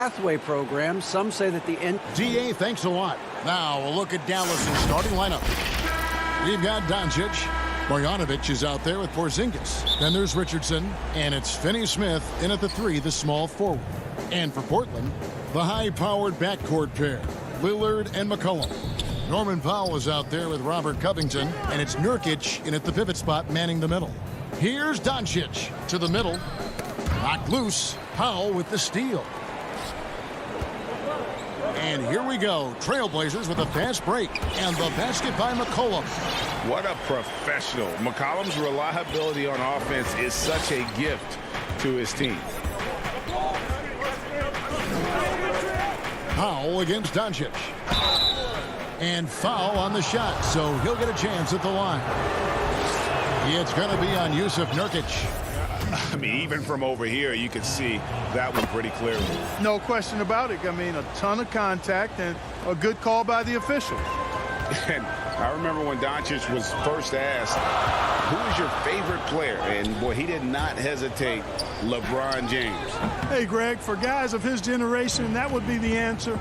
pathway program. Some say that the DA, thanks a lot. Now we'll look at Dallas' starting lineup. We've got Doncic. Bogdanovic is out there with Porzingis. Then there's Richardson. And it's Finney-Smith in at the 3, the small forward. And for Portland, the high-powered backcourt pair, Lillard and McCollum. Norman Powell is out there with Robert Covington. And it's Nurkic in at the pivot spot manning the middle. Here's Doncic to the middle. Knocked loose. Powell with the steal. And here we go. Trailblazers with a fast break. And the basket by McCollum. What a professional. McCollum's reliability on offense is such a gift to his team. Powell against Doncic. And foul on the shot, so he'll get a chance at the line. It's going to be on Yusuf Nurkic. I mean, even from over here, you can see that one pretty clearly. No question about it. I mean, a ton of contact and a good call by the official. And I remember when Doncic was first asked, who is your favorite player? And, boy, he did not hesitate. LeBron James. Hey, Greg, for guys of his generation, that would be the answer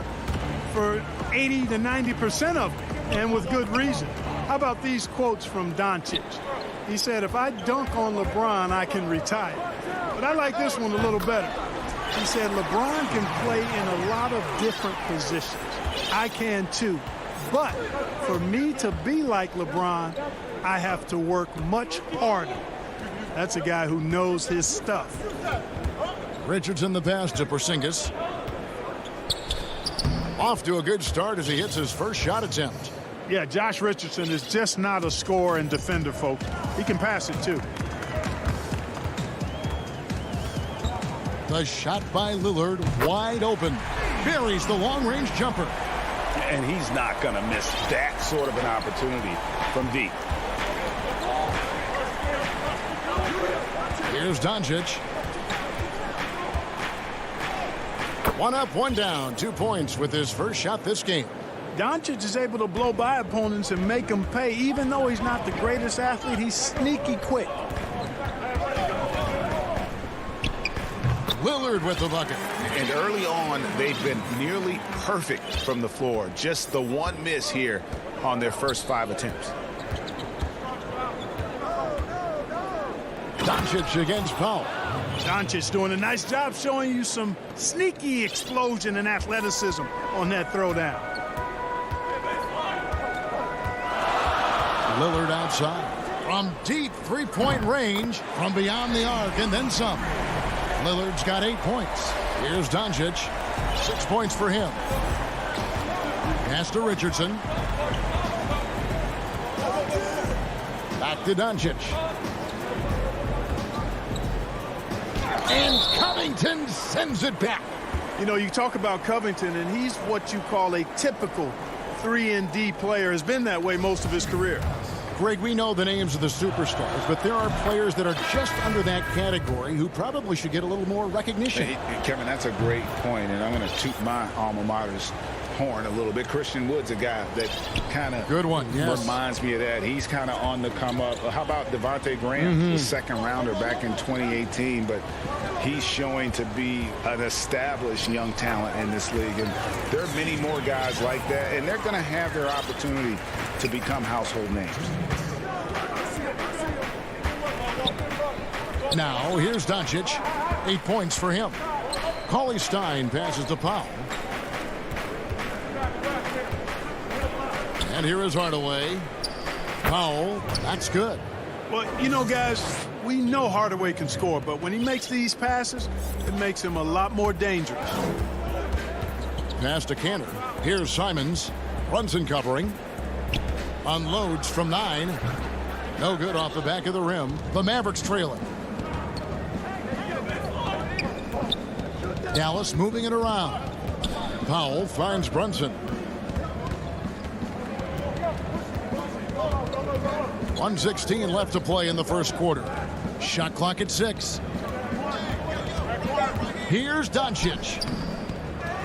for 80 to 90% of them, and with good reason. How about these quotes from Doncic? He said, if I dunk on LeBron, I can retire. But I like this one a little better. He said, LeBron can play in a lot of different positions. I can too. But for me to be like LeBron, I have to work much harder. That's a guy who knows his stuff. Richardson the pass to Porzingis. Off to a good start as he hits his first shot attempt. Yeah, Josh Richardson is just not a scorer and defender, folks. He can pass it, too. The shot by Lillard, wide open. Buries the long-range jumper. And he's not going to miss that sort of an opportunity from deep. Here's Doncic. One up, one down. 2 points with his first shot this game. Doncic is able to blow by opponents and make them pay. Even though he's not the greatest athlete, he's sneaky quick. Lillard with the bucket. And early on, they've been nearly perfect from the floor. Just the one miss here on their first 5 attempts. Doncic against Powell. Doncic doing a nice job showing you some sneaky explosion and athleticism on that throwdown. Lillard outside. From deep three-point range, from beyond the arc, and then some. Lillard's got 8 points. Here's Doncic. 6 points for him. Pass to Richardson. Back to Doncic. And Covington sends it back. You know, you talk about Covington, and he's what you call a typical 3-and-D player. Has been that way most of his career. Greg, we know the names of the superstars, but there are players that are just under that category who probably should get a little more recognition. Hey, Kevin, that's a great point, and I'm going to toot my alma mater's horn a little bit. Christian Wood's a guy that kind of reminds me of that. He's kind of on the come up. How about Devontae Graham, the second rounder back in 2018, but he's showing to be an established young talent in this league, and there are many more guys like that, and they're going to have their opportunity to become household names. Now, here's Doncic. 8 points for him. Cauley Stein passes to Powell. And here is Hardaway. Powell, that's good. Well, you know, guys, we know Hardaway can score, but when he makes these passes, it makes him a lot more dangerous. Pass to Cantor. Here's Simons. Brunson covering. Unloads from 9. No good off the back of the rim. The Mavericks trailing. Dallas moving it around. Powell finds Brunson. 1:16 left to play in the first quarter. Shot clock at 6. Here's Doncic.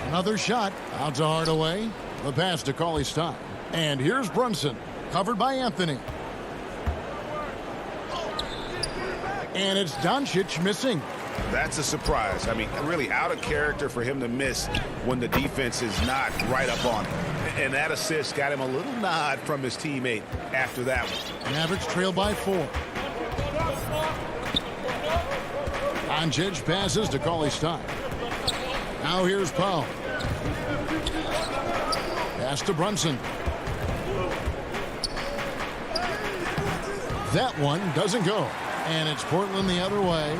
Another shot out to Hardaway. The pass to Cauley Stein. And here's Brunson, covered by Anthony. And it's Doncic missing. That's a surprise. I mean, really out of character for him to miss when the defense is not right up on him. And that assist got him a little nod from his teammate after that one. Mavericks trail by 4. Doncic passes to CLA Stein. Now here's Powell. Pass to Brunson. That one doesn't go. And it's Portland the other way.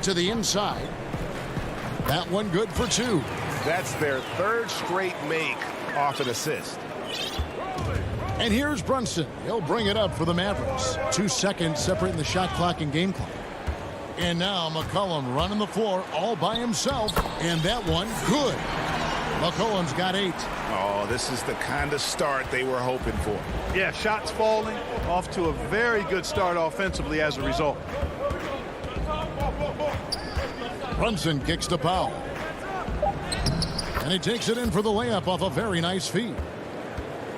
To the inside. That one good for 2. That's their 3rd straight make off an assist. And here's Brunson. He'll bring it up for the Mavericks. 2 seconds separating the shot clock and game clock. And now McCollum running the floor all by himself. And that one good. McCollum's got 8. Oh, this is the kind of start they were hoping for. Yeah, shots falling, off to a very good start offensively as a result. Brunson kicks to Powell. And he takes it in for the layup off a very nice feed.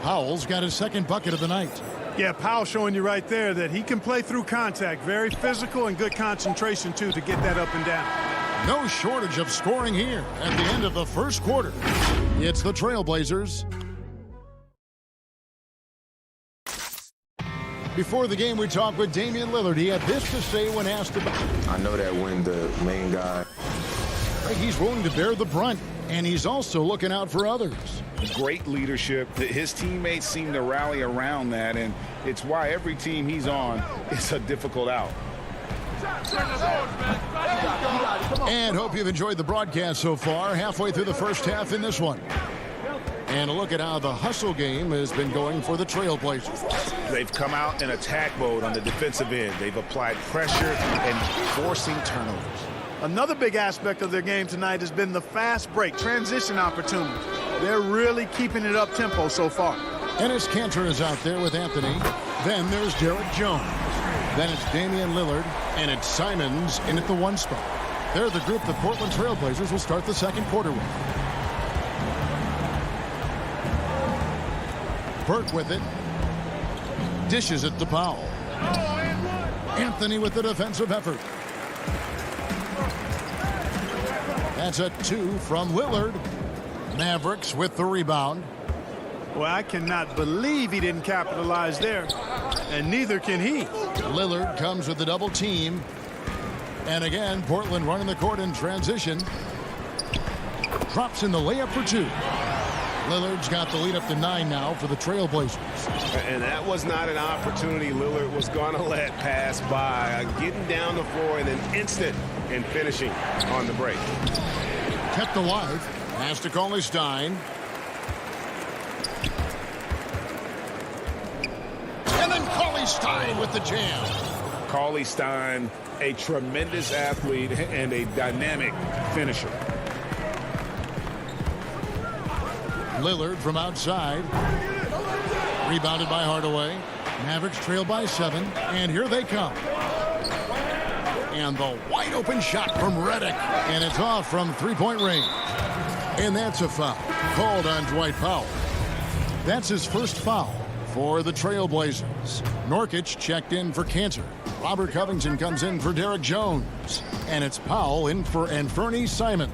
Powell's got his 2nd bucket of the night. Yeah, Powell showing you right there that he can play through contact. Very physical and good concentration, too, to get that up and down. No shortage of scoring here at the end of the first quarter. It's the Trailblazers. Before the game, we talked with Damian Lillard. He had this to say when asked about... I know that when the main guy... He's willing to bear the brunt, and he's also looking out for others. Great leadership. His teammates seem to rally around that, and it's why every team he's on is a difficult out. And hope you've enjoyed the broadcast so far. Halfway through the first half in this one. And a look at how the hustle game has been going for the Trailblazers. They've come out in attack mode on the defensive end. They've applied pressure and forcing turnovers. Another big aspect of their game tonight has been the fast break, transition opportunities. They're really keeping it up tempo so far. Ennis Cantor is out there with Anthony. Then there's Derek Jones. Then it's Damian Lillard, and it's Simons in at the 1 spot. They're the group the Portland Trailblazers will start the second quarter with. Burke with it. Dishes it to Powell. Anthony with the defensive effort. That's a 2 from Lillard. Mavericks with the rebound. Well, I cannot believe he didn't capitalize there, and neither can he. Lillard comes with the double team. And again, Portland running the court in transition. Drops in the layup for 2. Lillard's got the lead up to 9 now for the Trailblazers. And that was not an opportunity Lillard was going to let pass by. Getting down the floor and then instant and finishing on the break. Kept alive. Pass to CLA Stein. And then CLA Stein with the jam. CLA Stein, a tremendous athlete and a dynamic finisher. Lillard from outside. Rebounded by Hardaway. Mavericks trail by 7. And here they come. And the wide open shot from Redick. And it's off from 3-point range. And that's a foul called on Dwight Powell. That's his first foul for the Trailblazers. Nurkic checked in for Cantor. Robert Covington comes in for Derek Jones. And it's Powell in for Anthony Simons.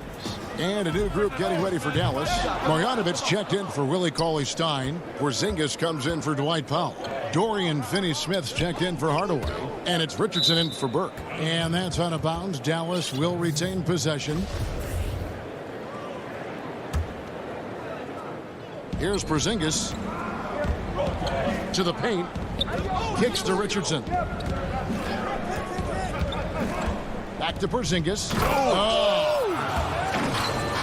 And a new group getting ready for Dallas. Marjanovic checked in for Willie Cauley-Stein. Porzingis comes in for Dwight Powell. Dorian Finney-Smith checked in for Hardaway. And it's Richardson in for Burke. And that's out of bounds. Dallas will retain possession. Here's Porzingis. To the paint. Kicks to Richardson. Back to Porzingis. Oh!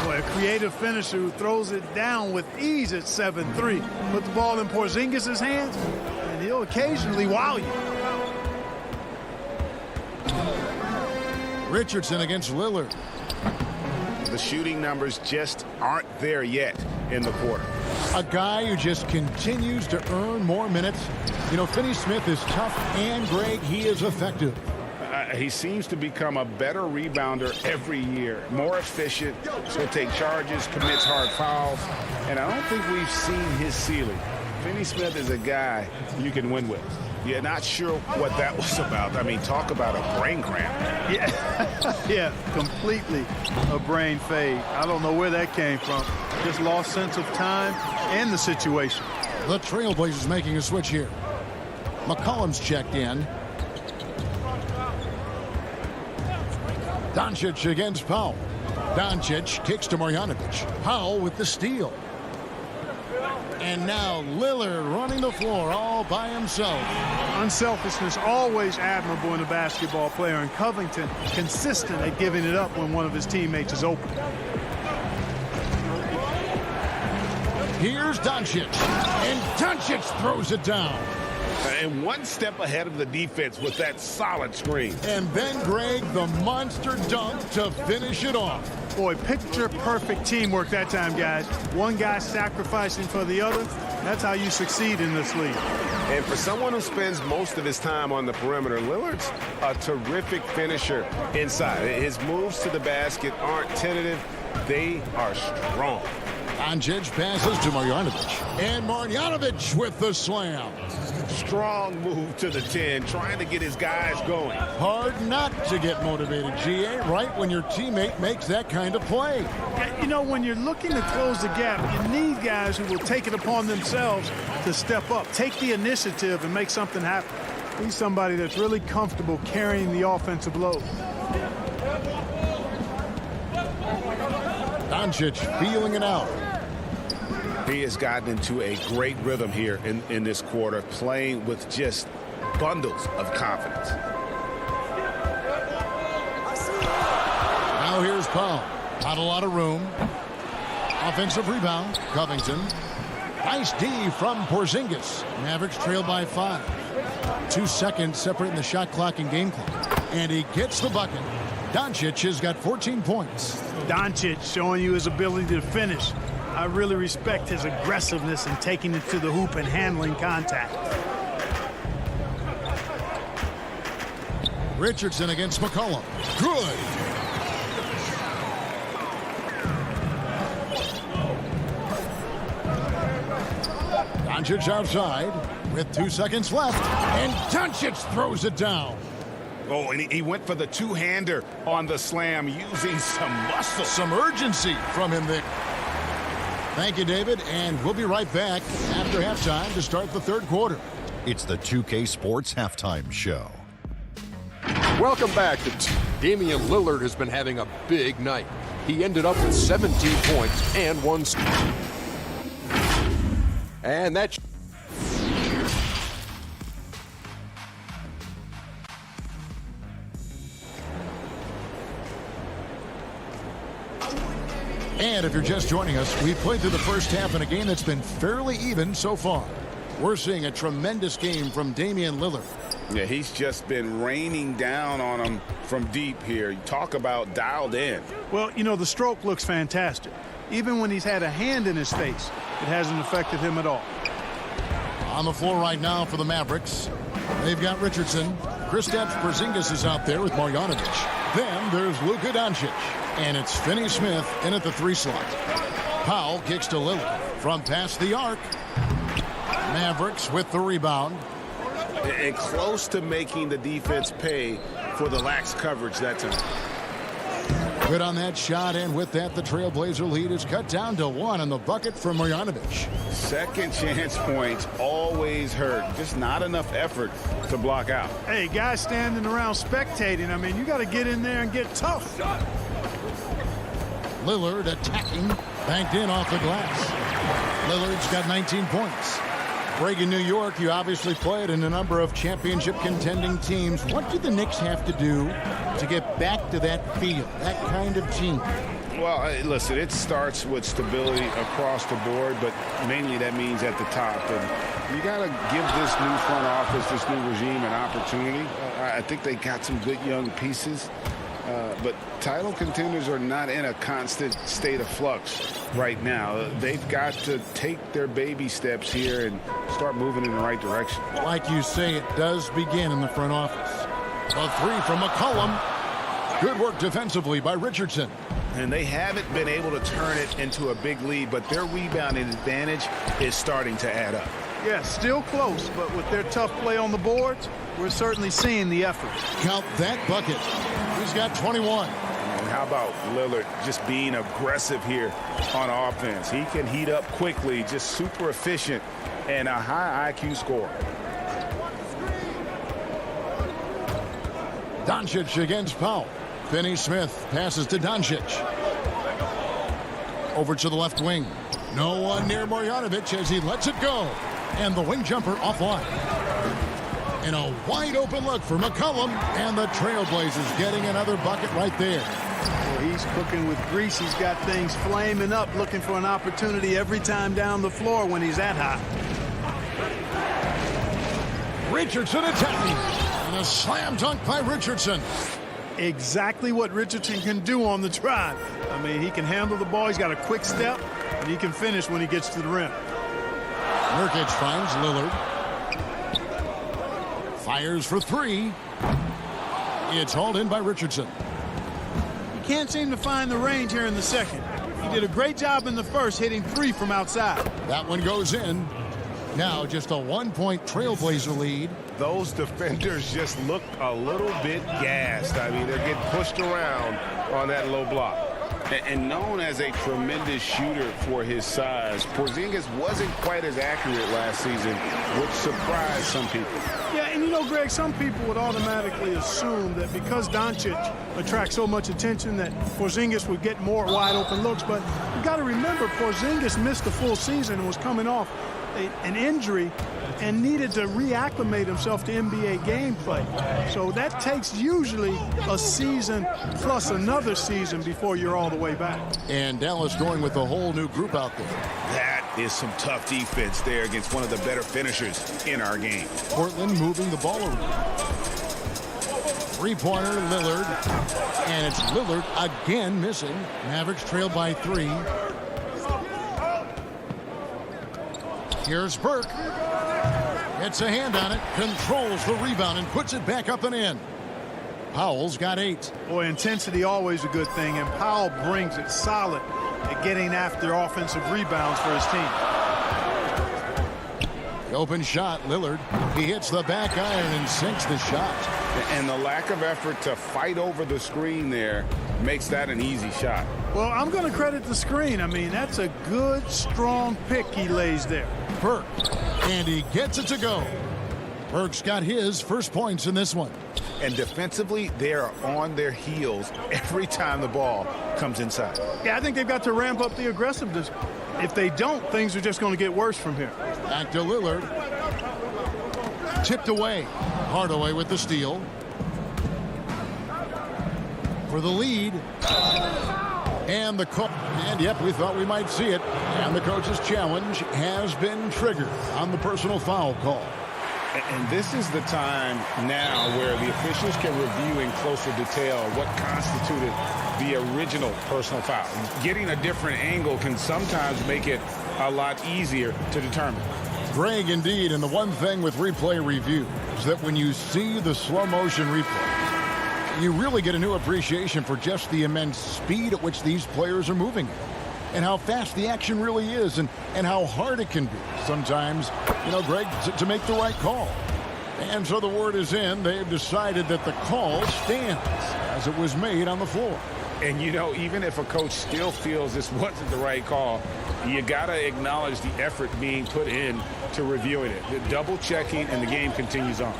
A creative finisher who throws it down with ease at 7-3. Put the ball in Porzingis' hands, and he'll occasionally wow you. Richardson against Lillard. The shooting numbers just aren't there yet in the quarter. A guy who just continues to earn more minutes. You know, Finney-Smith is tough, and Greg, he is effective. He seems to become a better rebounder every year. More efficient. He'll take charges, commits hard fouls. And I don't think we've seen his ceiling. Finney Smith is a guy you can win with. You're not sure what that was about. I mean, talk about a brain cramp. Yeah, yeah, completely a brain fade. I don't know where that came from. Just lost sense of time and the situation. The Trailblazers making a switch here. McCollum's checked in. Doncic against Powell. Doncic kicks to Marjanovic. Powell with the steal. And now Lillard running the floor all by himself. Unselfishness always admirable in a basketball player, and Covington consistent at giving it up when one of his teammates is open. Here's Doncic, and Doncic throws it down. And one step ahead of the defense with that solid screen. And then Greg, the monster dunk to finish it off. Boy, picture-perfect teamwork that time, guys. One guy sacrificing for the other. That's how you succeed in this league. And for someone who spends most of his time on the perimeter, Lillard's a terrific finisher inside. His moves to the basket aren't tentative. They are strong. Doncic passes to Marjanovic. And Marjanovic with the slam. Strong move to the 10, trying to get his guys going. Hard not to get motivated, GA, right when your teammate makes that kind of play. You know, when you're looking to close the gap, you need guys who will take it upon themselves to step up, take the initiative, and make something happen. He's somebody that's really comfortable carrying the offensive load. Doncic feeling it out. He has gotten into a great rhythm here in this quarter, playing with just bundles of confidence. Now here's Powell. Not a lot of room. Offensive rebound, Covington. Nice D from Porzingis. Mavericks trail by 5. 2 seconds separating the shot clock and game clock. And he gets the bucket. Doncic has got 14 points. Doncic showing you his ability to finish. I really respect his aggressiveness in taking it to the hoop and handling contact. Richardson against McCollum. Good. Doncic outside with 2 seconds left. And Doncic throws it down. Oh, and he went for the two-hander on the slam, using some muscle. Some urgency from him there. Thank you, David, and we'll be right back after halftime to start the third quarter. It's the 2K Sports Halftime Show. Welcome back. Damian Lillard has been having a big night. He ended up with 17 points and 1 steal. And that's... And if you're just joining us, we've played through the first half in a game that's been fairly even so far. We're seeing a tremendous game from Damian Lillard. Yeah, he's just been raining down on him from deep here. You talk about dialed in. Well, you know, the stroke looks fantastic. Even when he's had a hand in his face, it hasn't affected him at all. On the floor right now for the Mavericks, they've got Richardson. Kristaps Porzingis is out there with Marjanovic. Then there's Luka Doncic. And it's Finney Smith in at the 3 slot. Powell kicks to Lillard from past the arc. Mavericks with the rebound. And close to making the defense pay for the lax coverage that time. Good on that shot, and with that, the Trailblazer lead is cut down to 1 on the bucket from Marjanovic. Second chance points always hurt. Just not enough effort to block out. Hey, guys standing around spectating, I mean, you got to get in there and get tough. Lillard attacking, banked in off the glass. Lillard's got 19 points. Greg, in New York, you obviously played in a number of championship contending teams. What do the Knicks have to do to get back to that feel, that kind of team? Well, listen, it starts with stability across the board, but mainly that means at the top. And you got to give this new front office, this new regime, an opportunity. I think they got some good young pieces. But title contenders are not in a constant state of flux right now. They've got to take their baby steps here and start moving in the right direction. Like you say, it does begin in the front office. A 3 from McCollum. Good work defensively by Richardson. And they haven't been able to turn it into a big lead, but their rebounding advantage is starting to add up. Yeah, still close, but with their tough play on the boards, we're certainly seeing the effort. Count that bucket. He's got 21. And how about Lillard just being aggressive here on offense? He can heat up quickly, just super efficient, and a high IQ score. Doncic against Powell. Finney Smith passes to Doncic. Over to the left wing. No one near Marjanovic as he lets it go. And the wing jumper offline. And a wide open look for McCollum. And the Trailblazers getting another bucket right there. Well, he's cooking with grease. He's got things flaming up, looking for an opportunity every time down the floor when he's that hot. Richardson attacking. And a slam dunk by Richardson. Exactly what Richardson can do on the drive. I mean, he can handle the ball. He's got a quick step, and he can finish when he gets to the rim. Nurkic finds Lillard. Fires for three. It's hauled in by Richardson. He can't seem to find the range here in the second. He did a great job in the first, hitting three from outside. That one goes in. Now just a 1-point Trailblazer lead. Those defenders just looked a little bit gassed. I mean, they're getting pushed around on that low block. And known as a tremendous shooter for his size, Porzingis wasn't quite as accurate last season, which surprised some people. Yeah, and you know, Greg, some people would automatically assume that because Doncic attracts so much attention that Porzingis would get more wide open looks. But you got to remember, Porzingis missed the full season and was coming off an injury and needed to reacclimate himself to NBA gameplay. So that takes usually a season plus another season before you're all the way back. And Dallas going with a whole new group out there. That is some tough defense there against one of the better finishers in our game. Portland moving the ball around. Three-pointer, Lillard. And it's Lillard again missing. Mavericks trail by 3. Here's Burke. Gets a hand on it, controls the rebound, and puts it back up and in. Powell's got 8. Boy, intensity always a good thing, and Powell brings it solid at getting after offensive rebounds for his team. The open shot, Lillard. He hits the back iron and sinks the shot. And the lack of effort to fight over the screen there makes that an easy shot. Well, I'm going to credit the screen. I mean, that's a good, strong pick he lays there. Burke, and he gets it to go. Burke's got his first points in this one. And defensively, they are on their heels every time the ball comes inside. Yeah, I think they've got to ramp up the aggressiveness. If they don't, things are just going to get worse from here. Back to Lillard. Tipped away. Hardaway with the steal. For the lead. And the coach. And yep, we thought we might see it. And the coach's challenge has been triggered on the personal foul call. And this is the time now where the officials can review in closer detail what constituted the original personal foul. Getting a different angle can sometimes make it a lot easier to determine. Greg, indeed, and the one thing with replay review is that when you see the slow motion replay, you really get a new appreciation for just the immense speed at which these players are moving and how fast the action really is and how hard it can be sometimes, you know, Greg, to make the right call. And so the word is in. They've decided that the call stands as it was made on the floor. And, you know, even if a coach still feels this wasn't the right call, you got to acknowledge the effort being put in to reviewing it. The double checking, and the game continues on.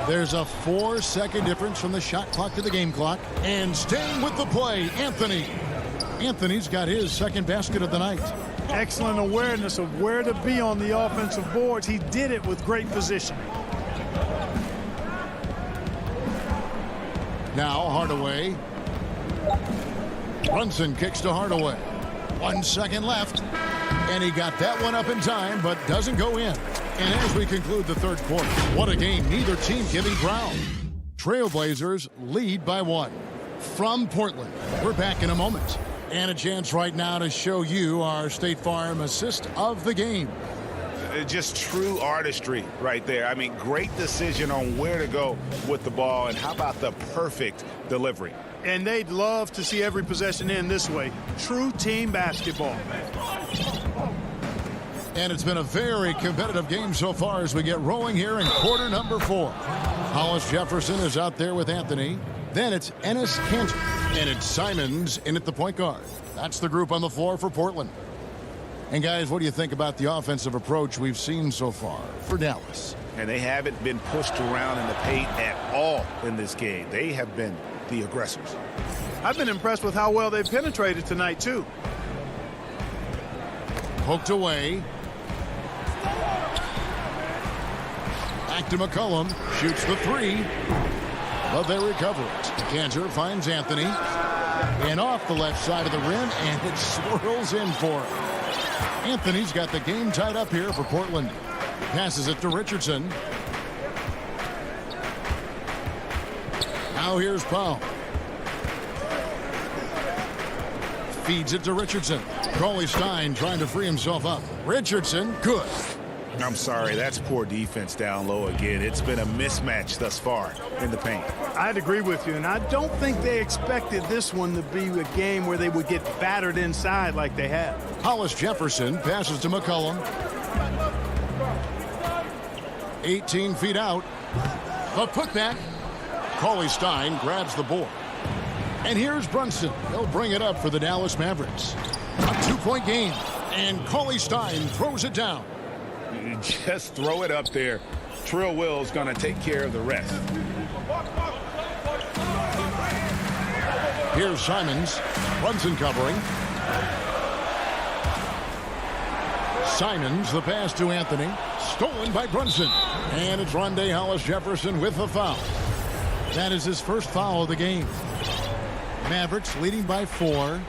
There's a 4-second difference from the shot clock to the game clock. And staying with the play, Anthony. Anthony's got his second basket of the night. Excellent awareness of where to be on the offensive boards. He did it with great position. Now Hardaway. Brunson kicks to Hardaway. 1 second left. And he got that one up in time, but doesn't go in. And as we conclude the third quarter, what a game, neither team giving ground. Trailblazers lead by 1. From Portland, we're back in a moment. And a chance right now to show you our State Farm assist of the game. Just true artistry right there. I mean, great decision on where to go with the ball, and how about the perfect delivery? And they'd love to see every possession end this way. True team basketball. And it's been a very competitive game so far as we get rolling here in quarter number 4. Hollis Jefferson is out there with Anthony. Then it's Enes Kanter. And it's Simons in at the point guard. That's the group on the floor for Portland. And guys, what do you think about the offensive approach we've seen so far for Dallas? And they haven't been pushed around in the paint at all in this game. They have been the aggressors. I've been impressed with how well they've penetrated tonight, too. Poked away. Back to McCollum. Shoots the 3. But they recover it. Kanter finds Anthony. And off the left side of the rim. And it swirls in for him. Anthony's got the game tied up here for Portland. Passes it to Richardson. Now here's Powell. Feeds it to Richardson. Cauley Stein trying to free himself up. Richardson, good. I'm sorry, that's poor defense down low again. It's been a mismatch thus far in the paint. I'd agree with you, and I don't think they expected this one to be a game where they would get battered inside like they have. Hollis Jefferson passes to McCollum. 18 feet out. The putback. Cauley Stein grabs the board. And here's Brunson. He'll bring it up for the Dallas Mavericks. A 2-point game. And Cauley Stein throws it down. Just throw it up there. Trill Will's going to take care of the rest. Here's Simons. Brunson covering. Simons, the pass to Anthony. Stolen by Brunson. And it's Rondé Hollis-Jefferson with the foul. That is his first foul of the game. Mavericks leading by 4.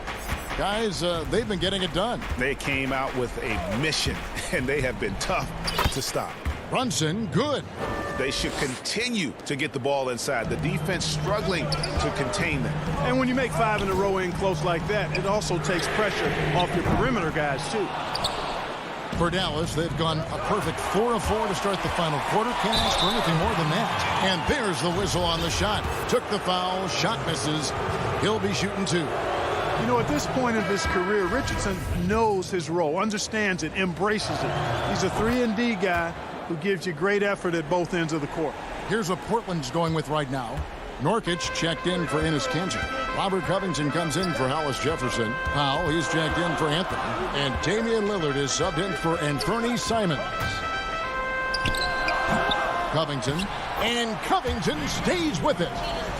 Guys, they've been getting it done. They came out with a mission, and they have been tough to stop. Brunson, good. They should continue to get the ball inside. The defense struggling to contain them. And when you make 5 in a row in close like that, it also takes pressure off your perimeter guys, too. For Dallas, they've gone a perfect 4 of 4 to start the final quarter. Can't ask for anything more than that. And there's the whistle on the shot. Took the foul. Shot misses. He'll be shooting 2. You know, at this point in his career, Richardson knows his role, understands it, embraces it. He's a 3-and-D guy who gives you great effort at both ends of the court. Here's what Portland's going with right now. Nurkic checked in for Enes Kanter. Robert Covington comes in for Hollis Jefferson. Powell, he's checked in for Anthony. And Damian Lillard is subbed in for Anthony Simons. Covington. And Covington stays with it.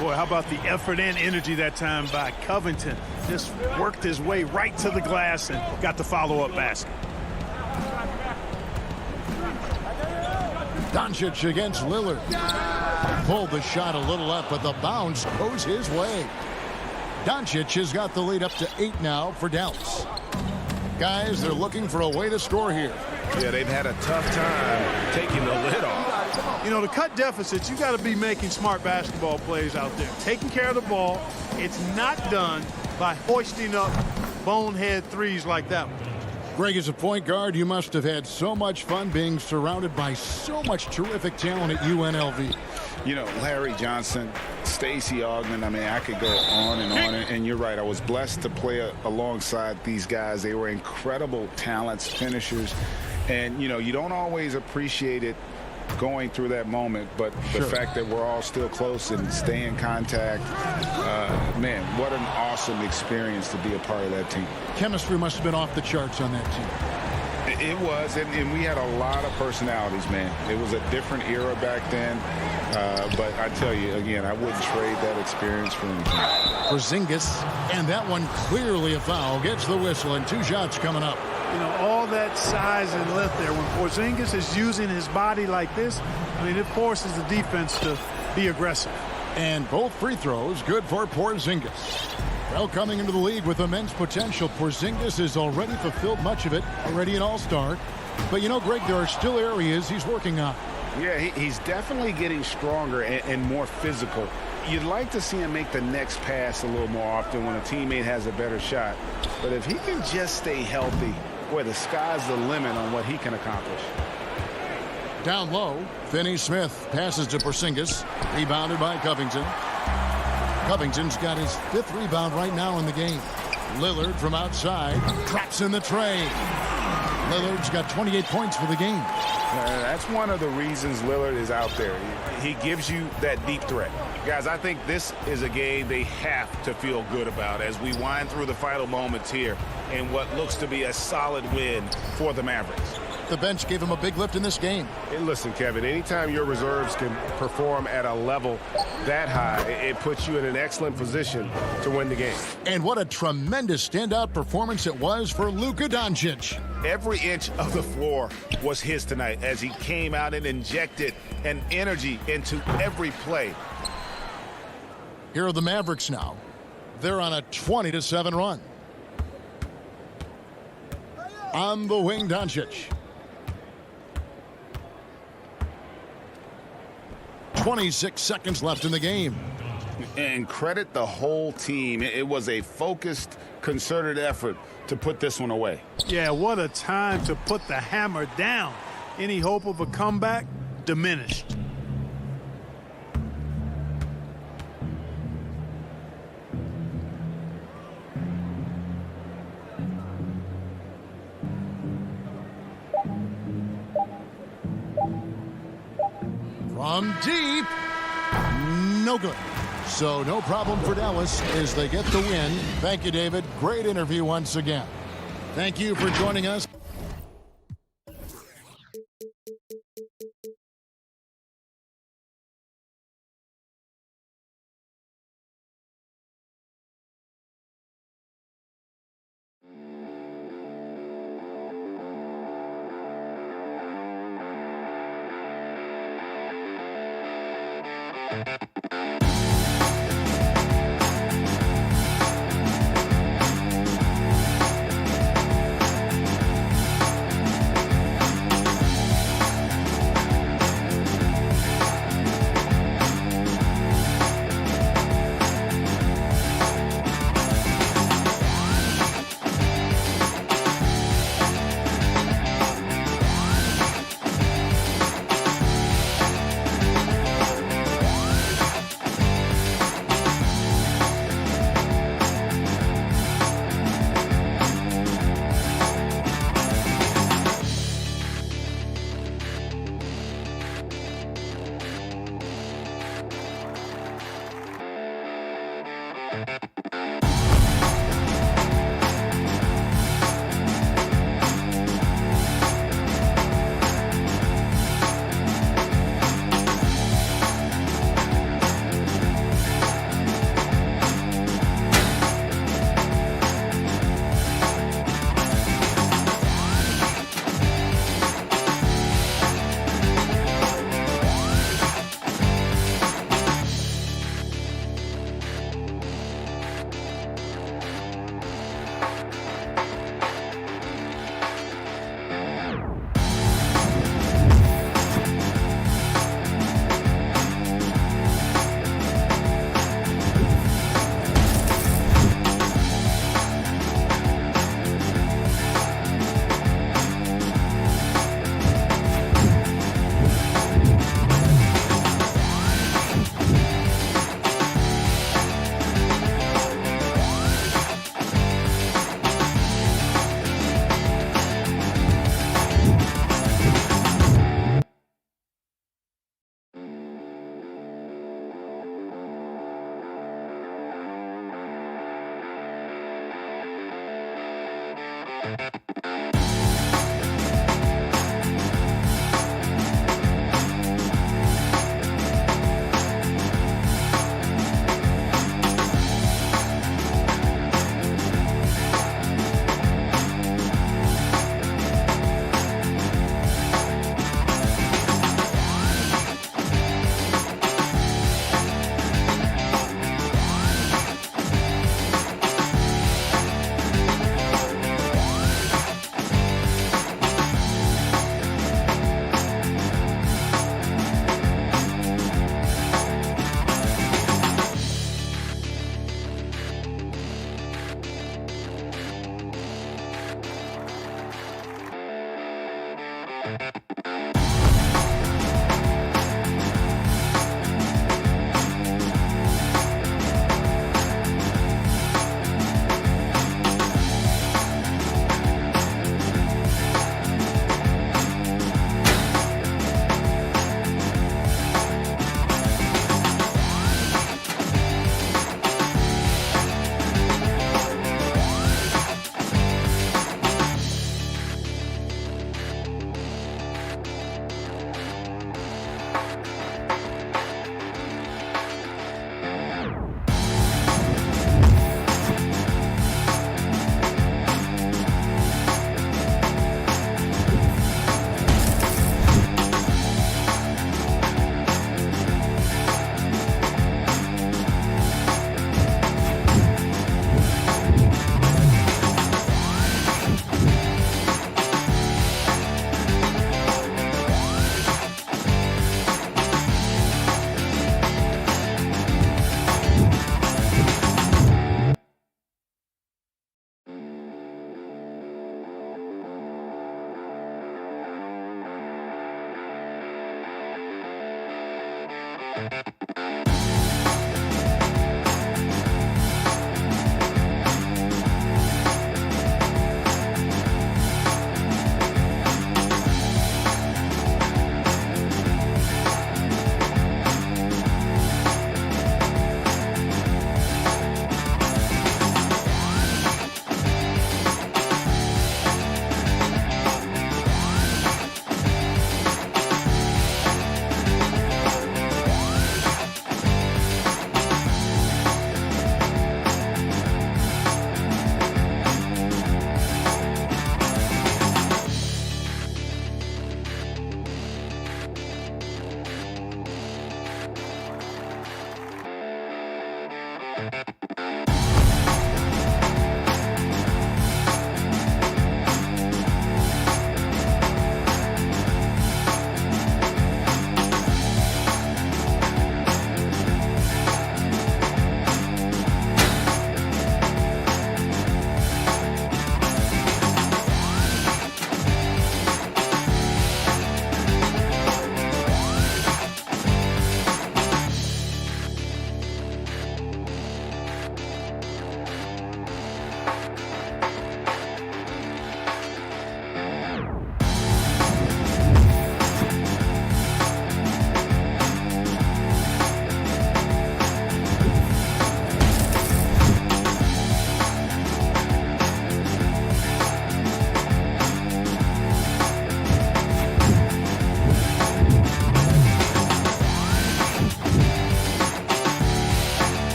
Boy, how about the effort and energy that time by Covington. Just worked his way right to the glass and got the follow-up basket. Doncic against Lillard. Pulled the shot a little up, but the bounce goes his way. Doncic has got the lead up to 8 now for Dallas. Guys, they're looking for a way to score here. Yeah, they've had a tough time taking the lid off. You know, to cut deficits, you got to be making smart basketball plays out there. Taking care of the ball. It's not done by hoisting up bonehead threes like that one. Greg, as a point guard, you must have had so much fun being surrounded by so much terrific talent at UNLV. You know, Larry Johnson, Stacey Augmon, I mean, I could go on. And you're right. I was blessed to play alongside these guys. They were incredible talents, finishers. And, you know, you don't always appreciate it going through that moment, but the fact that we're all still close and stay in contact, man, what an awesome experience to be a part of that team. Chemistry must have been off the charts on that team. It was, and we had a lot of personalities, man. It was a different era back then, but I tell you, again, I wouldn't trade that experience for anything. Porzingis, and that one clearly a foul, gets the whistle, and 2 shots coming up. You know, all that size and length there. When Porzingis is using his body like this, I mean, it forces the defense to be aggressive. And both free throws good for Porzingis. Well, coming into the league with immense potential, Porzingis has already fulfilled much of it, already an all-star. But, you know, Greg, there are still areas he's working on. Yeah, he's definitely getting stronger and more physical. You'd like to see him make the next pass a little more often when a teammate has a better shot. But if he can just stay healthy, boy, the sky's the limit on what he can accomplish. Down low, Finney Smith passes to Porzingis, rebounded by Covington. Covington's got his 5th rebound right now in the game. Lillard from outside, traps in the tray. Lillard's got 28 points for the game. That's one of the reasons Lillard is out there. He gives you that deep threat. Guys, I think this is a game they have to feel good about as we wind through the final moments here in what looks to be a solid win for the Mavericks. The bench gave him a big lift in this game. Hey, listen, Kevin, anytime your reserves can perform at a level that high, it puts you in an excellent position to win the game. And what a tremendous standout performance it was for Luka Doncic. Every inch of the floor was his tonight as he came out and injected an energy into every play. Here are the Mavericks now. They're on a 20-7 run. On the wing, Doncic. 26 seconds left in the game. And credit the whole team. It was a focused, concerted effort to put this one away. Yeah, what a time to put the hammer down. Any hope of a comeback diminished. From deep, no good. So no problem for Dallas as they get the win. Thank you, David. Great interview once again. Thank you for joining us.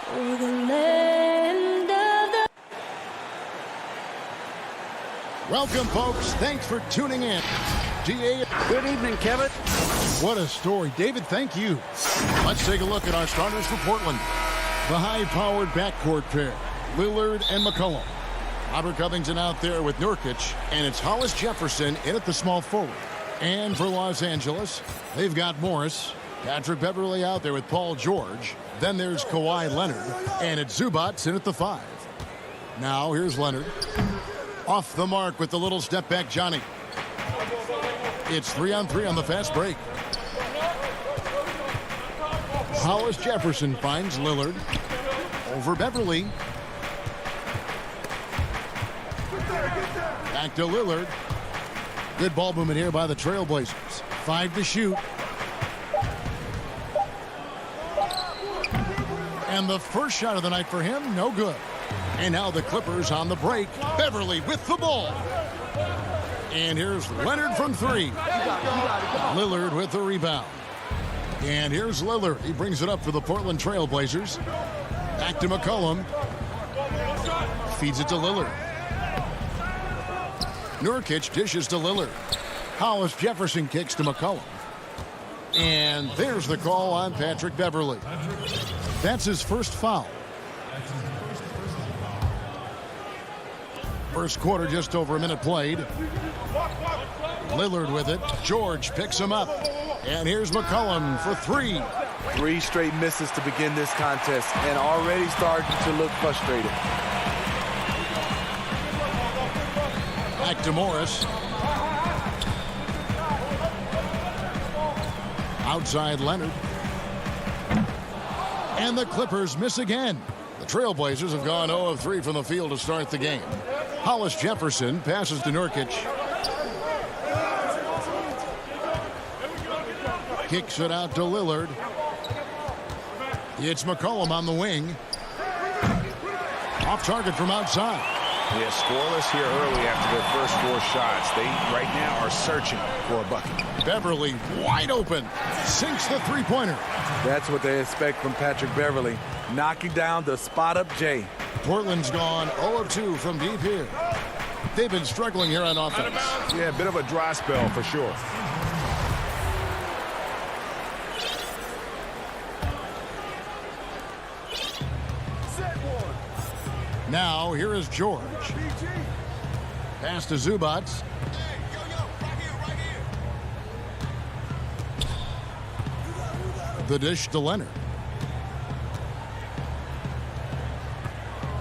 O'er the land of the Welcome, folks. Thanks for tuning in. DA. Good evening, Kevin. What a story. David, thank you. Let's take a look at our starters for Portland. The high-powered backcourt pair, Lillard and McCollum. Robert Covington out there with Nurkic, and it's Hollis Jefferson in at the small forward. And for Los Angeles, they've got Morris, Patrick Beverly out there with Paul George. Then there's Kawhi Leonard, and it's Zubats in at the 5. Now here's Leonard. Off the mark with the little step back Johnny. It's 3-on-3 on the fast break. Hollis Jefferson finds Lillard. Over Beverly. Back to Lillard. Good ball movement here by the Trailblazers. 5 to shoot. And the first shot of the night for him, no good. And now the Clippers on the break. Beverly with the ball. And here's Leonard from 3. Lillard with the rebound. And here's Lillard. He brings it up for the Portland Trailblazers. Back to McCollum. Feeds it to Lillard. Nurkic dishes to Lillard. Hollis Jefferson kicks to McCollum. And there's the call on Patrick Beverly. That's his first foul. First quarter, just over a minute played. Lillard with it. George picks him up. And here's McCollum for 3. 3 straight misses to begin this contest and already starting to look frustrated. Back to Morris. Outside Leonard. And the Clippers miss again. The Trailblazers have gone 0 of 3 from the field to start the game. Hollis Jefferson passes to Nurkic. Kicks it out to Lillard. It's McCollum on the wing. Off target from outside. Yeah, scoreless here early after their first 4 shots. They right now are searching for a bucket. Beverly wide open. Sinks the three-pointer. That's what they expect from Patrick Beverly. Knocking down the spot-up J. Portland's gone 0 of 2 from deep here. They've been struggling here on offense. Yeah, a bit of a dry spell for sure. Now, here is George. Pass to Zubats. The dish to Leonard.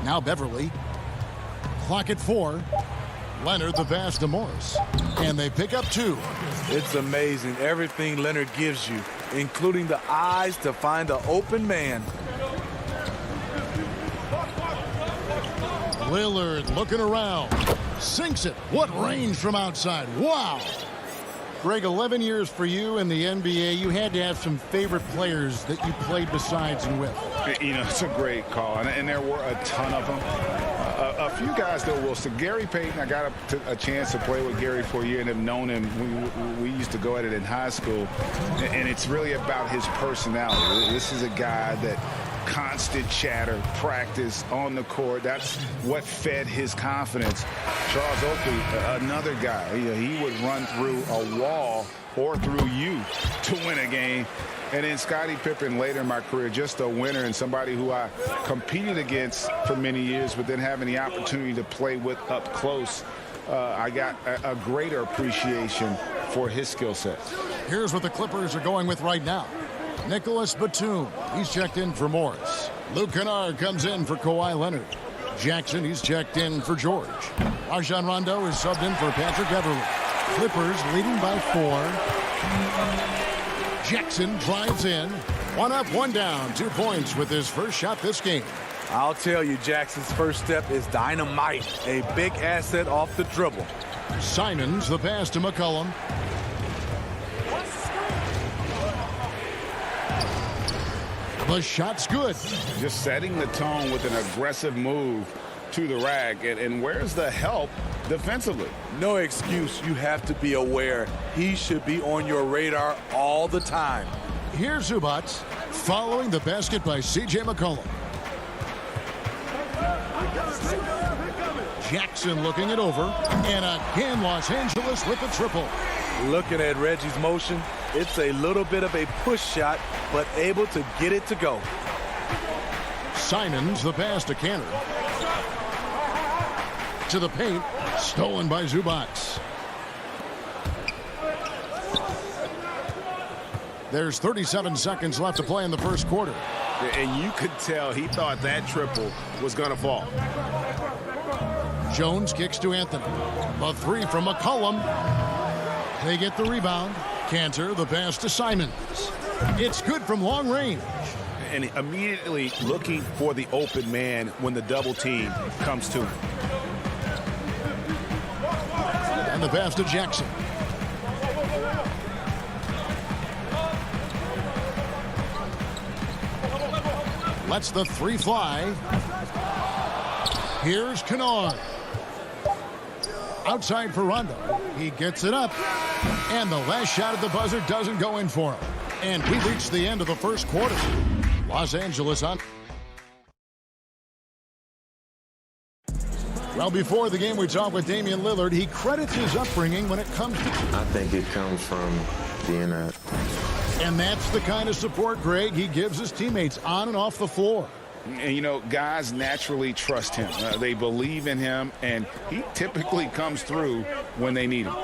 Now Beverly. Clock at 4. Leonard the pass to Morris. And they pick up 2. It's amazing everything Leonard gives you, including the eyes to find the open man. Lillard looking around. Sinks it. What range from outside. Wow. Greg, 11 years for you in the NBA. You had to have some favorite players that you played besides and with. You know, it's a great call, and there were a ton of them. A few guys, though, Wilson. Gary Payton, I got a chance to play with Gary for a year and have known him. We used to go at it in high school, and it's really about his personality. This is a guy that constant chatter, practice on the court. That's what fed his confidence. Charles Oakley, another guy, he would run through a wall or through you to win a game. And then Scottie Pippen later in my career, just a winner and somebody who I competed against for many years, but then having the opportunity to play with up close, I got a greater appreciation for his skill set. Here's what the Clippers are going with right now. Nicholas Batum, he's checked in for Morris. Luke Kennard comes in for Kawhi Leonard. Jackson, he's checked in for George. Rajon Rondo is subbed in for Patrick Beverly. Clippers leading by 4. Jackson drives in. 1 up, 1 down. 2 points with his first shot this game. I'll tell you, Jackson's first step is dynamite. A big asset off the dribble. Simons, the pass to McCollum. The shot's good. Just setting the tone with an aggressive move to the rack. And where's the help defensively? No excuse. You have to be aware. He should be on your radar all the time. Here's Zubats following the basket by C.J. McCollum. Jackson looking it over. And again, Los Angeles with the triple. Looking at Reggie's motion, it's a little bit of a push shot, but able to get it to go. Simons, the pass to Canner. To the paint. Stolen by Zubac. There's 37 seconds left to play in the first quarter. And you could tell he thought that triple was going to fall. Jones kicks to Anthony. A three from McCollum. They get the rebound. Cantor, the pass to Simons. It's good from long range. And immediately looking for the open man when the double team comes to him. And the pass to Jackson. Lets the three fly. Here's Kennard. Outside for Rondo. He gets it up. And the last shot at the buzzer doesn't go in for him. And we reach the end of the first quarter. Los Angeles on. Well, before the game, we talked with Damian Lillard. He credits his upbringing when it comes to... I think it comes from being a... And that's the kind of support, Greg, he gives his teammates on and off the floor. And, you know, guys naturally trust him. They believe in him, and he typically comes through when they need him.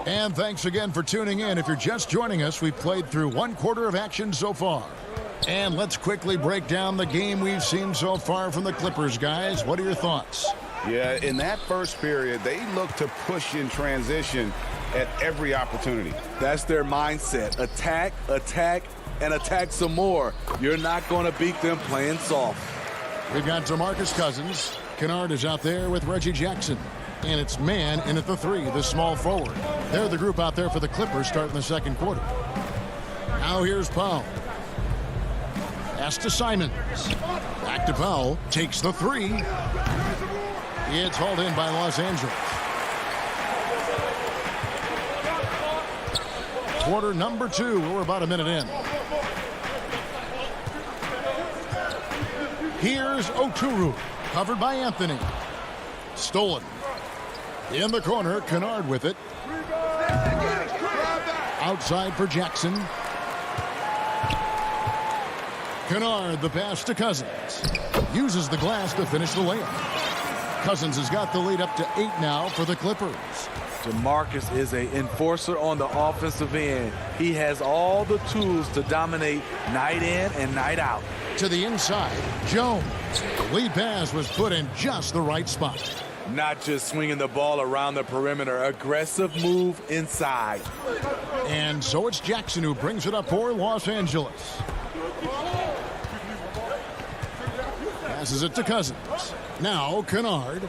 And thanks again for tuning in. If you're just joining us, we played through one quarter of action so far. And let's quickly break down the game we've seen so far from the Clippers, guys. What are your thoughts? Yeah, in that first period, they looked to push in transition at every opportunity. That's their mindset. Attack, attack, and attack some more. You're not going to beat them playing soft. We've got DeMarcus Cousins. Kennard is out there with Reggie Jackson. And it's man in at the three, the small forward. They're the group out there for the Clippers starting the second quarter. Now here's Powell. Pass to Simons. Back to Powell. Takes the three. It's hauled in by Los Angeles. Quarter number 2. We're about a minute in. Here's Oturu. Covered by Anthony. Stolen. In the corner, Kennard with it. Outside for Jackson. Kennard, the pass to Cousins. Uses the glass to finish the layup. Cousins has got the lead up to 8 now for the Clippers. DeMarcus is an enforcer on the offensive end. He has all the tools to dominate night in and night out. To the inside, Jones. The lead pass was put in just the right spot. Not just swinging the ball around the perimeter. Aggressive move inside. And so it's Jackson who brings it up for Los Angeles. Passes it to Cousins. Now Kennard.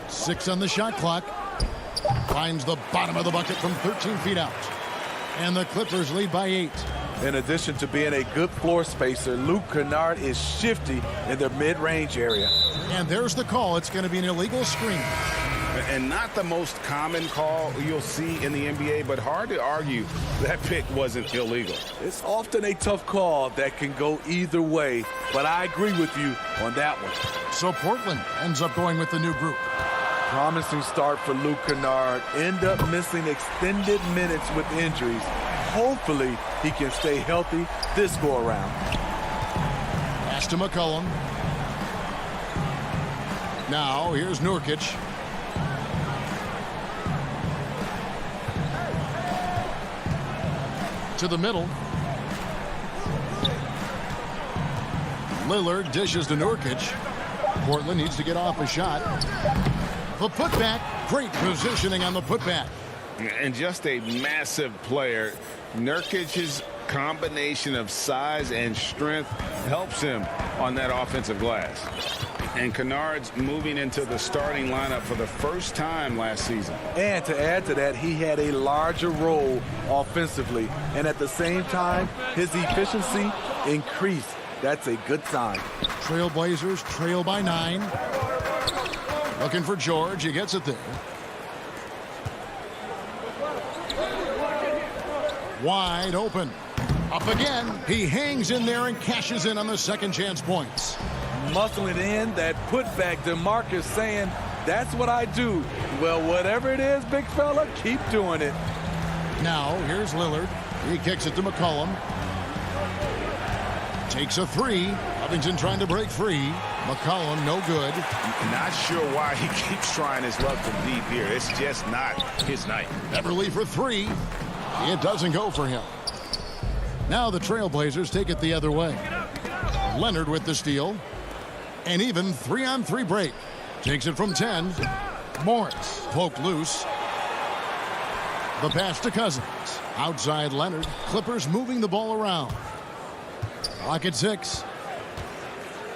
Six on the shot clock. Finds the bottom of the bucket from 13 feet out. And the Clippers lead by 8. In addition to being a good floor spacer, Luke Kennard is shifty in the mid-range area. And there's the call. It's going to be an illegal screen. And not the most common call you'll see in the NBA, but hard to argue that pick wasn't illegal. It's often a tough call that can go either way, but I agree with you on that one. So Portland ends up going with the new group. Promising start for Luke Kennard. End up missing extended minutes with injuries. Hopefully, he can stay healthy this go-around. Pass to McCollum. Now, here's Nurkic. To the middle. Lillard dishes to Nurkic. Portland needs to get off a shot. The putback. Great positioning on the putback. And just a massive player. Nurkic's combination of size and strength helps him on that offensive glass. And Kennard's moving into the starting lineup for the first time last season. And to add to that, he had a larger role offensively. And at the same time, his efficiency increased. That's a good sign. Trailblazers trail by 9. Looking for George. He gets it there. Wide open. Up again. He hangs in there and cashes in on the second chance points. Muscling in that putback. DeMarcus saying, that's what I do. Well, whatever it is, big fella, keep doing it. Now, here's Lillard. He kicks it to McCollum. Takes a three. Covington trying to break free. McCollum, no good. Not sure why he keeps trying his luck from deep here. It's just not his night. Beverly for three. It doesn't go for him. Now the Trailblazers take it the other way. Leonard with the steal. An even 3-on-3 break. Takes it from 10. Morris poked loose. The pass to Cousins. Outside Leonard. Clippers moving the ball around. Clock at 6.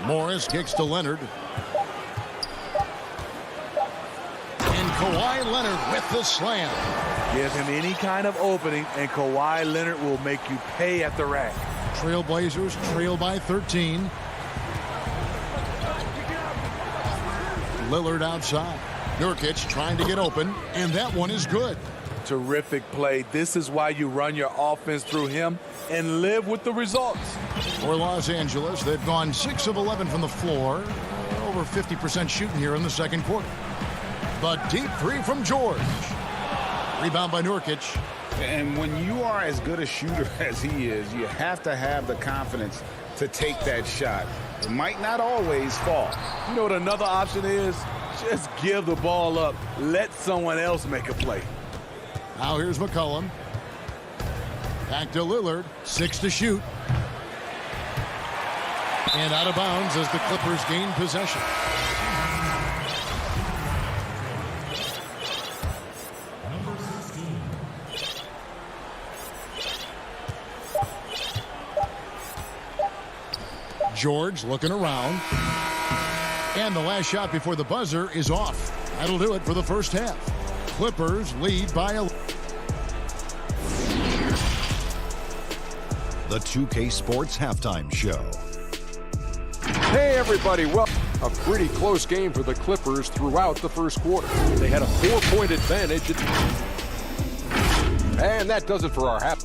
Morris kicks to Leonard. And Kawhi Leonard with the slam. Give him any kind of opening, and Kawhi Leonard will make you pay at the rack. Trailblazers trail by 13. Lillard outside. Nurkic trying to get open, and that one is good. Terrific play. This is why you run your offense through him and live with the results. For Los Angeles, they've gone 6 of 11 from the floor. Over 50% shooting here in the second quarter. The deep three from George. Rebound by Nurkic. And when you are as good a shooter as he is, you have to have the confidence to take that shot. It might not always fall. You know what another option is? Just give the ball up. Let someone else make a play. Now here's McCollum. Back to Lillard. 6 to shoot. And out of bounds as the Clippers gain possession. George looking around. And the last shot before the buzzer is off. That'll do it for the first half. Clippers lead by 11. The 2K Sports Halftime Show. Hey, everybody. Well, a pretty close game for the Clippers throughout the first quarter. They had a 4-point advantage. And that does it for our half.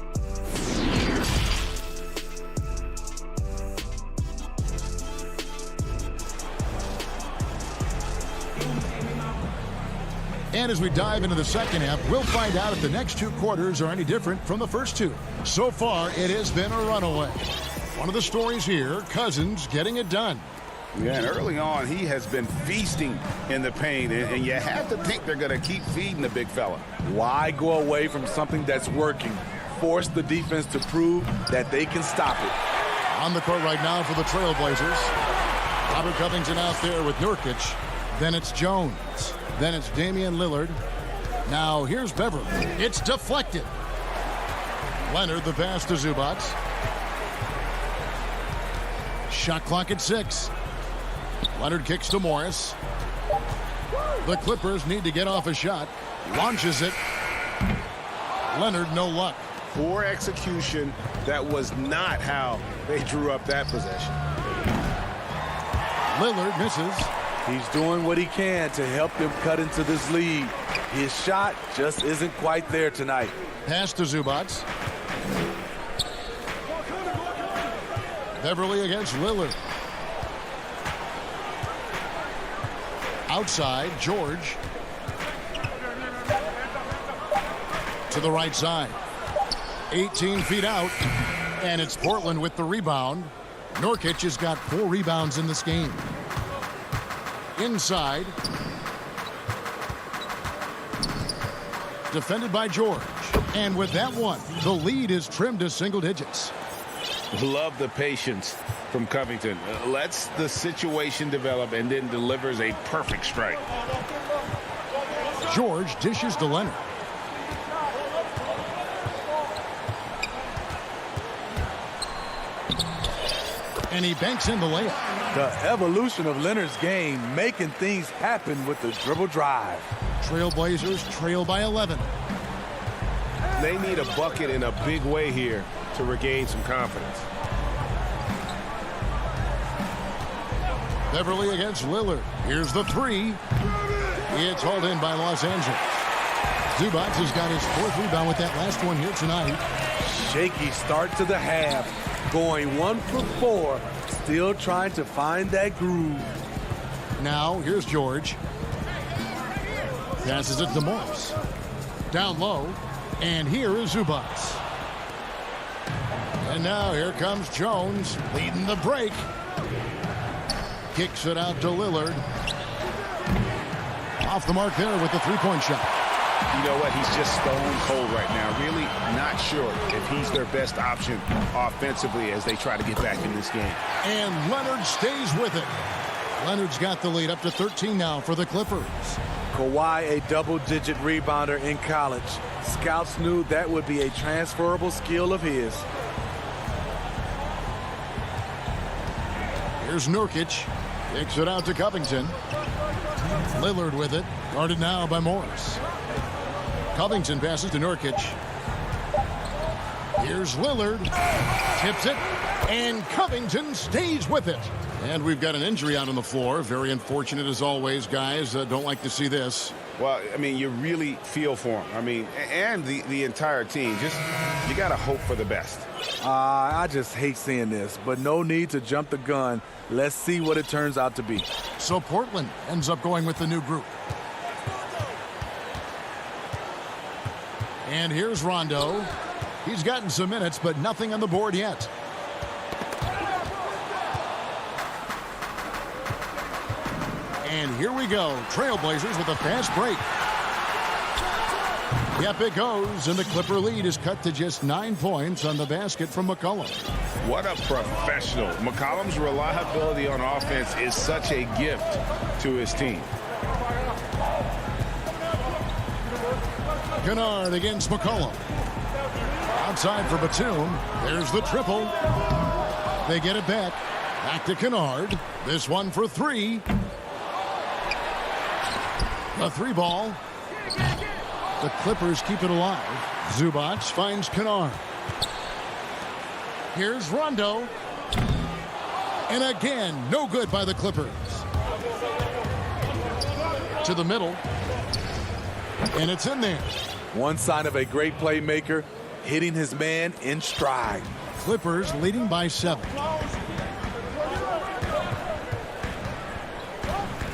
And as we dive into the second half, we'll find out if the next 2 quarters are any different from the first 2. So far, it has been a runaway. One of the stories here, Cousins getting it done. Yeah, and early on, he has been feasting in the paint, and you have to think they're going to keep feeding the big fella. Why go away from something that's working? Force the defense to prove that they can stop it. On the court right now for the Trailblazers. Robert Covington out there with Nurkic. Then it's Jones. Then it's Damian Lillard. Now here's Beverly. It's deflected. Leonard the pass to Zubac. Shot clock at 6. Leonard kicks to Morris. The Clippers need to get off a shot. Launches it. Leonard no luck. Poor execution. That was not how they drew up that possession. Lillard misses. He's doing what he can to help them cut into this lead. His shot just isn't quite there tonight. Pass to Zubac. Beverly against Lillard. Outside, George. To the right side. 18 feet out. And it's Portland with the rebound. Nurkic has got 4 rebounds in this game. Inside. Defended by George. And with that one, the lead is trimmed to single digits. Love the patience from Covington. Lets the situation develop and then delivers a perfect strike. George dishes to Leonard. And he banks in the layup. The evolution of Leonard's game, making things happen with the dribble drive. Trailblazers trail by 11. They need a bucket in a big way here to regain some confidence. Beverly against Lillard. Here's the 3. It's hauled in by Los Angeles. Zubac has got his 4th rebound with that last one here tonight. shaky start to the half. Going 1 for 4. Still trying to find that groove. Now, here's George. Passes it to Morris. Down low. And here is Zubats. And now here comes Jones leading the break. Kicks it out to Lillard. Off the mark there with the three-point shot. You know what? He's just stone cold right now. Really not sure if he's their best option offensively as they try to get back in this game. And Leonard stays with it. Leonard's got the lead up to 13 now for the Clippers. Kawhi, a double-digit rebounder in college. Scouts knew that would be a transferable skill of his. Here's Nurkic. Kicks it out to Covington. Lillard with it. Guarded now by Morris. Covington passes to Nurkic. Here's Lillard. Tips it. And Covington stays with it. And we've got an injury out on the floor. Very unfortunate as always, guys. Don't like to see this. Well, I mean, you really feel for him. I mean, and the entire team. Just, you got to hope for the best. I just hate seeing this, but no need to jump the gun. Let's see what it turns out to be. So Portland ends up going with the new group. And here's Rondo. He's gotten some minutes, but nothing on the board yet. And here we go. Trailblazers with a fast break. Yep, it goes, and the Clipper lead is cut to just 9 points on the basket from McCollum. What a professional. McCollum's reliability on offense is such a gift to his team. Kennard against McCollum. Outside for Batum. There's the triple. They get it back. Back to Kennard. This one for three. A three ball. The Clippers keep it alive. Zubats finds Kennard. Here's Rondo. And again, no good by the Clippers. To the middle. And it's in there. One sign of a great playmaker, hitting his man in stride. Clippers leading by 7.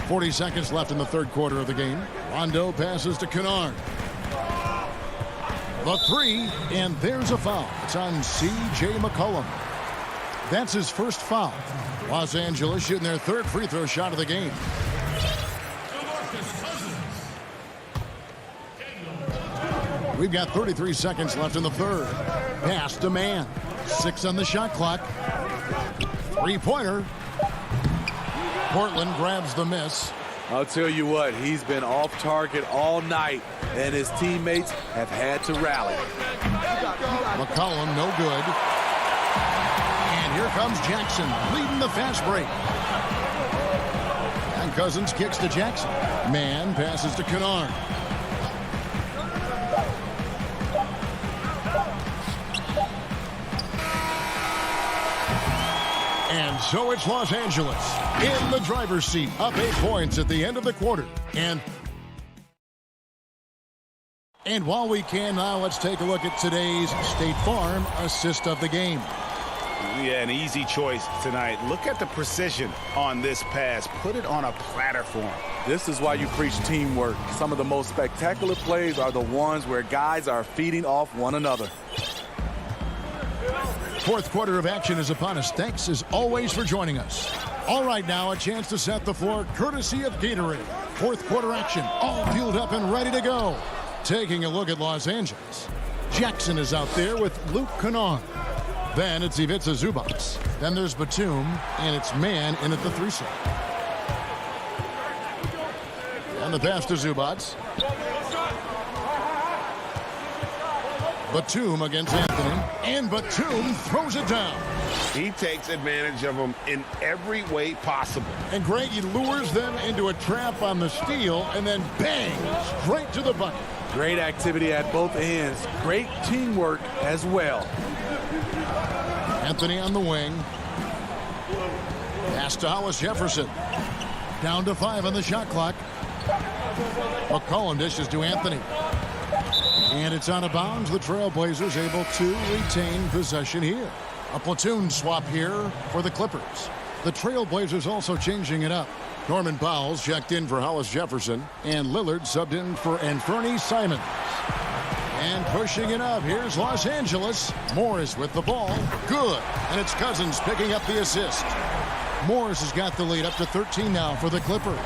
40 seconds left in the third quarter of the game. Rondo passes to Kennard. The three, and there's a foul. It's on C.J. McCollum. That's his first foul. Los Angeles shooting their third free throw shot of the game. We've got 33 seconds left in the third. Pass to Mann. 6 on the shot clock. Three-pointer. Portland grabs the miss. I'll tell you what, he's been off target all night, and his teammates have had to rally. McCollum, no good. And here comes Jackson, leading the fast break. And Cousins kicks to Jackson. Mann passes to Kennard. And so it's Los Angeles in the driver's seat, up 8 points at the end of the quarter. And while we can now, let's take a look at today's State Farm assist of the game. Yeah, an easy choice tonight. Look at the precision on this pass. Put it on a platter for him. This is why you preach teamwork. Some of the most spectacular plays are the ones where guys are feeding off one another. Fourth quarter of action is upon us. Thanks as always for joining us. All right, now a chance to set the floor courtesy of Gatorade. Fourth quarter action, all fueled up and ready to go. Taking a look at Los Angeles. Jackson is out there with Luke Kennard. Then it's Ivica Zubats. Then there's Batum, and it's Mann in at the 3 slot. And the pass to Zubats. Batum against Anthony, and Batum throws it down. He takes advantage of them in every way possible. And Greg, he lures them into a trap on the steal, and then bang, straight to the bucket. Great activity at both ends. Great teamwork as well. Anthony on the wing. Pass to Hollis Jefferson. Down to 5 on the shot clock. McCollum dishes to Anthony. And it's out of bounds. The Trailblazers able to retain possession here. A platoon swap here for the Clippers. The Trailblazers also changing it up. Norman Powell's checked in for Hollis Jefferson, and Lillard subbed in for Anthony Simons. And pushing it up, here's Los Angeles. Morris with the ball. Good. And it's Cousins picking up the assist. Morris has got the lead up to 13 now for the Clippers.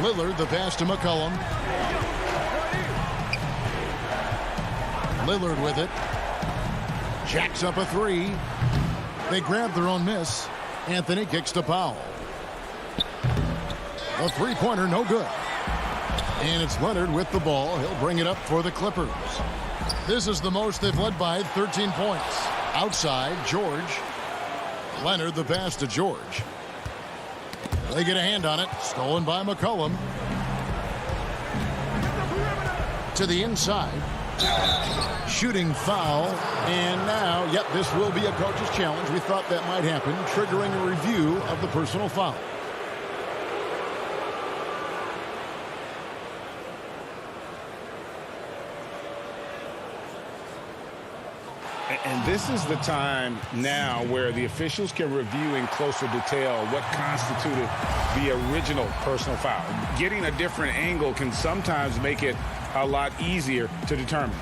Lillard, the pass to McCollum. Lillard with it. Jacks up a three. They grab their own miss. Anthony kicks to Powell. A three-pointer, no good. And it's Leonard with the ball. He'll bring it up for the Clippers. This is the most they've led by, 13 points. Outside, George. Leonard, the pass to George. They get a hand on it. Stolen by McCollum. To the inside. Shooting foul. And now, yep, this will be a coach's challenge. We thought that might happen, triggering a review of the personal foul. And this is the time now where the officials can review in closer detail what constituted the original personal foul. Getting a different angle can sometimes make it a lot easier to determine.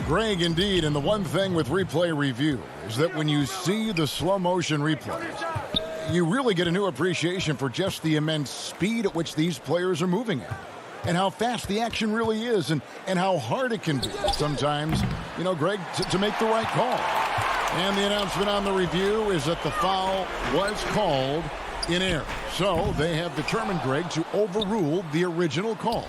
Greg, indeed, and the one thing with replay review is that when you see the slow motion replays, you really get a new appreciation for just the immense speed at which these players are moving at. And how fast the action really is, and how hard it can be sometimes, you know, Greg, to make the right call. And the announcement on the review is that the foul was called in error. So they have determined, Greg, to overrule the original call.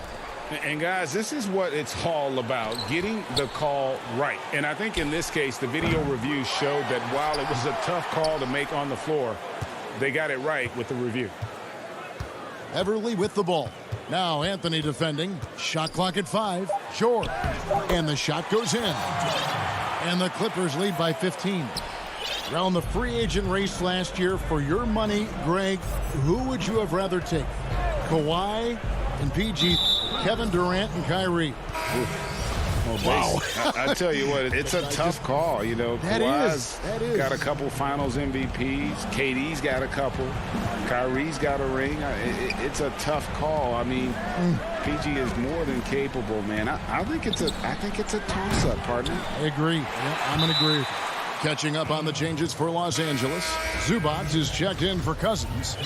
And guys, this is what it's all about, getting the call right. And I think in this case, the video review showed that while it was a tough call to make on the floor, they got it right with the review. Everly with the ball. Now Anthony defending. Shot clock at 5. George. And the shot goes in. And the Clippers lead by 15. Around the free agent race last year, for your money, Greg, who would you have rather take? Kawhi and PG, Kevin Durant and Kyrie. Wow. I tell you what, it's a tough call. You know, Kawhi's got a couple finals MVPs. KD's got a couple. Kyrie's got a ring. It's a tough call. I mean, PG is more than capable, man. I think it's a toss-up, partner. I agree. Yeah, I'm going to agree. Catching up on the changes for Los Angeles. Zubac is checked in for Cousins.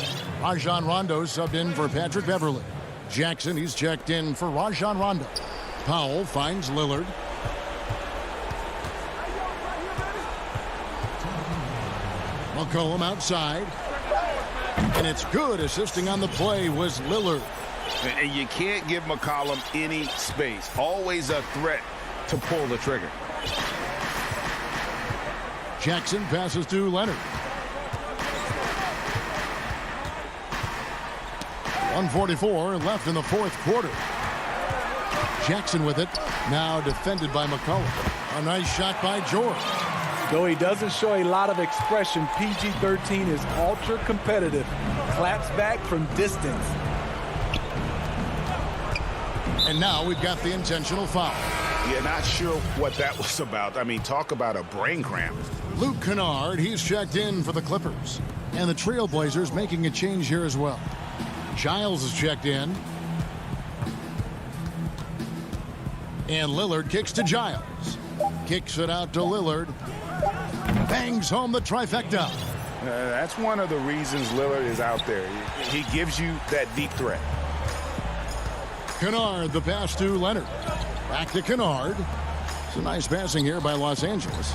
Rajon Rondo subbed in for Patrick Beverley. Jackson, he's checked in for Rajon Rondo. Powell finds Lillard. McCollum outside. And it's good. Assisting on the play was Lillard. And you can't give McCollum any space. Always a threat to pull the trigger. Jackson passes to Leonard. 1:44 left in the fourth quarter. Jackson with it. Now defended by McCollum. A nice shot by George. Though he doesn't show a lot of expression, PG-13 is ultra competitive. Claps back from distance. And now we've got the intentional foul. Yeah, not sure what that was about. I mean, talk about a brain cramp. Luke Kennard, he's checked in for the Clippers. And the Trailblazers making a change here as well. Giles is checked in. And Lillard kicks to Giles. Kicks it out to Lillard. Bangs home the trifecta. That's one of the reasons Lillard is out there. He gives you that deep threat. Kennard, the pass to Leonard. Back to Kennard. It's a nice passing here by Los Angeles.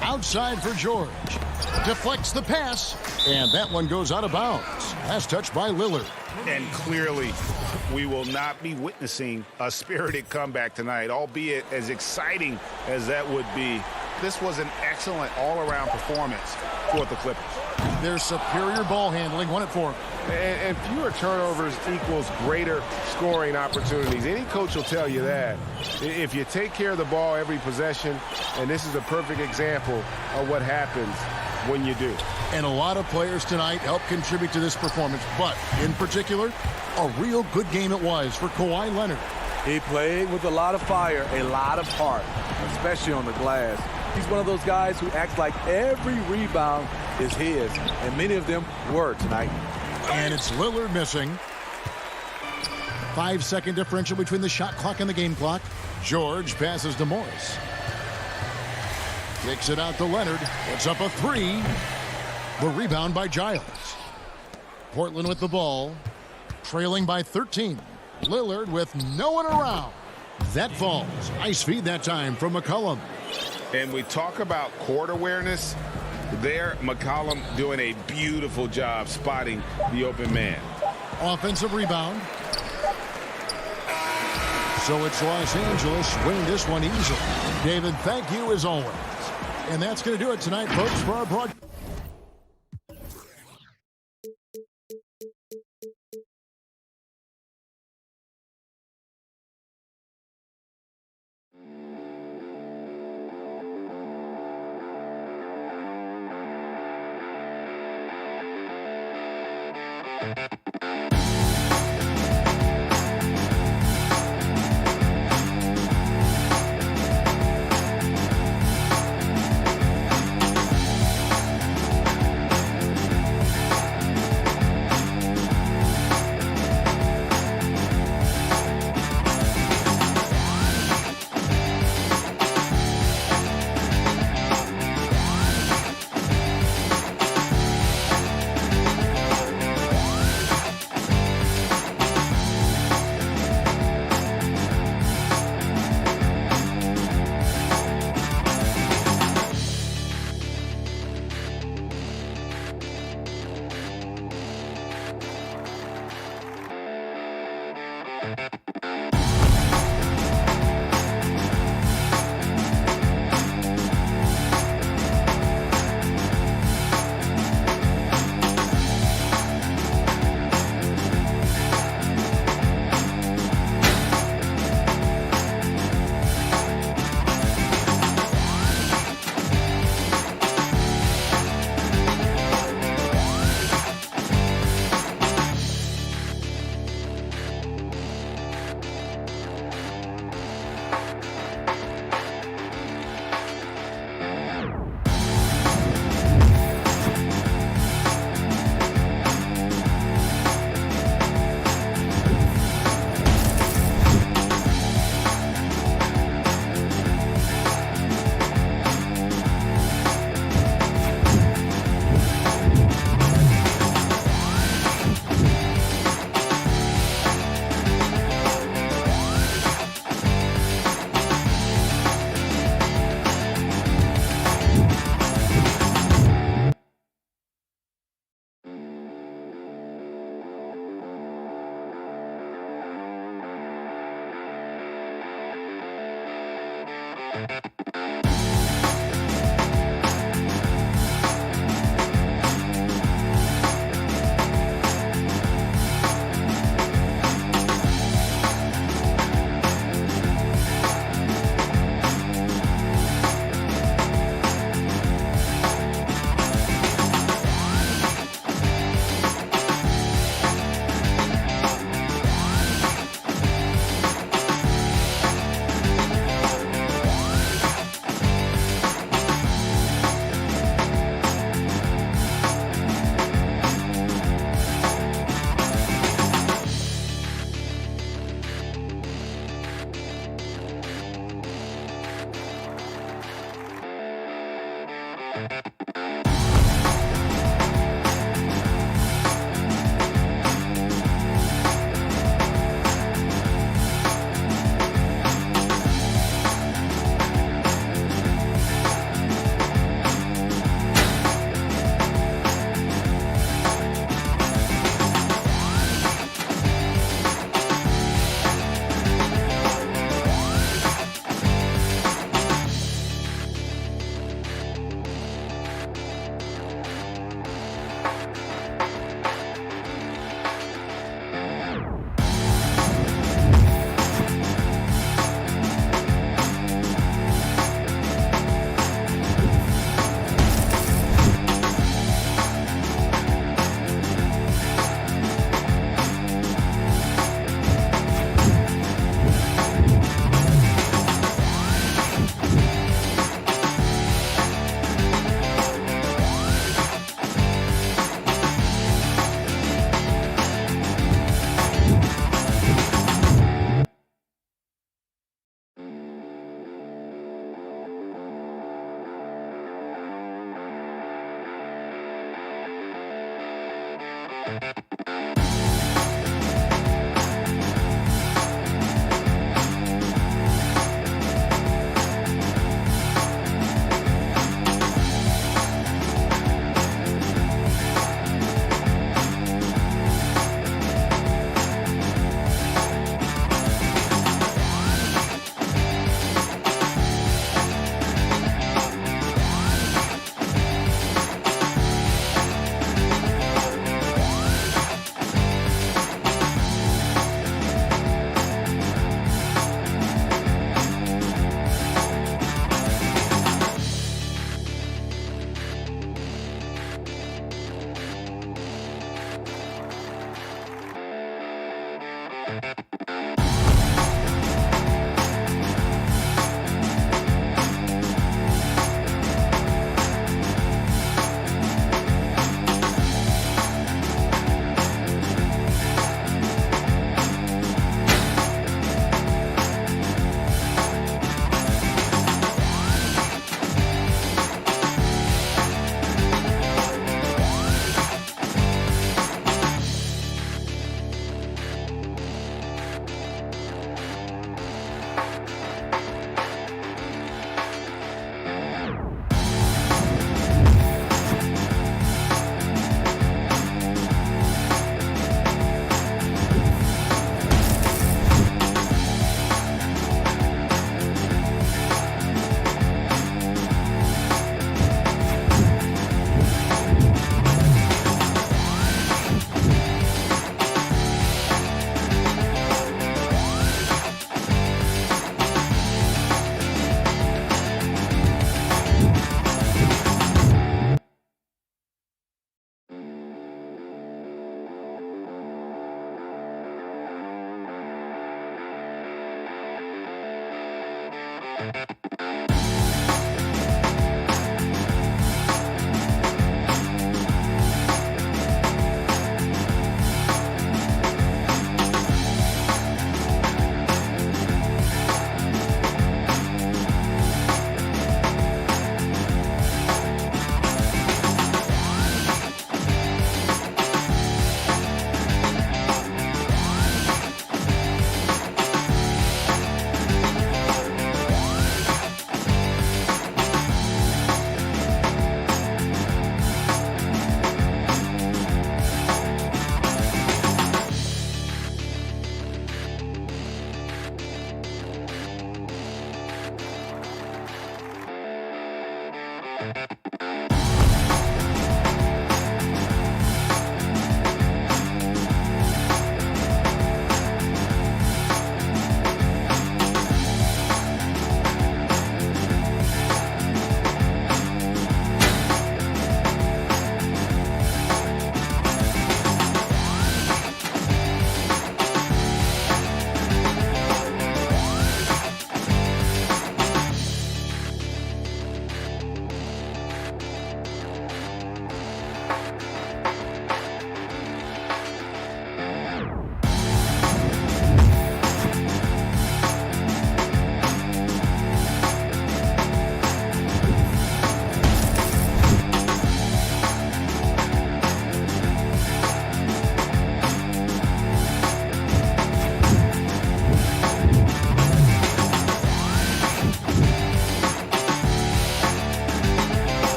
Outside for George. Deflects the pass. And that one goes out of bounds. Pass touched by Lillard. And clearly, we will not be witnessing a spirited comeback tonight, albeit as exciting as that would be. This was an excellent all-around performance for the Clippers. Their superior ball handling won it for them. And fewer turnovers equals greater scoring opportunities. Any coach will tell you that. If you take care of the ball every possession, and this is a perfect example of what happens, when you do. And a lot of players tonight helped contribute to this performance, but in particular, a real good game it was for Kawhi Leonard. He played with a lot of fire, a lot of heart, especially on the glass. He's one of those guys who acts like every rebound is his, and many of them were tonight. And it's Lillard missing. 5-second differential between the shot clock and the game clock. George passes to Morris. Kicks it out to Leonard. Puts up a three. The rebound by Giles. Portland with the ball. Trailing by 13. Lillard with no one around. That falls. Nice feed that time from McCollum. And we talk about court awareness. There, McCollum doing a beautiful job spotting the open man. Offensive rebound. So it's Los Angeles winning this one easily. David, thank you as always. And that's going to do it tonight, folks, for our broadcast.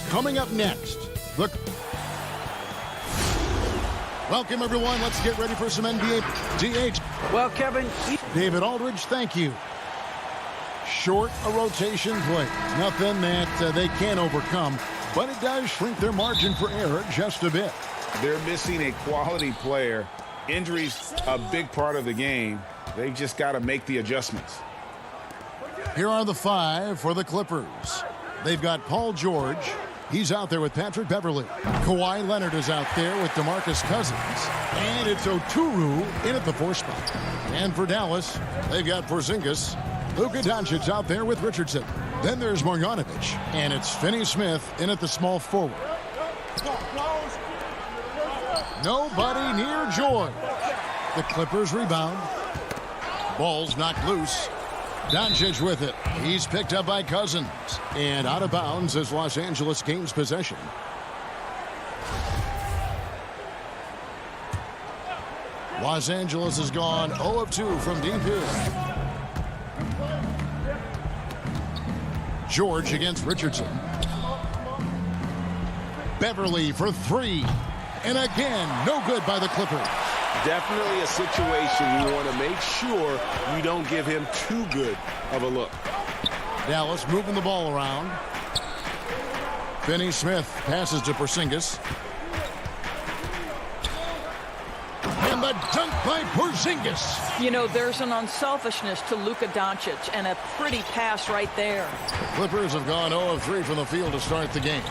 Coming up next, welcome everyone. Let's get ready for some NBA DH. Well, Kevin, David Aldridge, thank you. Short a rotation play. Nothing that they can't overcome, but it does shrink their margin for error just a bit. They're missing a quality player. Injuries a big part of the game. They just got to make the adjustments. Here are the 5 for the Clippers. They've got Paul George. He's out there with Patrick Beverley. Kawhi Leonard is out there with DeMarcus Cousins. And it's Oturu in at the 4 spot. And for Dallas, they've got Porzingis. Luka Doncic out there with Richardson. Then there's Marjanovic. And it's Finney-Smith in at the small forward. Nobody near George. The Clippers rebound. Ball's knocked loose. Doncic with it. He's picked up by Cousins. And out of bounds as Los Angeles gains possession. Los Angeles has gone 0 of 2 from deep here. George against Richardson. Beverly for 3. And again, no good by the Clippers. Definitely a situation you want to make sure you don't give him too good of a look. Dallas moving the ball around. Finney-Smith passes to Porzingis. And the dunk by Porzingis. You know, there's an unselfishness to Luka Doncic and a pretty pass right there. The Clippers have gone 0 of 3 from the field to start the game.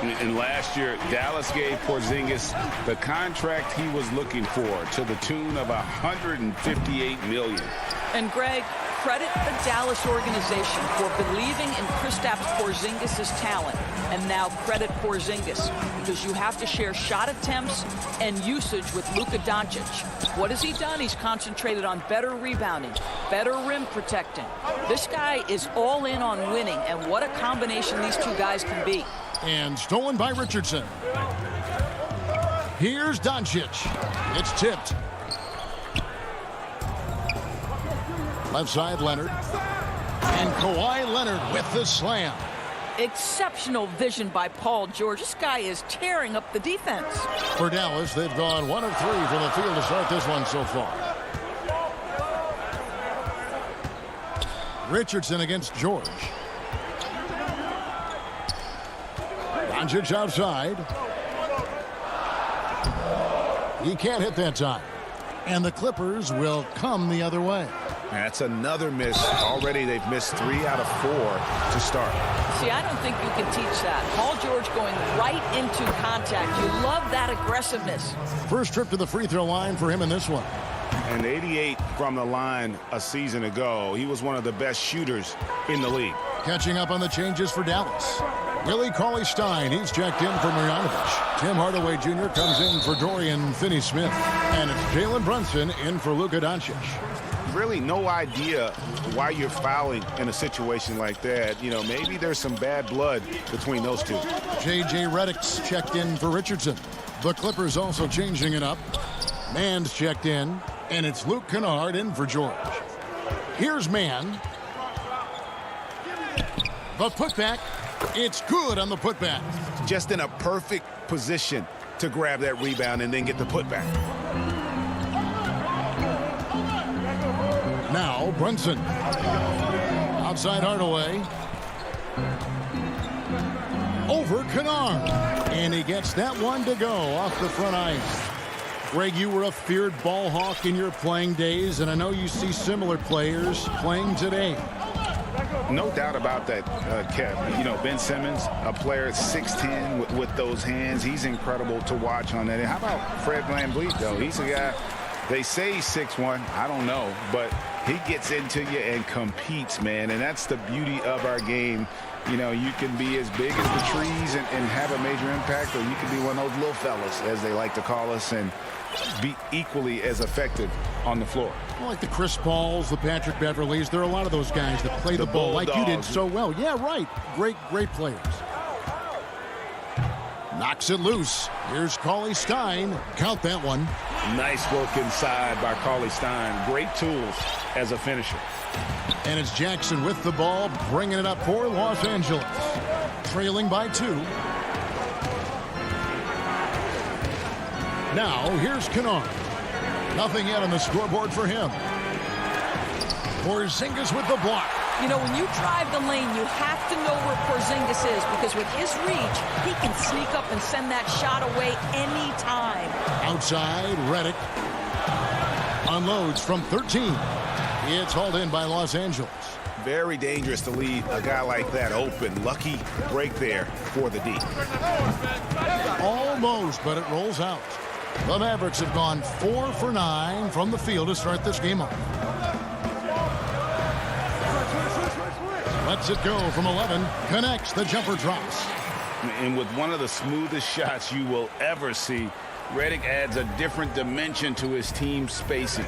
And last year, Dallas gave Porzingis the contract he was looking for to the tune of $158 million. And Greg, credit the Dallas organization for believing in Kristaps Porzingis' talent. And now credit Porzingis, because you have to share shot attempts and usage with Luka Doncic. What has he done? He's concentrated on better rebounding, better rim protecting. This guy is all in on winning, and what a combination these two guys can be. And stolen by Richardson. Here's Doncic. It's tipped. Left side, Leonard. And Kawhi Leonard with the slam. Exceptional vision by Paul George. This guy is tearing up the defense. For Dallas, they've gone 1 of 3 from the field to start this one so far. Richardson against George. Doncic outside. He can't hit that time. And the Clippers will come the other way. That's another miss. Already they've missed 3 out of 4 to start. See, I don't think you can teach that. Paul George going right into contact. You love that aggressiveness. First trip to the free throw line for him in this one. And 88 from the line a season ago. He was one of the best shooters in the league. Catching up on the changes for Dallas. Willie Cauley-Stein, he's checked in for Marjanovic. Tim Hardaway Jr. comes in for Dorian Finney-Smith. And it's Jalen Brunson in for Luka Doncic. Really no idea why you're fouling in a situation like that. You know, maybe there's some bad blood between those two. J.J. Redick's checked in for Richardson. The Clippers also changing it up. Mann's checked in. And it's Luke Kennard in for George. Here's Mann. The putback. It's good on the putback. Just in a perfect position to grab that rebound and then get the putback. Now Brunson. Outside Hardaway. Over Kennard. And he gets that one to go off the front ice. Greg, you were a feared ball hawk in your playing days, and I know you see similar players playing today. No doubt about that, Kev. You know, Ben Simmons, a player at 6'10", with those hands. He's incredible to watch on that. And how about Fred VanVleet, though? He's a guy, they say he's 6'1". I don't know. But he gets into you and competes, man. And that's the beauty of our game. You know, you can be as big as the trees and have a major impact, or you can be one of those little fellas, as they like to call us, and be equally as effective on the floor. Well, like the Chris Pauls, the Patrick Beverleys, there are a lot of those guys that play the ball like you did so well. Yeah, right. Great players. Knocks it loose. Here's Cauley Stein. Count that one. Nice work inside by Cauley Stein. Great tools as a finisher. And it's Jackson with the ball, bringing it up for Los Angeles. Trailing by 2. Now, here's Kennard. Nothing yet on the scoreboard for him. Porzingis with the block. You know, when you drive the lane, you have to know where Porzingis is, because with his reach, he can sneak up and send that shot away anytime. Outside, Redick unloads from 13. It's hauled in by Los Angeles. Very dangerous to leave a guy like that open. Lucky break there for the D. Almost, but it rolls out. The Mavericks have gone 4 for 9 from the field to start this game off. Lets it go from 11. Connects. The jumper drops. And with one of the smoothest shots you will ever see, Redick adds a different dimension to his team's spacing.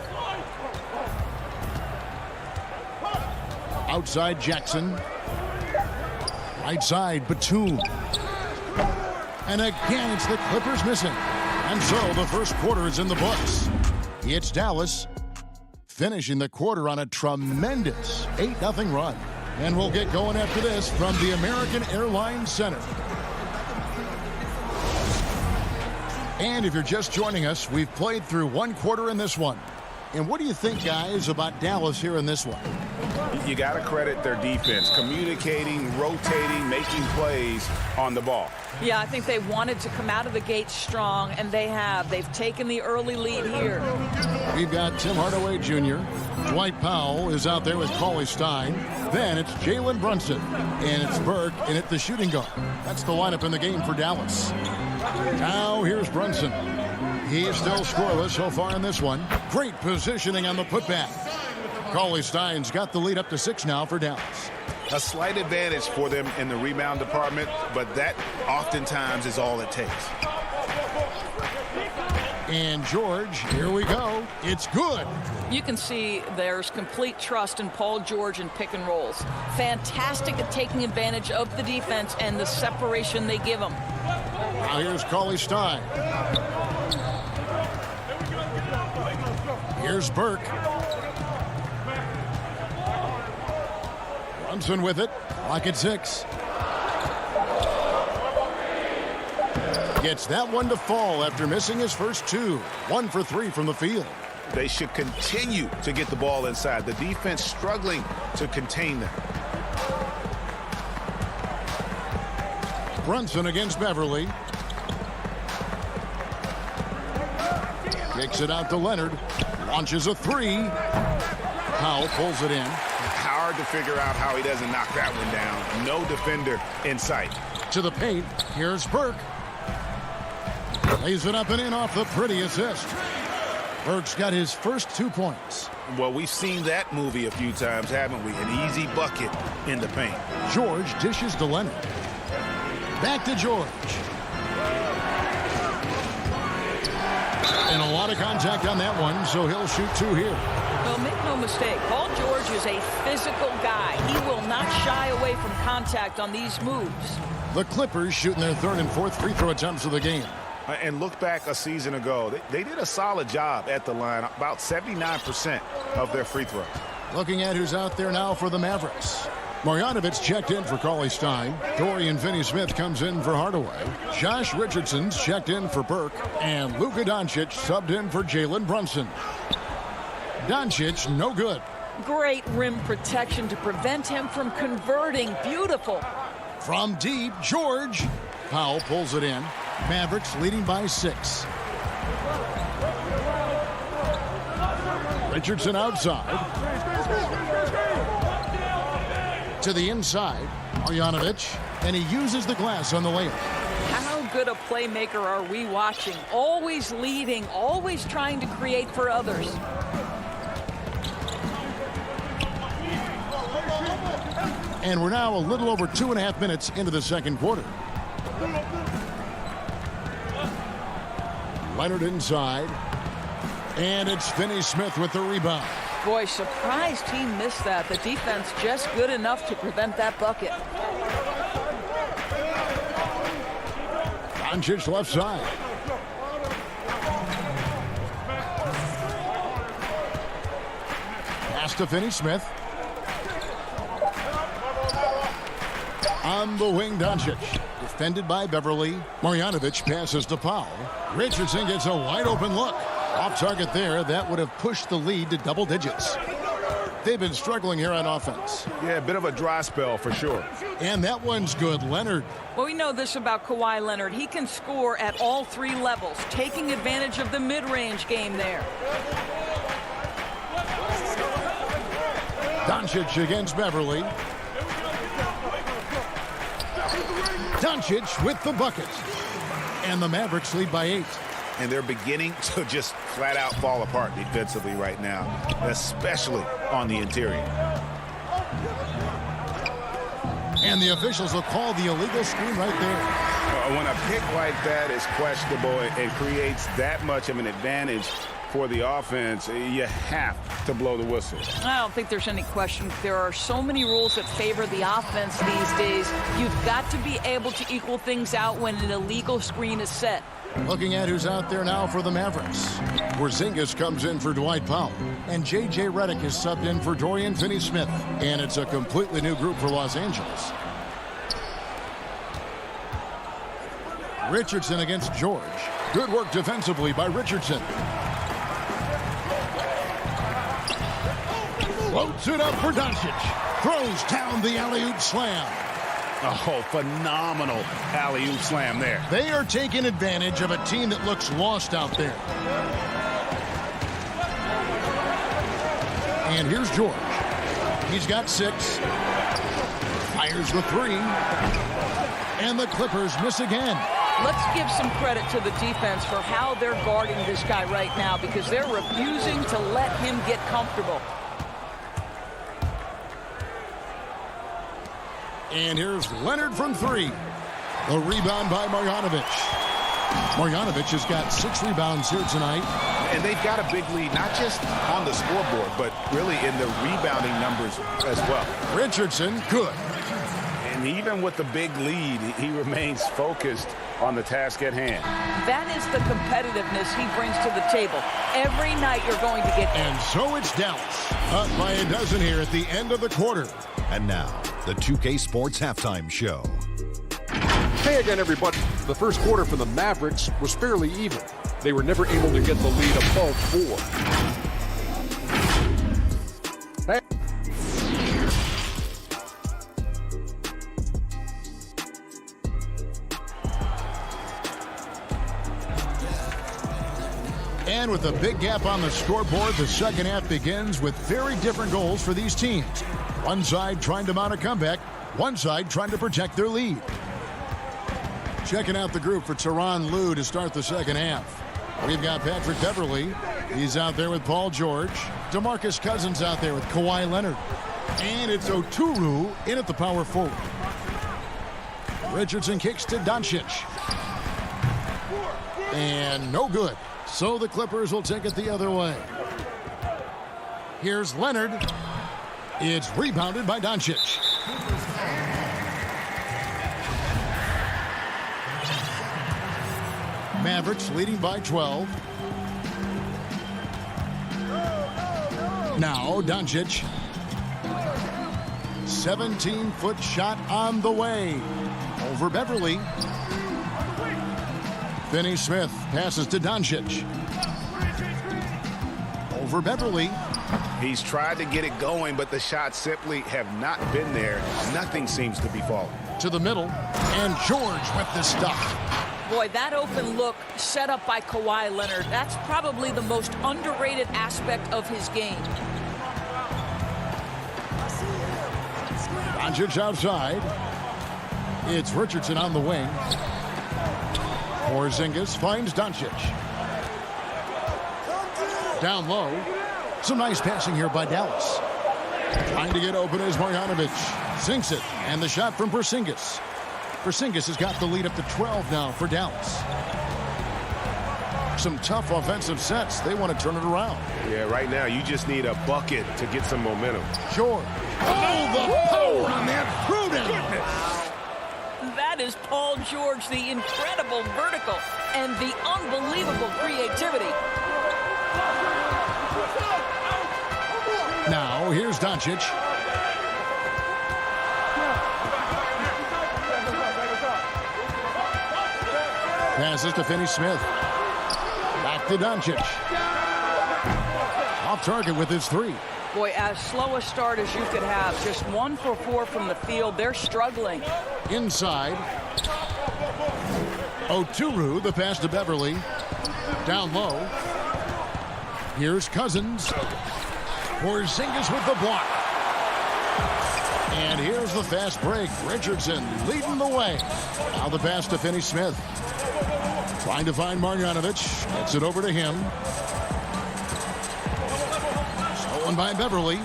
Outside Jackson. Right side Batum. And again it's the Clippers missing. And so the first quarter is in the books. It's Dallas finishing the quarter on a tremendous 8-0 run. And we'll get going after this from the American Airlines Center. And if you're just joining us, we've played through one quarter in this one. And what do you think, guys, about Dallas here in this one? You got to credit their defense, communicating, rotating, making plays on the ball. Yeah, I think they wanted to come out of the gate strong, and they have. They've taken the early lead here. We've got Tim Hardaway Jr. Dwight Powell is out there with Cauley Stein. Then it's Jalen Brunson. And it's Burke in at the shooting guard. That's the lineup in the game for Dallas. Now here's Brunson. He's still scoreless so far in this one. Great positioning on the putback. Cauley Stein's got the lead up to 6 now for Dallas. A slight advantage for them in the rebound department, but that oftentimes is all it takes. And George, here we go. It's good. You can see there's complete trust in Paul George in pick and rolls. Fantastic at taking advantage of the defense and the separation they give him. Now here's Cauley Stein. Here's Burke. Brunson with it. Clock at 6. Gets that one to fall after missing his first 2. 1 for 3 from the field. They should continue to get the ball inside. The defense struggling to contain them. Brunson against Beverly. Kicks it out to Leonard. Launches a 3. Powell pulls it in. Hard to figure out how he doesn't knock that one down. No defender in sight. To the paint. Here's Burke. Lays it up and in off the pretty assist. Burke's got his first 2 points. Well, we've seen that movie a few times, haven't we? An easy bucket in the paint. George dishes to Leonard. Back to George. And a lot of contact on that one, so he'll shoot 2 here. Well, make no mistake, Paul George is a physical guy. He will not shy away from contact on these moves. The Clippers shooting their 3rd and 4th free throw attempts of the game. And look back a season ago. They did a solid job at the line, about 79% of their free throws. Looking at who's out there now for the Mavericks. Marjanovic checked in for Cauley Stein. Dorian Finney-Smith comes in for Hardaway. Josh Richardson's checked in for Burke. And Luka Doncic subbed in for Jalen Brunson. Doncic, no good. Great rim protection to prevent him from converting. Beautiful. From deep, George. Powell pulls it in. Mavericks leading by 6. Richardson outside. To the inside, Marjanovic, and he uses the glass on the layup. How good a playmaker are we watching? Always leading, always trying to create for others. And we're now a little over 2.5 minutes into the second quarter. Leonard inside. And it's Finney-Smith with the rebound. Boy, surprised he missed that. The defense just good enough to prevent that bucket. Doncic left side. Pass to Finney-Smith. On the wing, Doncic. Defended by Beverly. Marjanovic passes to Powell. Richardson gets a wide open look. Off target there. That would have pushed the lead to double digits. They've been struggling here on offense. Yeah, a bit of a dry spell for sure. And that one's good. Leonard. Well, we know this about Kawhi Leonard. He can score at all three levels, taking advantage of the mid-range game there. Doncic against Beverly. Doncic with the bucket. And the Mavericks lead by 8. And they're beginning to just flat out fall apart defensively right now, especially on the interior. And the officials will call the illegal screen right there. When a pick like that is questionable and creates that much of an advantage for the offense, you have to blow the whistle. I don't think there's any question. There are so many rules that favor the offense these days. You've got to be able to equal things out when an illegal screen is set. Looking at who's out there now for the Mavericks. Porzingis comes in for Dwight Powell. And J.J. Redick is subbed in for Dorian Finney-Smith. And it's a completely new group for Los Angeles. Richardson against George. Good work defensively by Richardson. Floats it up for Doncic. Throws down the alley-oop slam. Oh, phenomenal alley-oop slam there. They are taking advantage of a team that looks lost out there. And here's George. He's got 6. Fires the 3. And the Clippers miss again. Let's give some credit to the defense for how they're guarding this guy right now, because they're refusing to let him get comfortable. And here's Leonard from 3. A rebound by Marjanovic. Marjanovic has got 6 rebounds here tonight. And they've got a big lead, not just on the scoreboard, but really in the rebounding numbers as well. Richardson, good. And even with the big lead, he remains focused on the task at hand. That is the competitiveness he brings to the table. Every night you're going to get... And so it's Dallas, up by a dozen here at the end of the quarter. And now, the 2K Sports Halftime Show. Hey again, everybody. The first quarter for the Mavericks was fairly even. They were never able to get the lead above 4. Hey. And with a big gap on the scoreboard, the second half begins with very different goals for these teams. One side trying to mount a comeback, one side trying to protect their lead. Checking out the group for Tyronn Lue to start the second half. We've got Patrick Beverly. He's out there with Paul George. DeMarcus Cousins out there with Kawhi Leonard. And it's Oturu in at the power forward. Richardson kicks to Doncic. And no good. So the Clippers will take it the other way. Here's Leonard. It's rebounded by Doncic. Mavericks leading by 12. Now Doncic. 17-foot shot on the way. Over Beverly. Finney-Smith passes to Doncic. Over Beverly. He's tried to get it going, but the shots simply have not been there. Nothing seems to be falling. To the middle, and George with the stop. Boy, that open look set up by Kawhi Leonard, that's probably the most underrated aspect of his game. Doncic outside. It's Richardson on the wing. Porzingis finds Doncic. Down low. Some nice passing here by Dallas. Trying to get open is Marjanovic. Sinks it. And the shot from Porzingis. Porzingis has got the lead up to 12 now for Dallas. Some tough offensive sets. They want to turn it around. Yeah, right now you just need a bucket to get some momentum. George. Oh, the power on that throwdown. That is Paul George, the incredible vertical and the unbelievable creativity. Now, here's Doncic. Passes to Finney-Smith. Back to Doncic. Off target with his three. Boy, as slow a start as you could have. Just 1 for 4 from the field. They're struggling. Inside. Oturu, the pass to Beverly. Down low. Here's Cousins. Porzingis with the block. And here's the fast break. Richardson leading the way. Now the pass to Finney-Smith. Trying to find Marjanovic. Gets it over to him. Stolen by Beverly.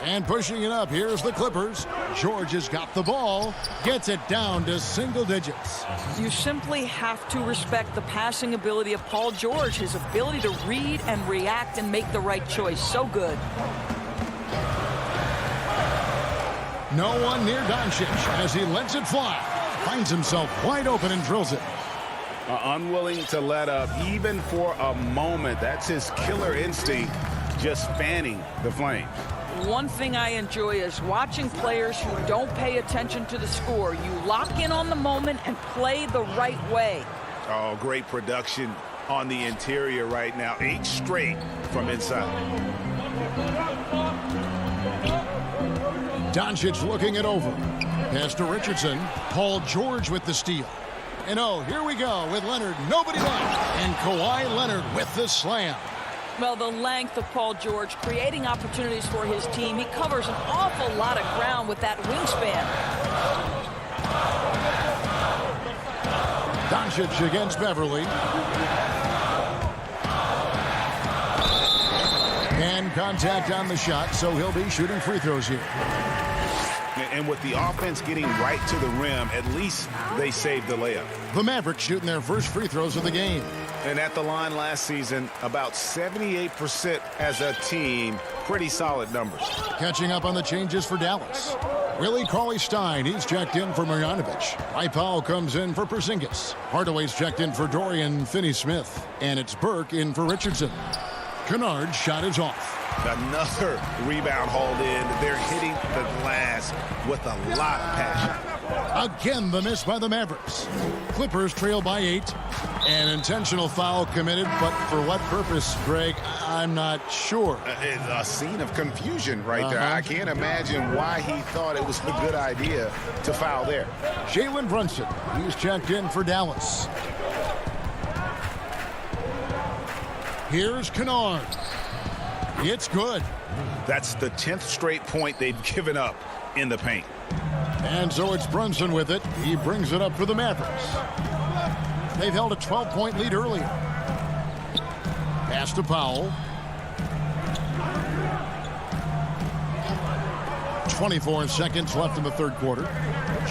And pushing it up. Here's the Clippers. George has got the ball. Gets it down to single digits. You simply have to respect the passing ability of Paul George. His ability to read and react and make the right choice. So good. No one near Doncic as he lets it fly. Finds himself wide open and drills it. Unwilling to let up even for a moment. That's his killer instinct, just fanning the flames. One thing I enjoy is watching players who don't pay attention to the score. You lock in on the moment and play the right way. Oh, great production on the interior right now. 8 straight from inside. Doncic looking it over. Pass to Richardson. Paul George with the steal. And oh, here we go with Leonard. Nobody left. And Kawhi Leonard with the slam. Well, the length of Paul George creating opportunities for his team. He covers an awful lot of ground with that wingspan. Doncic against Beverly. And contact on the shot, so he'll be shooting free throws here. And with the offense getting right to the rim, at least they saved the layup. The Mavericks shooting their first free throws of the game. And at the line last season, about 78% as a team. Pretty solid numbers. Catching up on the changes for Dallas. Willie Cauley-Stein, he's checked in for Marjanovic. Rai Powell comes in for Porzingis. Hardaway's checked in for Dorian Finney-Smith. And it's Burke in for Richardson. Kennard's shot is off. Another rebound hauled in. They're hitting the glass with a lot of passion. Again, the miss by the Mavericks. Clippers trail by 8. An intentional foul committed, but for what purpose, Greg? I'm not sure. A scene of confusion right there. I can't imagine why he thought it was a good idea to foul there. Jalen Brunson, he's checked in for Dallas. Here's Kennard. It's good. That's the 10th straight point they've given up in the paint. And so it's Brunson with it. He brings it up for the Mavericks. They've held a 12-point lead earlier. Pass to Powell. 24 seconds left in the third quarter.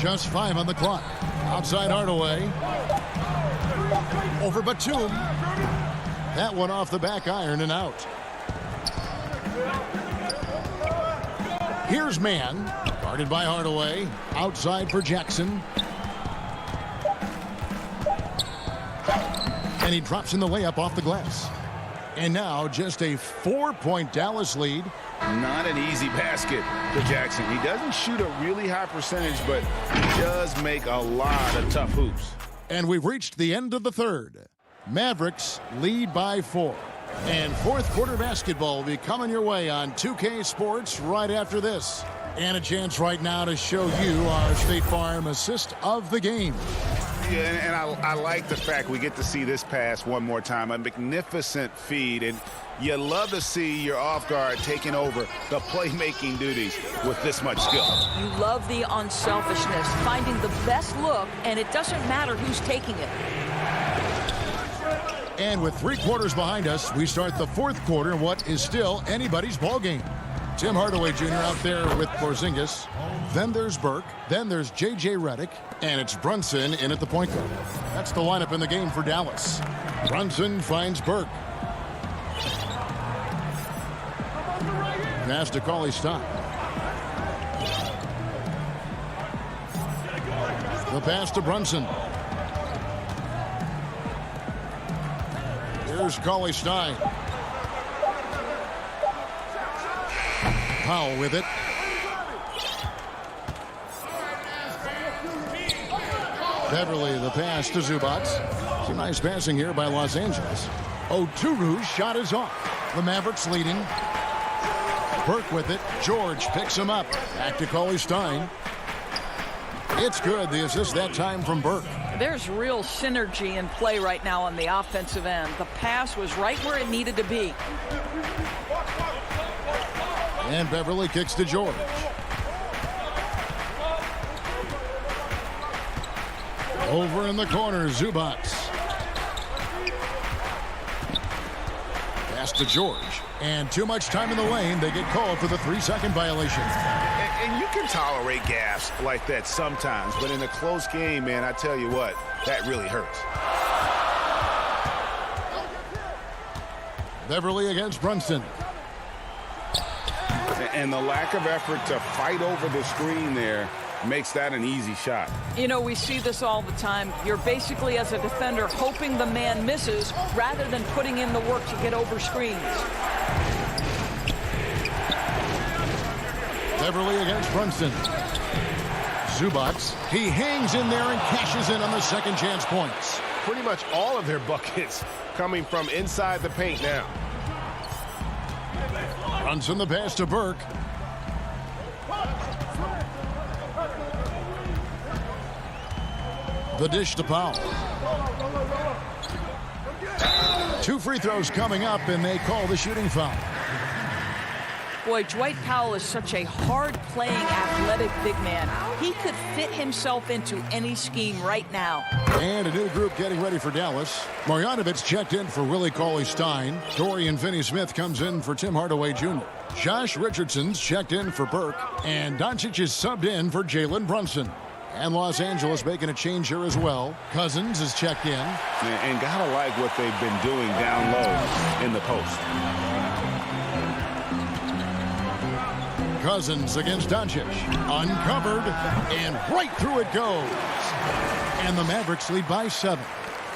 Just 5 on the clock. Outside Hardaway. Over Batum. That one off the back iron and out. Here's Mann. Guarded by Hardaway. Outside for Jackson. And he drops in the layup off the glass. And now just a 4-point Dallas lead. Not an easy basket for Jackson. He doesn't shoot a really high percentage, but he does make a lot of tough hoops. And we've reached the end of the third. Mavericks lead by 4. And fourth quarter basketball will be coming your way on 2K Sports right after this. And a chance right now to show you our State Farm assist of the game. and I like the fact we get to see this pass one more time. A magnificent feed, and you love to see your off guard taking over the playmaking duties with this much skill. You love the unselfishness, finding the best look, and it doesn't matter who's taking it. And with 3 quarters behind us, we start the 4th quarter in what is still anybody's ball game. Tim Hardaway Jr. out there with Porzingis. Then there's Burke. Then there's J.J. Redick. And it's Brunson in at the point guard. That's the lineup in the game for Dallas. Brunson finds Burke. Pass to Cauley-Stein. The pass to Brunson. Here's Cauley-Stein. Powell with it. Beverly the pass to Zubac. Some nice passing here by Los Angeles. Oturu's shot is off. The Mavericks leading. Burke with it. George picks him up. Back to Cauley-Stein. It's good. The assist that time from Burke. There's real synergy in play right now on the offensive end. The pass was right where it needed to be. And Beverly kicks to George. Over in the corner, Zubac. Pass to George. And too much time in the lane. They get called for the 3-second violation. And you can tolerate gaffes like that sometimes, but in a close game, man, I tell you what, that really hurts. Beverly against Brunson. And the lack of effort to fight over the screen there makes that an easy shot. You know, we see this all the time. You're basically, as a defender, hoping the man misses rather than putting in the work to get over screens. Beverly against Brunson. Zubac. He hangs in there and cashes in on the second chance points. Pretty much all of their buckets coming from inside the paint now. Brunson the pass to Burke. The dish to Powell. 2 free throws coming up, and they call the shooting foul. Boy, Dwight Powell is such a hard-playing, athletic big man. He could fit himself into any scheme right now. And a new group getting ready for Dallas. Marjanovic checked in for Willie Cauley-Stein. Dorian Finney-Smith comes in for Tim Hardaway Jr. Josh Richardson's checked in for Burke. And Doncic is subbed in for Jalen Brunson. And Los Angeles making a change here as well. Cousins is checked in. And gotta like what they've been doing down low in the post. Cousins against Doncic. Uncovered, and right through it goes. And the Mavericks lead by 7.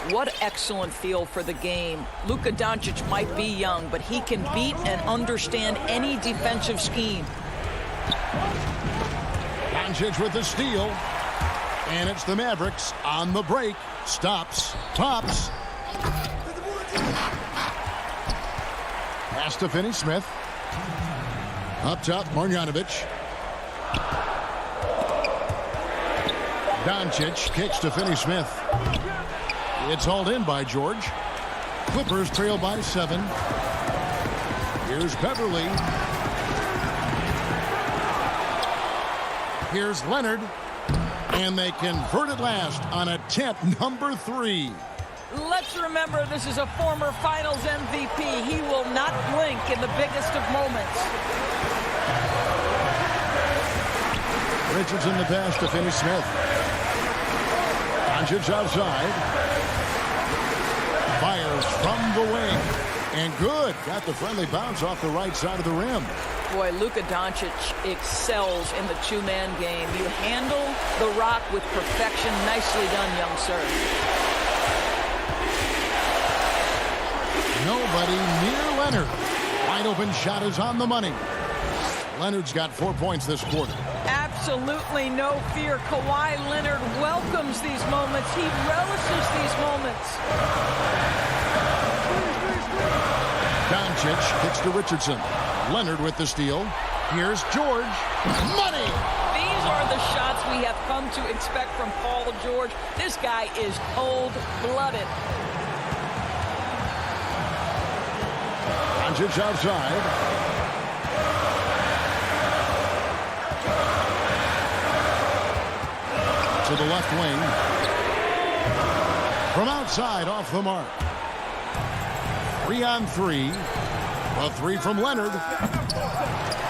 What excellent feel for the game. Luka Doncic might be young, but he can beat and understand any defensive scheme. Doncic with the steal. And it's the Mavericks on the break. Stops, pops. Pass to Finney-Smith. Up top, Marjanovic. Doncic kicks to Finney-Smith. It's hauled in by George. Clippers trail by 7. Here's Beverly. Here's Leonard. And they convert at last on attempt number 3. Let's remember, this is a former Finals MVP. He will not blink in the biggest of moments. Richardson the pass to Finney-Smith. Doncic outside. Fires from the wing. And good. Got the friendly bounce off the right side of the rim. Boy, Luka Doncic excels in the two-man game. You handle the rock with perfection. Nicely done, young sir. Nobody near Leonard. Wide open shot is on the money. Leonard's got 4 points this quarter. Absolutely no fear. Kawhi Leonard welcomes these moments. He relishes these moments. Doncic kicks to Richardson. Leonard with the steal. Here's George. Money! These are the shots we have come to expect from Paul George. This guy is cold-blooded. Doncic outside. To the left wing. From outside, off the mark. 3-on-3. A three from Leonard.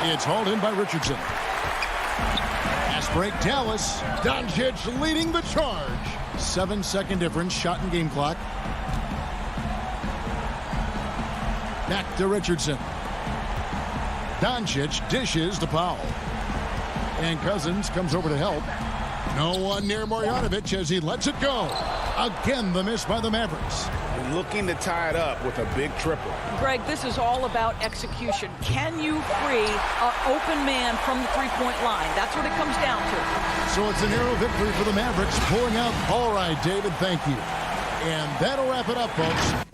It's hauled in by Richardson. Pass break, Dallas. Doncic leading the charge. 7-second difference, shot and game clock. Back to Richardson. Doncic dishes to Powell. And Cousins comes over to help. No one near Marjanovic as he lets it go. Again, the miss by the Mavericks. Looking to tie it up with a big triple. Greg, this is all about execution. Can you free an open man from the three-point line? That's what it comes down to. So it's a narrow victory for the Mavericks, pulling out. All right, David, thank you. And that'll wrap it up, folks.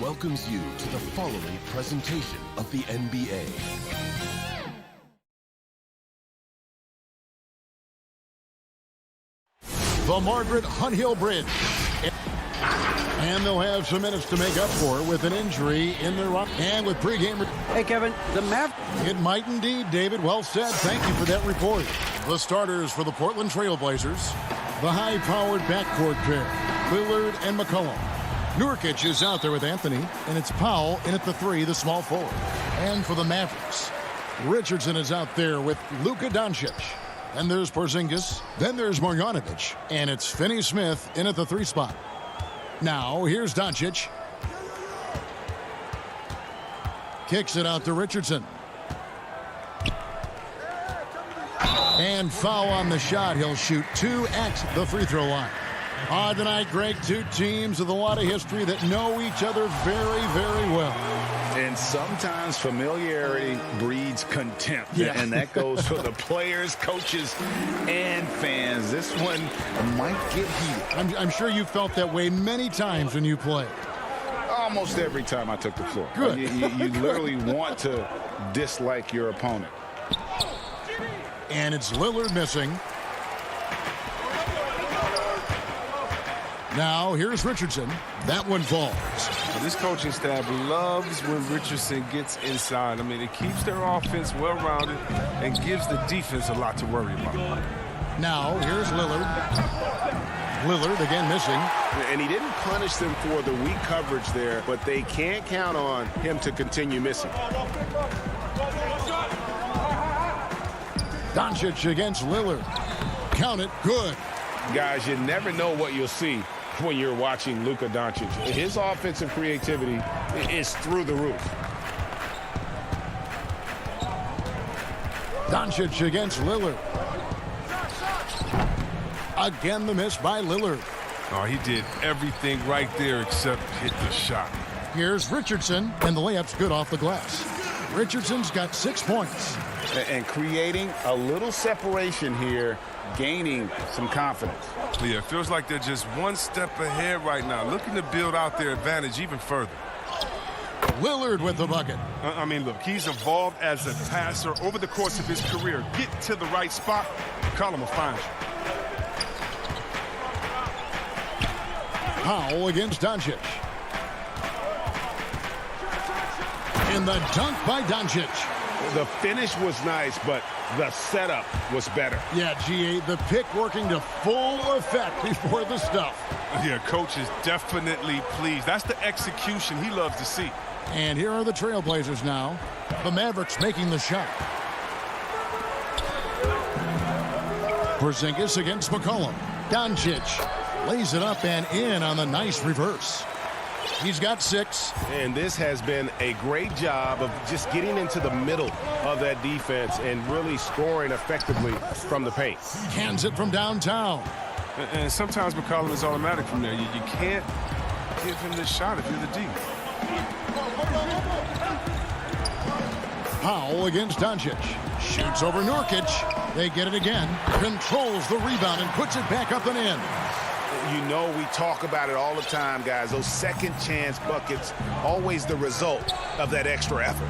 welcomes you to the following presentation of the NBA. The Margaret Hunt Hill Bridge. And they'll have some minutes to make up for with an injury in their run. And with pregame. Hey, Kevin, the It might indeed, David. Well said. Thank you for that report. The starters for the Portland Trailblazers. The high-powered backcourt pair, Lillard and McCollum. Nurkic is out there with Anthony, and it's Powell in at the 3, the small forward. And for the Mavericks, Richardson is out there with Luka Doncic. Then there's Porzingis. Then there's Marjanovic. And it's Finney-Smith in at the 3 spot. Now, here's Doncic. Kicks it out to Richardson. And foul on the shot. He'll shoot 2 at the free throw line. Tonight, Greg, 2 teams with a lot of history that know each other very, very well. And sometimes familiarity breeds contempt. Yeah. And that goes for the players, coaches, and fans. This one might get heated. I'm sure you felt that way many times when you played. Almost every time I took the floor. Good. You literally want to dislike your opponent. And it's Lillard missing. Now, here's Richardson. That one falls. This coaching staff loves when Richardson gets inside. I mean, it keeps their offense well-rounded and gives the defense a lot to worry about. Now, here's Lillard. Lillard again missing. And he didn't punish them for the weak coverage there, but they can't count on him to continue missing. Doncic against Lillard. Count it. Good. Guys, you never know what you'll see when you're watching Luka Doncic. His offensive creativity is through the roof. Doncic against Lillard. Again, the miss by Lillard. Oh, he did everything right there except hit the shot. Here's Richardson, and the layup's good off the glass. Richardson's got 6 points. And creating a little separation here, gaining some confidence. Yeah, it feels like they're just one step ahead right now, looking to build out their advantage even further. Lillard with the bucket. I mean, look, he's evolved as a passer over the course of his career. Get to the right spot, McCollum will find you. Powell against Doncic. And the dunk by Doncic. The finish was nice, but the setup was better. Yeah, G.A., the pick working to full effect before the stuff. Yeah, coach is definitely pleased. That's the execution he loves to see. And here are the Trailblazers now. The Mavericks making the shot. Porzingis against McCollum. Doncic lays it up and in on the nice reverse. He's got 6. And this has been a great job of just getting into the middle of that defense and really scoring effectively from the paint. Hands it from downtown. And sometimes McCollum is automatic from there. You can't give him this shot if you're the D. Powell against Doncic. Shoots over Nurkic. They get it again. Controls the rebound and puts it back up and in. You know, we talk about it all the time, guys. Those second chance buckets, always the result of that extra effort.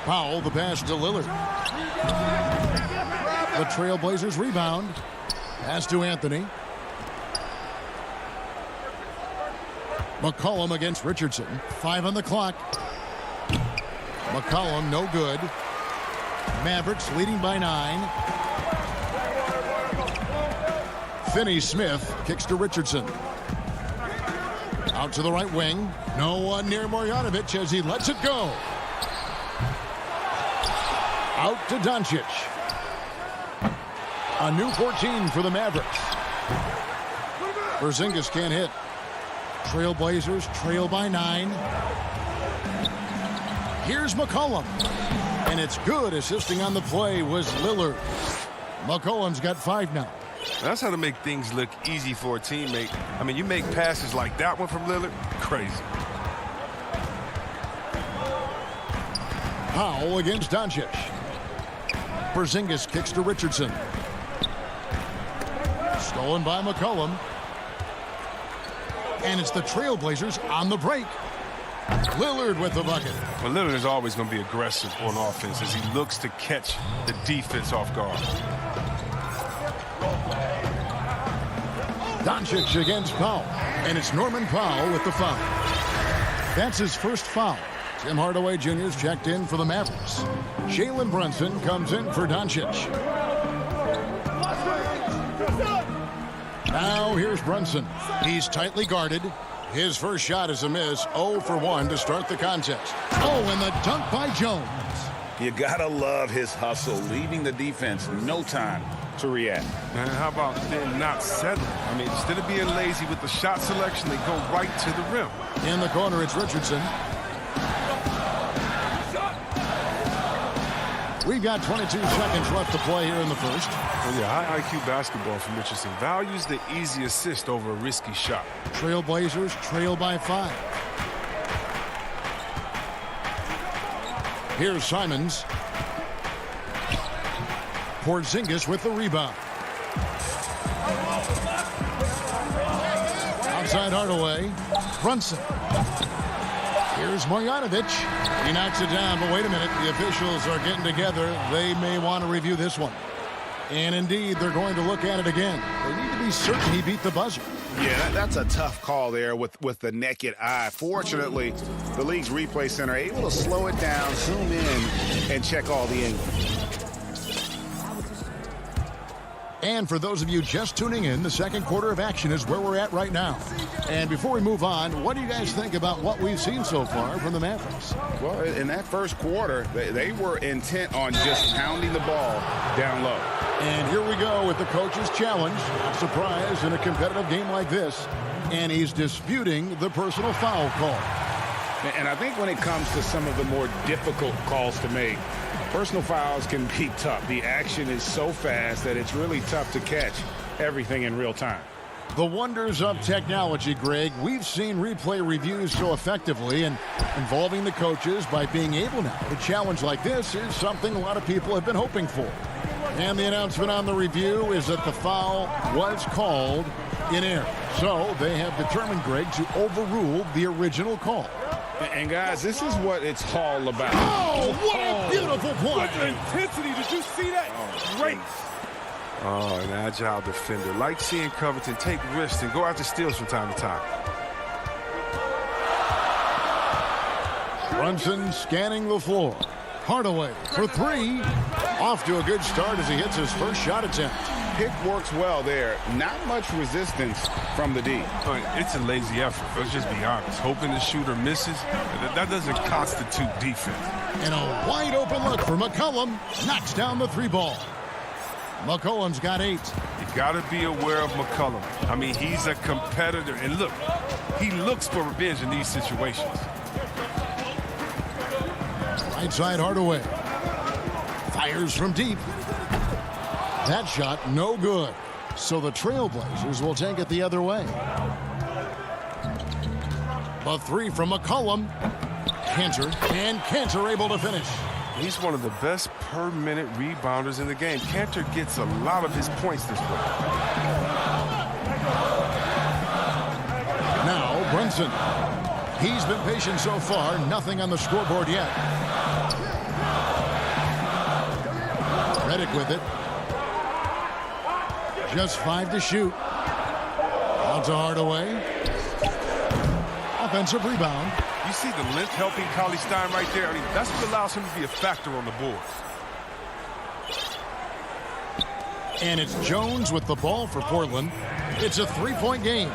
Powell, the pass to Lillard. The Trailblazers rebound. Pass to Anthony. McCollum against Richardson. 5 on the clock. McCollum, no good. Mavericks leading by 9. Finney-Smith kicks to Richardson. Out to the right wing. No one near Marjanovic as he lets it go. Out to Doncic. A new 14 for the Mavericks. Porzingis can't hit. Trailblazers trail by 9. Here's McCollum. And it's good. Assisting on the play was Lillard. McCollum's got 5 now. That's how to make things look easy for a teammate. I mean, you make passes like that one from Lillard, crazy. Powell against Doncic. Porzingis kicks to Richardson. Stolen by McCollum. And it's the Trailblazers on the break. Lillard with the bucket. Well, Lillard is always going to be aggressive on offense as he looks to catch the defense off guard. Doncic against Powell. And it's Norman Powell with the foul. That's his first foul. Tim Hardaway Jr.'s checked in for the Mavericks. Jalen Brunson comes in for Doncic. Now here's Brunson. He's tightly guarded. His first shot is a miss. 0 for 1 to start the contest. Oh, and the dunk by Jones. You gotta love his hustle, leaving the defense no time to react. And how about them not settling? I mean, instead of being lazy with the shot selection, they go right to the rim. In the corner, it's Richardson. We've got 22 seconds left to play here in the first. Well, yeah, high IQ basketball from Richardson values the easy assist over a risky shot. Trailblazers trail by 5. Here's Simons. Porzingis with the rebound. Outside Hardaway. Brunson. Here's Marjanovic. He knocks it down, but wait a minute. The officials are getting together. They may want to review this one. And indeed, they're going to look at it again. They need to be certain he beat the buzzer. Yeah, that's a tough call there with the naked eye. Fortunately, the league's replay center able to slow it down, zoom in, and check all the angles. And for those of you just tuning in, the second quarter of action is where we're at right now. And before we move on, what do you guys think about what we've seen so far from the Mavericks? Well, in that first quarter, they were intent on just pounding the ball down low. And here we go with the coach's challenge. Surprise in a competitive game like this. And he's disputing the personal foul call. And I think when it comes to some of the more difficult calls to make, personal fouls can be tough. The action is so fast that it's really tough to catch everything in real time. The wonders of technology, Greg. We've seen replay reviews so effectively, and involving the coaches by being able now to challenge like this is something a lot of people have been hoping for. And the announcement on the review is that the foul was called in error. So they have determined, Greg, to overrule the original call. And guys, this is what it's all about. Oh, what a beautiful point. What intensity. Did you see that? Great. Oh, an agile defender. Like seeing Covington take risks and go after steals from time to time. Brunson scanning the floor. Hardaway for 3. Off to a good start as he hits his first shot attempt. Pick works well there. Not much resistance from the D. It's a lazy effort. Let's just be honest. Hoping the shooter misses, that doesn't constitute defense. And a wide open look for McCollum. Knocks down the 3 ball. McCollum's got 8. You got to be aware of McCollum. I mean, he's a competitor. And look, he looks for revenge in these situations. Right side Hardaway. Fires from deep. That shot no good. So the Trailblazers will take it the other way. The 3 from McCollum. Cantor able to finish. He's one of the best per-minute rebounders in the game. Cantor gets a lot of his points this way. Now Brunson. He's been patient so far. Nothing on the scoreboard yet. Redick with it. Just 5 to shoot. Out to Hardaway. Offensive rebound. You see the length helping Cauley Stein right there? I mean, that's what allows him to be a factor on the board. And it's Jones with the ball for Portland. It's a 3-point game.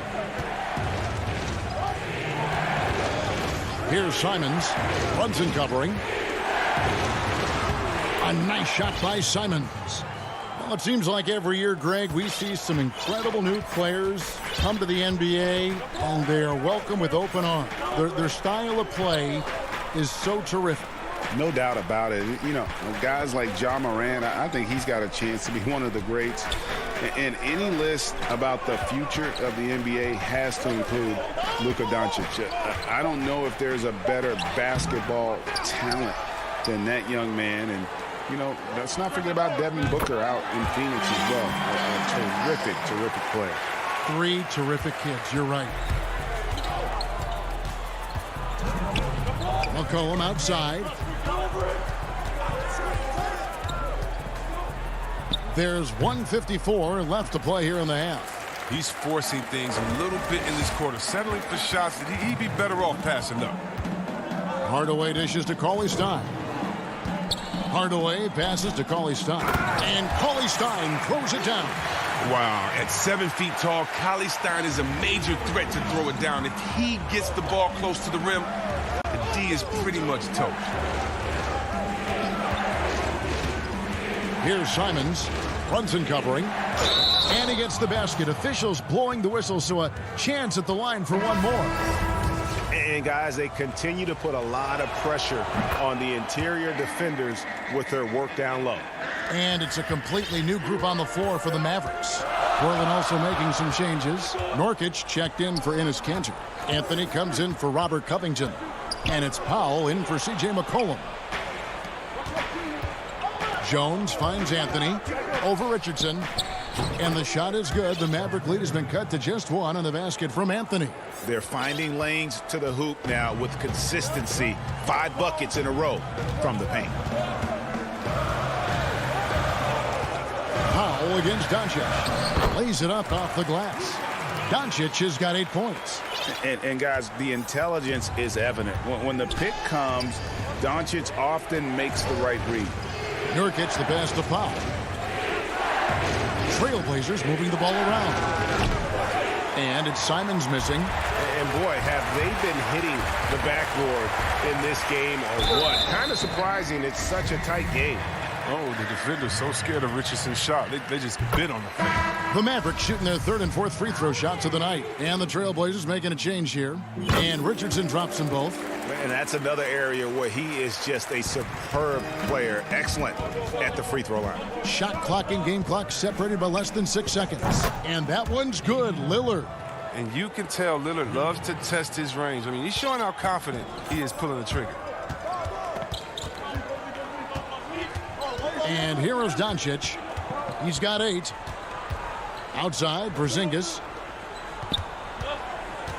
Here's Simons. Brunson covering. A nice shot by Simons. Well, it seems like every year, Greg, we see some incredible new players come to the NBA, and they are welcome with open arms. Their style of play is so terrific. No doubt about it. You know, guys like Ja Morant, I think he's got a chance to be one of the greats. And any list about the future of the NBA has to include Luka Doncic. I don't know if there's a better basketball talent than that young man. And you know, let's not forget about Devin Booker out in Phoenix as well. A terrific player. 3 terrific kids, you're right. McCollum outside. There's 1:54 left to play here in the half. He's forcing things a little bit in this quarter, settling for shots that he'd be better off passing up. Hardaway dishes to Cauley Stein. Hardaway passes to Cauley Stein. And Cauley Stein throws it down. Wow, at 7 feet tall, Cauley Stein is a major threat to throw it down. If he gets the ball close to the rim, the D is pretty much toast. Here's Simons. Brunson covering. And he gets the basket. Officials blowing the whistle, so a chance at the line for one more. And, guys, they continue to put a lot of pressure on the interior defenders with their work down low. And it's a completely new group on the floor for the Mavericks. Portland also making some changes. Nurkic checked in for Enes Kanter. Anthony comes in for Robert Covington. And it's Powell in for C.J. McCollum. Jones finds Anthony over Richardson. And the shot is good. The Maverick lead has been cut to just one on the basket from Anthony. They're finding lanes to the hoop now with consistency. 5 buckets in a row from the paint. Powell against Doncic. Lays it up off the glass. Doncic has got 8 points. And guys, the intelligence is evident. When the pick comes, Doncic often makes the right read. Nurkic the pass to Powell. Trailblazers moving the ball around. And it's Simons missing. And boy, have they been hitting the backboard in this game or what? Kind of surprising. It's such a tight game. Oh, the defender's so scared of Richardson's shot. They just bit on the thing. The Mavericks shooting their 3rd and 4th free throw shots of the night. And the Trailblazers making a change here. And Richardson drops them both. And that's another area where he is just a superb player. Excellent at the free throw line. Shot clock and game clock separated by less than 6 seconds. And that one's good. Lillard. And you can tell Lillard loves to test his range. I mean, he's showing how confident he is pulling the trigger. And here is Doncic. He's got 8. Outside, Porzingis.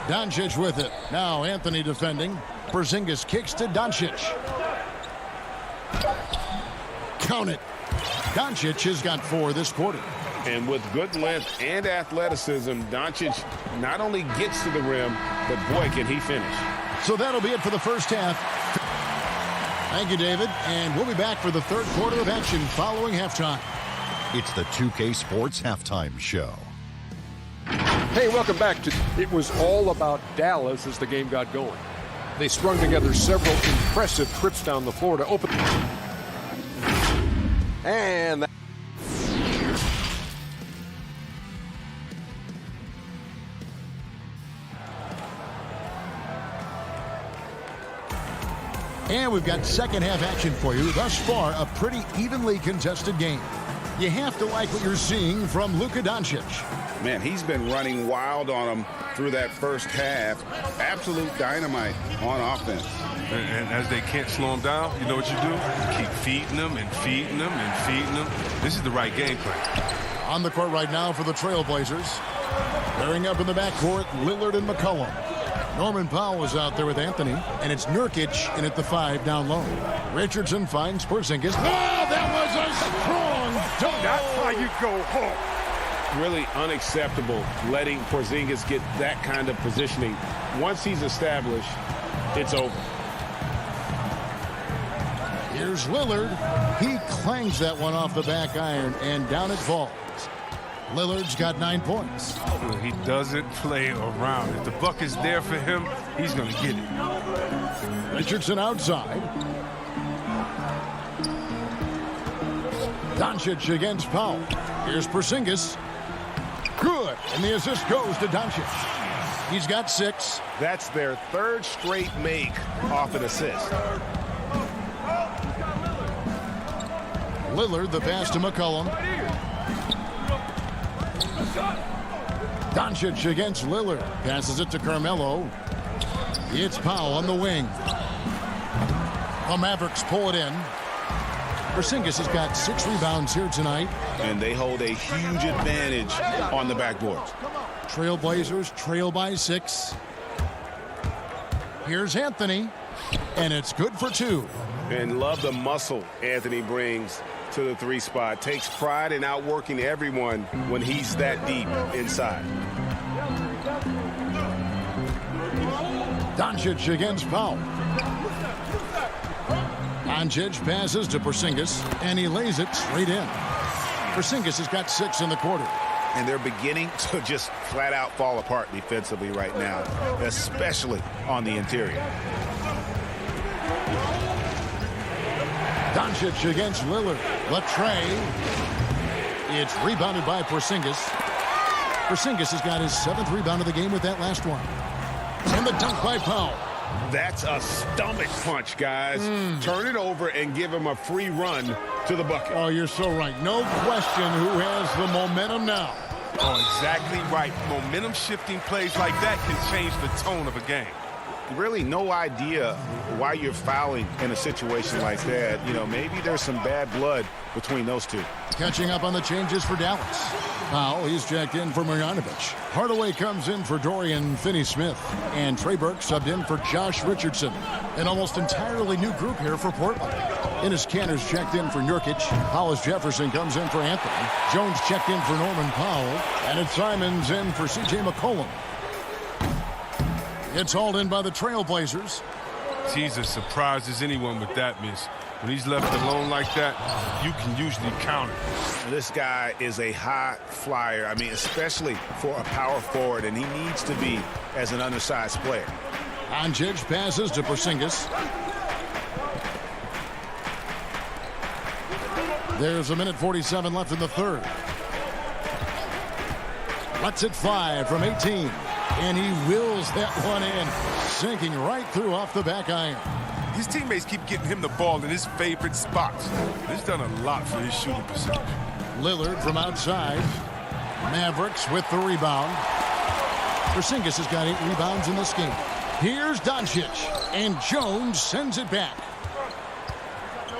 Doncic with it. Now Anthony defending. Porzingis kicks to Doncic. Count it. Doncic has got 4 this quarter. And with good length and athleticism, Doncic not only gets to the rim, but boy, can he finish. So that'll be it for the first half. Thank you, David. And we'll be back for the 3rd quarter of action following halftime. It's the 2K Sports Halftime Show. Hey, welcome back to It Was All About Dallas as the game got going. They strung together several impressive trips down the floor to open. And we've got second half action for you. Thus far, a pretty evenly contested game. You have to like what you're seeing from Luka Doncic. Man, he's been running wild on him through that first half. Absolute dynamite on offense. And as they can't slow him down, you know what you do? You keep feeding them and feeding them and feeding them. This is the right game plan. On the court right now for the Trailblazers. Bearing up in the backcourt, Lillard and McCollum. Norman Powell is out there with Anthony, and it's Nurkic in at the 5 down low. Richardson finds Porzingis. Oh, that was a strong dunk. That's how you go home. Really unacceptable letting Porzingis get that kind of positioning. Once he's established, it's over. Here's Lillard. He clangs that one off the back iron, and down it falls. Lillard's got 9 points. He doesn't play around. If the buck is there for him, he's going to get it. Richardson outside. Doncic against Powell. Here's Porzingis. Good. And the assist goes to Doncic. He's got 6. That's their 3rd straight make off an assist. Lillard, the pass to McCollum. Doncic against Lillard. Passes it to Carmelo. It's Powell on the wing. The Mavericks pull it in. Porzingis has got 6 rebounds here tonight. And they hold a huge advantage on the backboard. Trailblazers trail by 6. Here's Anthony. And it's good for 2. And love the muscle Anthony brings to the 3 spot. Takes pride in outworking everyone when he's that deep inside. Doncic against Powell. Doncic passes to Porzingis, and he lays it straight in. Porzingis has got 6 in the quarter. And they're beginning to just flat out fall apart defensively right now, especially on the interior. Doncic against Lillard. Latrey. It's rebounded by Porzingis. Porzingis has got his 7th rebound of the game with that last one. And the dunk by Powell. That's a stomach punch, guys. Turn it over and give him a free run to the bucket. Oh, you're so right. No question who has the momentum now. Oh, exactly right. Momentum-shifting plays like that can change the tone of a game. Really no idea why you're fouling in a situation like that. You know, maybe there's some bad blood between those two. Catching up on the changes for Dallas. Powell, he's checked in for Marjanovic. Hardaway comes in for Dorian Finney-Smith. And Trey Burke subbed in for Josh Richardson. An almost entirely new group here for Portland. Enes Kanter's checked in for Nurkic. Hollis Jefferson comes in for Anthony. Jones checked in for Norman Powell. And it's Simons in for C.J. McCollum. It's hauled in by the Trailblazers. He's as surprised as anyone with that miss. When he's left alone like that, you can usually count it. This guy is a high flyer. I mean, especially for a power forward, and he needs to be as an undersized player. Doncic passes to Porzingis. There's a minute 47 left in the third. Lets it fly from 18. And he wills that one in, sinking right through off the back iron. His teammates keep getting him the ball in his favorite spots. He's done a lot for his shooting percentage. Lillard from outside. Mavericks with the rebound. Porzingis has got 8 rebounds in this game. Here's Doncic, and Jones sends it back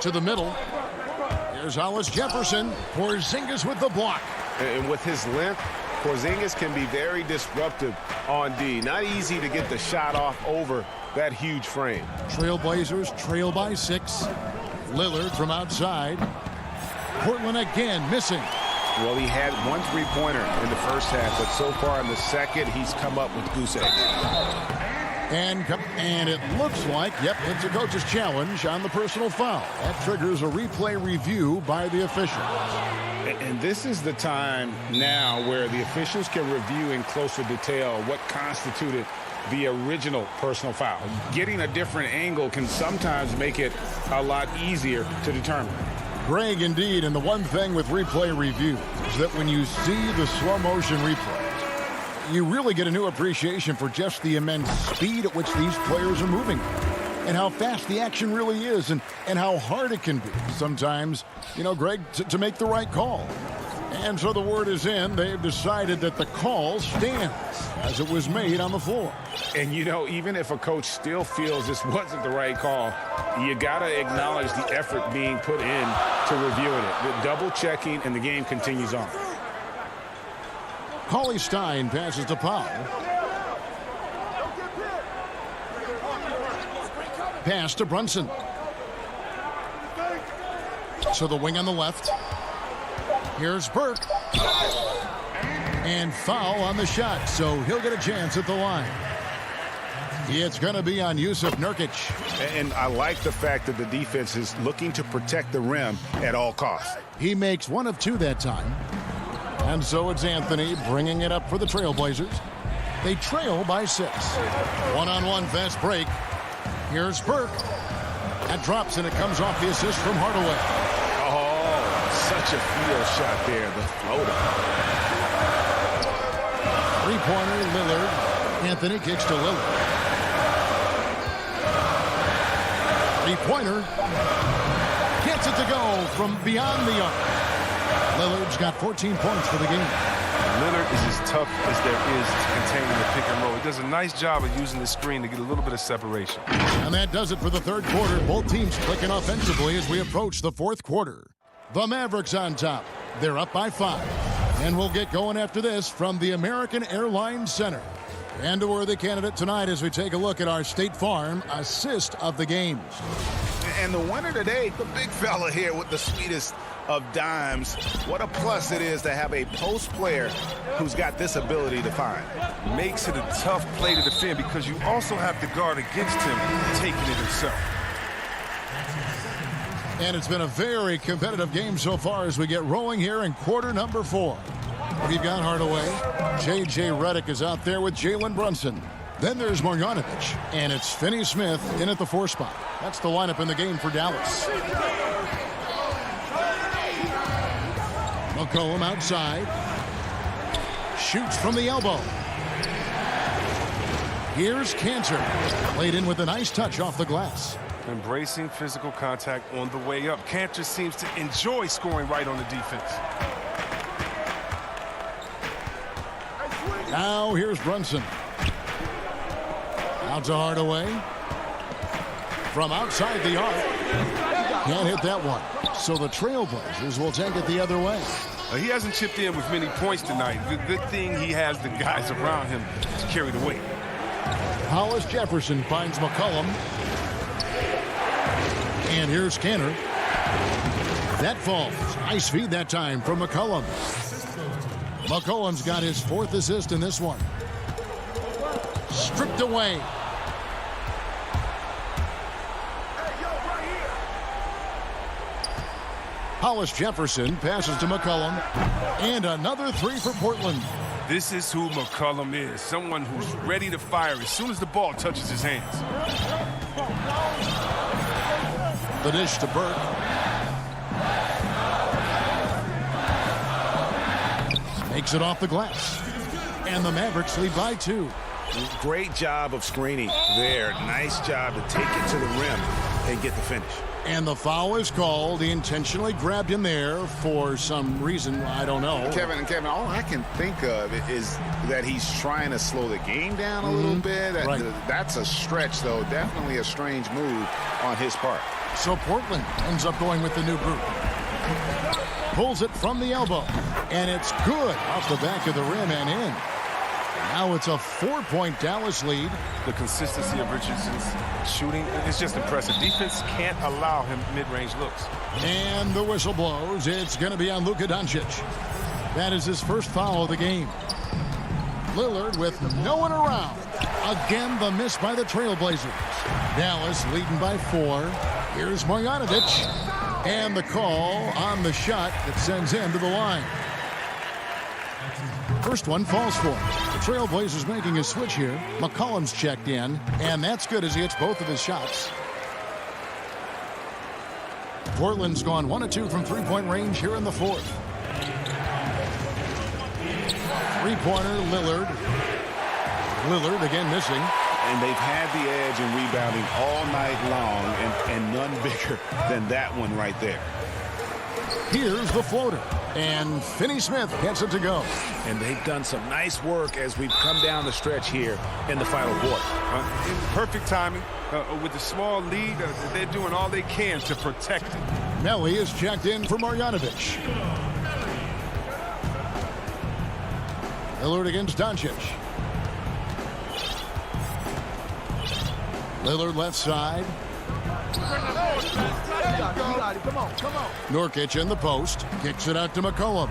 to the middle. Here's Hollis Jefferson. Porzingis with the block. And with his length, Porzingis can be very disruptive on D. Not easy to get the shot off over that huge frame. Trailblazers trail by 6. Lillard from outside. Portland again missing. Well, he had 1 3-pointer in the first half, but so far in the second, he's come up with goose eggs. And it looks like, yep, it's a coach's challenge on the personal foul. That triggers a replay review by the officials. And this is the time now where the officials can review in closer detail what constituted the original personal foul. Getting a different angle can sometimes make it a lot easier to determine. Greg, indeed, and the one thing with replay review is that when you see the slow motion replays, you really get a new appreciation for just the immense speed at which these players are moving and how fast the action really is and how hard it can be sometimes, you know, Greg, to make the right call. And so the word is in. They've decided that the call stands as it was made on the floor. And, you know, even if a coach still feels this wasn't the right call, you got to acknowledge the effort being put in to reviewing it. The double checking, and the game continues on. Cauley Stein passes to Powell. Pass to Brunson. So the wing on the left. Here's Burke. And foul on the shot, so he'll get a chance at the line. It's going to be on Jusuf Nurkic. And I like the fact that the defense is looking to protect the rim at all costs. He makes 1 of 2 that time. And so it's Anthony bringing it up for the Trailblazers. They trail by 6. One-on-one fast break. Here's Burke. That drops, and it comes off the assist from Hardaway. Oh, such a field shot there, the floater. 3-pointer, Lillard. Anthony kicks to Lillard. 3-pointer. Gets it to go from beyond the arc. Lillard's got 14 points for the game. Lillard is as tough as there is to contain in the pick and roll. He does a nice job of using the screen to get a little bit of separation. And that does it for the third quarter. Both teams clicking offensively as we approach the fourth quarter. The Mavericks on top. They're up by 5. And we'll get going after this from the American Airlines Center. And a worthy candidate tonight as we take a look at our State Farm assist of the game. And the winner today, the big fella here with the sweetest of dimes. What a plus it is to have a post player who's got this ability to find. Makes it a tough play to defend because you also have to guard against him taking it himself. And it's been a very competitive game so far as we get rolling here in quarter number 4. We've got Hardaway. J.J. Redick is out there with Jalen Brunson. Then there's Marjanovic. And it's Finney Smith in at the 4 spot. That's the lineup in the game for Dallas. McCollum outside. Shoots from the elbow. Here's Cantor. Played in with a nice touch off the glass. Embracing physical contact on the way up. Cantor seems to enjoy scoring right on the defense. Now here's Brunson. Out to Hardaway. From outside the arc. Can't hit that one. So the Trailblazers will take it the other way. He hasn't chipped in with many points tonight. Good thing he has the guys around him to carry the weight. Hollis Jefferson finds McCollum. And here's Cantor. That falls. Nice feed that time from McCollum. McCollum's got his 4th assist in this one. Stripped away. Hollis Jefferson passes to McCollum. And another 3 for Portland. This is who McCollum is. Someone who's ready to fire as soon as the ball touches his hands. The dish to Burke. Makes it off the glass. And the Mavericks lead by 2. Great job of screening there. Nice job to take it to the rim and get the finish. And the foul is called. He intentionally grabbed him there for some reason. I don't know. Kevin, all I can think of is that he's trying to slow the game down a little bit. That's a stretch, though. Definitely a strange move on his part. So Portland ends up going with the new group. Pulls it from the elbow. And it's good off the back of the rim and in. Now it's a 4-point Dallas lead. The consistency of Richardson's shooting is just impressive. Defense can't allow him mid-range looks. And the whistle blows. It's going to be on Luka Doncic. That is his first foul of the game. Lillard with no one around. Again, the miss by the Trailblazers. Dallas leading by 4. Here's Marjanovic. And the call on the shot that sends him to the line. First one falls for him. The Trailblazers making a switch here. McCollum's checked in, and that's good as he hits both of his shots. Portland's gone 1 of 2 from 3-point range here in the 4th. 3-pointer, Lillard. Lillard again missing. And they've had the edge in rebounding all night long, and none bigger than that one right there. Here's the floater. And Finney Smith gets it to go. And they've done some nice work as we've come down the stretch here in the final quarter. Perfect timing. With the small lead, they're doing all they can to protect it. Nelly is checked in for Marjanovic. Lillard against Doncic. Lillard left side. Come on. Nurkic in the post. Kicks it out to McCollum.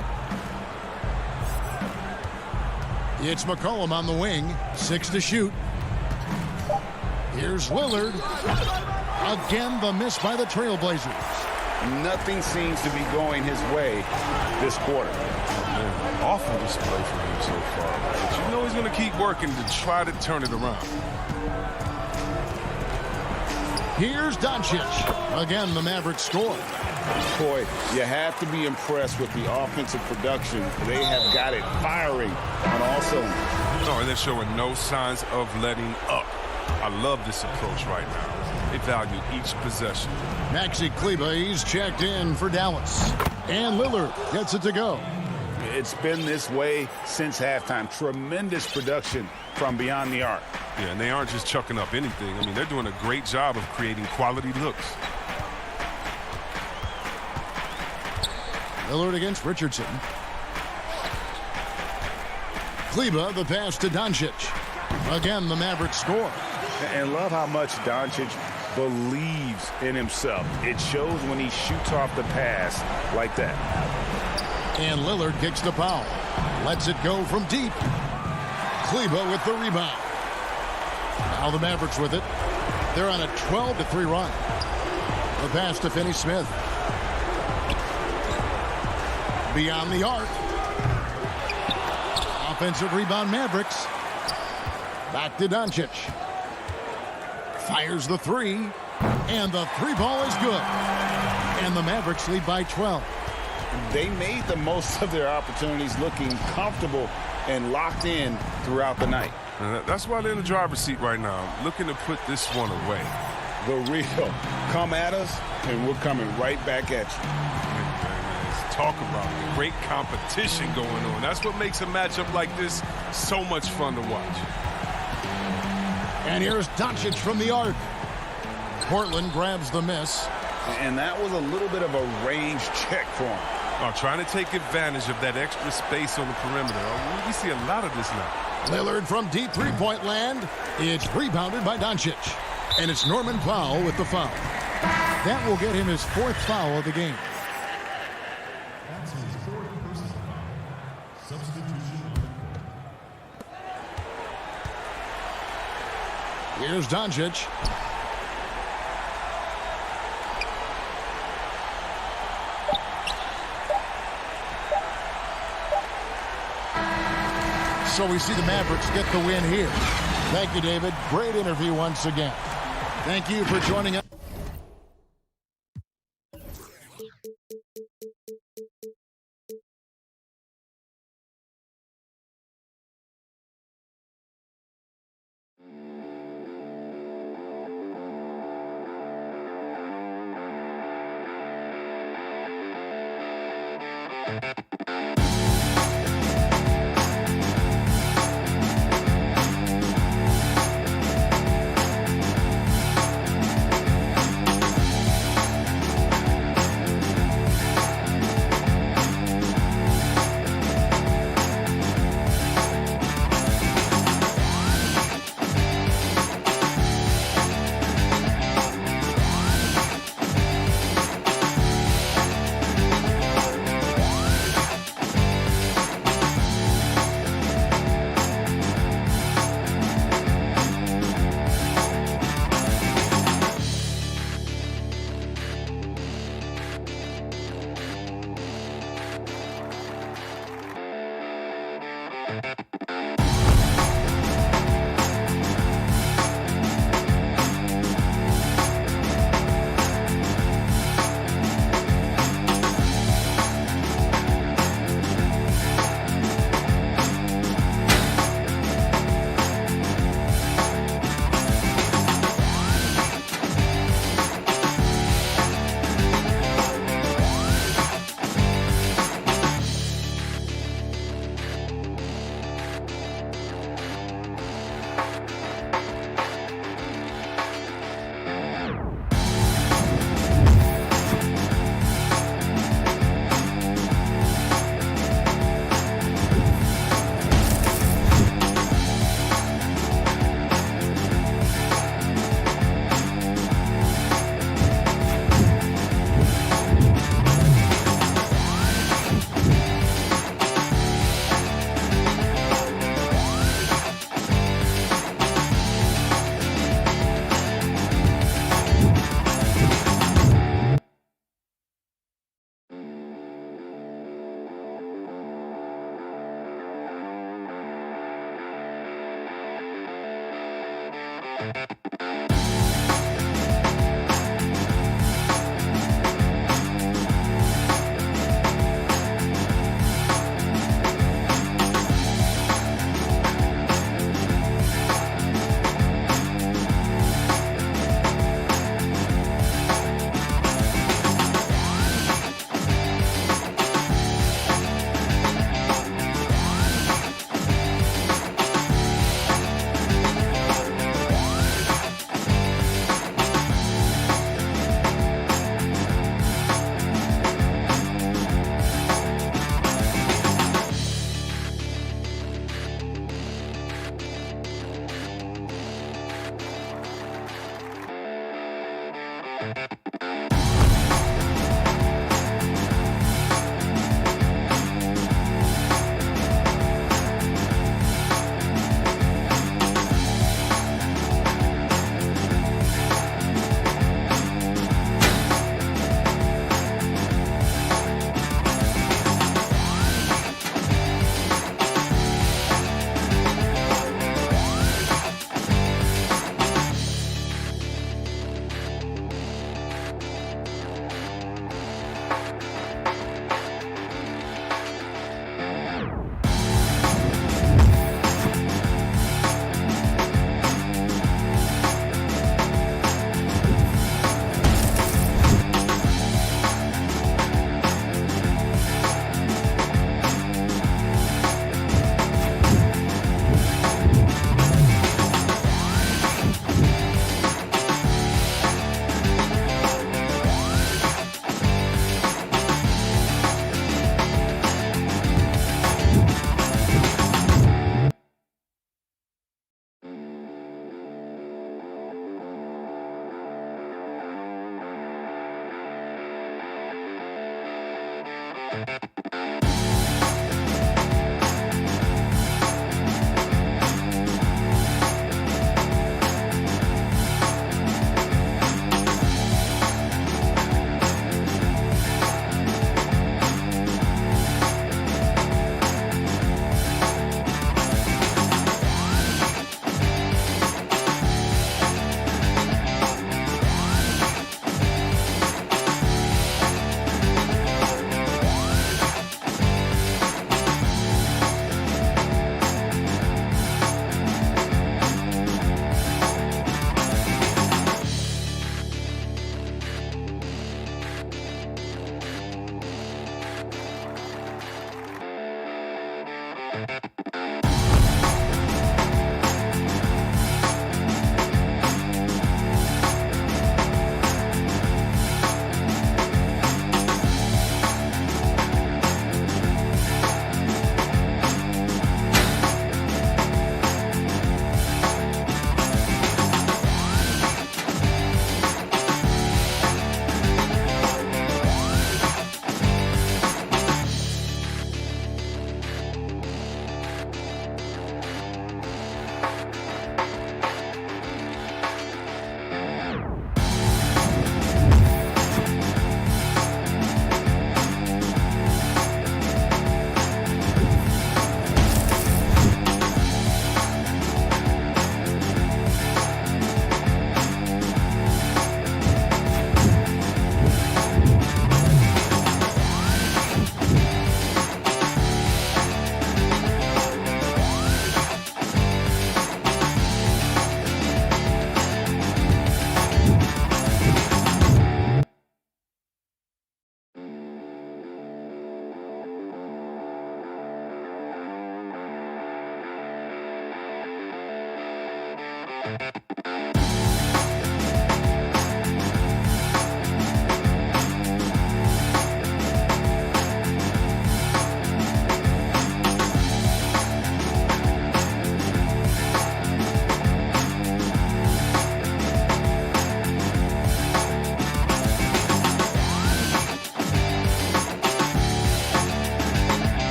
It's McCollum on the wing. 6 to shoot. Here's Lillard. Again, the miss by the Trailblazers. Nothing seems to be going his way this quarter. Awful display for him so far. But you know he's going to keep working to try to turn it around. Here's Doncic. Again, the Mavericks score. Boy, you have to be impressed with the offensive production. They have got it firing on all cylinders. No, and they're showing no signs of letting up. I love this approach right now. They value each possession. Maxi Kleber, he's checked in for Dallas. And Lillard gets it to go. It's been this way since halftime. Tremendous production from beyond the arc. Yeah, and they aren't just chucking up anything. I mean, they're doing a great job of creating quality looks. Lillard against Richardson. Kleber, the pass to Doncic. Again, the Mavericks score. And love how much Doncic believes in himself. It shows when he shoots off the pass like that. And Lillard kicks the foul. Lets it go from deep. Kleba with the rebound. Now the Mavericks with it. They're on a 12-3 run. The pass to Finney Smith. Beyond the arc. Offensive rebound Mavericks. Back to Doncic. Fires the three. And the three ball is good. And the Mavericks lead by 12. They made the most of their opportunities, looking comfortable and locked in throughout the night. That's why they're in the driver's seat right now, looking to put this one away. The real come at us, and we're coming right back at you. Let's talk about the great competition going on. That's what makes a matchup like this so much fun to watch. And here's Doncic from the arc. Portland grabs the miss. And that was a little bit of a range check for him. Trying to take advantage of that extra space on the perimeter. We see a lot of this now. Lillard from deep three-point land. It's rebounded by Doncic. And it's Norman Powell with the foul. That will get him his fourth foul of the game. Here's Doncic. So we see the Mavericks get the win here. Thank you, David. Great interview once again. Thank you for joining us.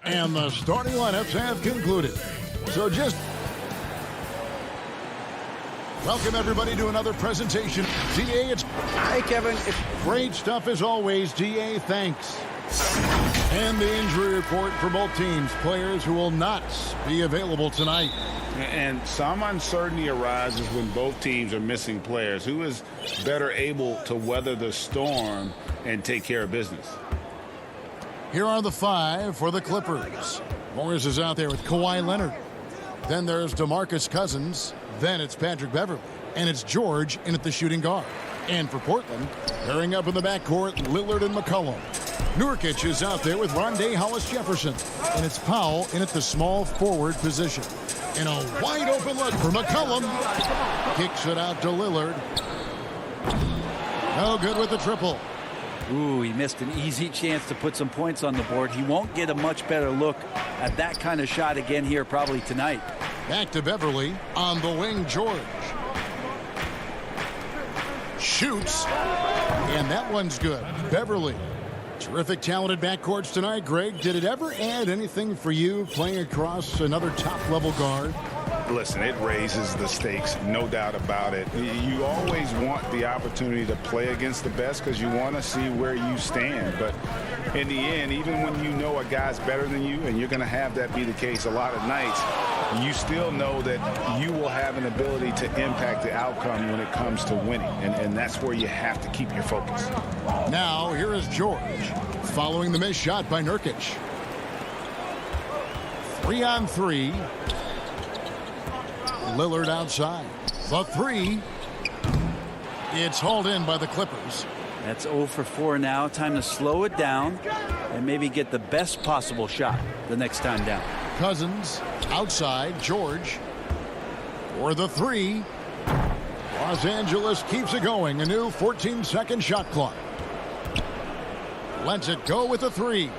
And the starting lineups have concluded. So just welcome everybody to another presentation. DA, it's... Hey, Kevin. Great stuff as always, DA. Thanks. And the injury report for both teams. Players who will not be available tonight. And some uncertainty arises when both teams are missing players. Who is better able to weather the storm and take care of business? Here are the 5 for the Clippers. Morris is out there with Kawhi Leonard. Then there's DeMarcus Cousins. Then it's Patrick Beverley. And it's George in at the shooting guard. And for Portland, pairing up in the backcourt, Lillard and McCollum. Nurkic is out there with Rondé Hollis-Jefferson. And it's Powell in at the small forward position. And a wide open look for McCollum. Kicks it out to Lillard. No good with the triple. Ooh, he missed an easy chance to put some points on the board. He won't get a much better look at that kind of shot again here probably tonight. Back to Beverley on the wing, George. Shoots. And that one's good. Beverley. Terrific talented backcourts tonight. Greg, did it ever add anything for you playing across another top-level guard? Listen, it raises the stakes, no doubt about it. You always want the opportunity to play against the best because you want to see where you stand. But in the end, even when you know a guy's better than you, and you're going to have that be the case a lot of nights, you still know that you will have an ability to impact the outcome when it comes to winning. And that's where you have to keep your focus. Now, here is George following the missed shot by Nurkic. 3-on-3. Lillard outside. The 3. It's hauled in by the Clippers. That's 0 for 4 now. Time to slow it down and maybe get the best possible shot the next time down. Cousins outside. George for the 3. Los Angeles keeps it going. A new 14-second shot clock. Lets it go with the 3.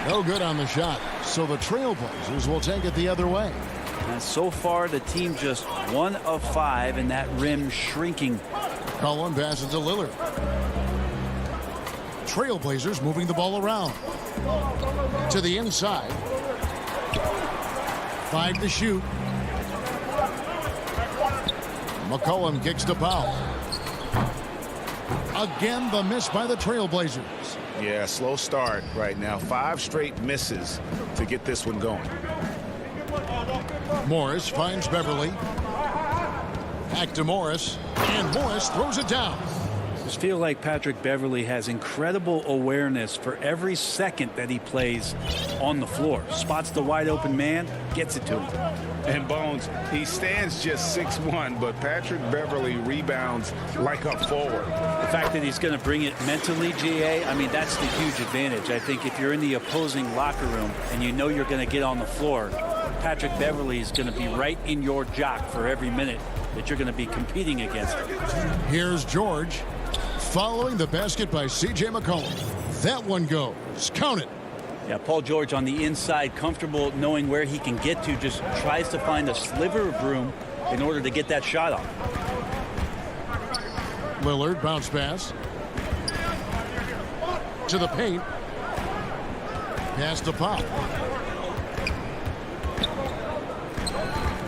No good on the shot. So the Trailblazers will take it the other way. And so far, the team just 1 of 5 and that rim shrinking. Cullen passes to Lillard. Trailblazers moving the ball around. To the inside. 5 to shoot. McCollum kicks to Powell. Again, the miss by the Trailblazers. Yeah, slow start right now. 5 straight misses to get this one going. Morris finds Beverley. Back to Morris. And Morris throws it down. I just feel like Patrick Beverley has incredible awareness for every second that he plays on the floor. Spots the wide open man, gets it to him. And Bones, he stands just 6'1", but Patrick Beverley rebounds like a forward. The fact that he's going to bring it mentally, GA, I mean, that's the huge advantage. I think if you're in the opposing locker room and you know you're going to get on the floor, Patrick Beverley is going to be right in your jock for every minute that you're going to be competing against him. Here's George following the basket by C.J. McCollum. That one goes. Count it. Yeah, Paul George on the inside, comfortable knowing where he can get to, just tries to find a sliver of room in order to get that shot off. Lillard, bounce pass. To the paint. Pass to Pop.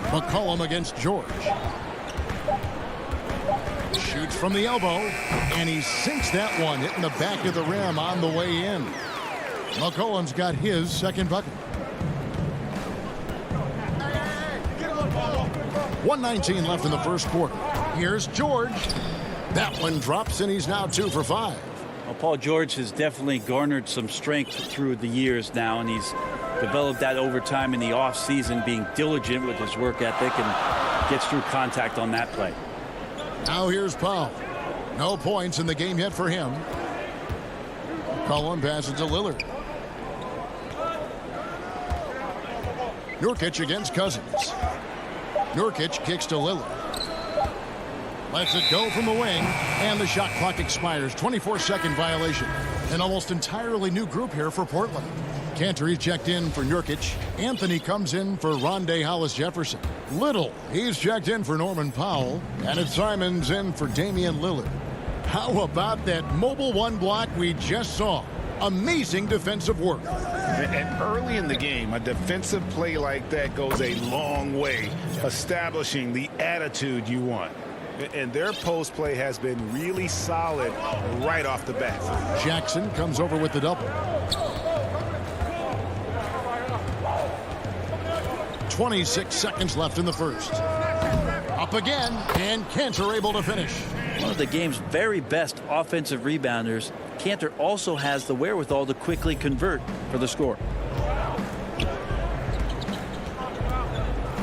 McCollum against George. Shoots from the elbow, and he sinks that one, hitting the back of the rim on the way in. McCollum's got his second bucket. 1:19 left in the first quarter. Here's George. That one drops, and he's now 2 for 5. Well, Paul George has definitely garnered some strength through the years now, and he's developed that over time in the offseason, being diligent with his work ethic and gets through contact on that play. Now here's Powell. No points in the game yet for him. Cullen passes to Lillard. Nurkic against Cousins. Nurkic kicks to Lillard. Lets it go from the wing, and the shot clock expires. 24-second violation. An almost entirely new group here for Portland. Cantor checked in for Nurkic. Anthony comes in for Rondé Hollis-Jefferson. Little, he's checked in for Norman Powell. And it's Simons in for Damian Lillard. How about that mobile one block we just saw? Amazing defensive work. And early in the game, a defensive play like that goes a long way, establishing the attitude you want. And their post play has been really solid right off the bat. Jackson comes over with the double. 26 seconds left in the first. Up again, and Cantor able to finish. One of the game's very best offensive rebounders, Cantor also has the wherewithal to quickly convert for the score.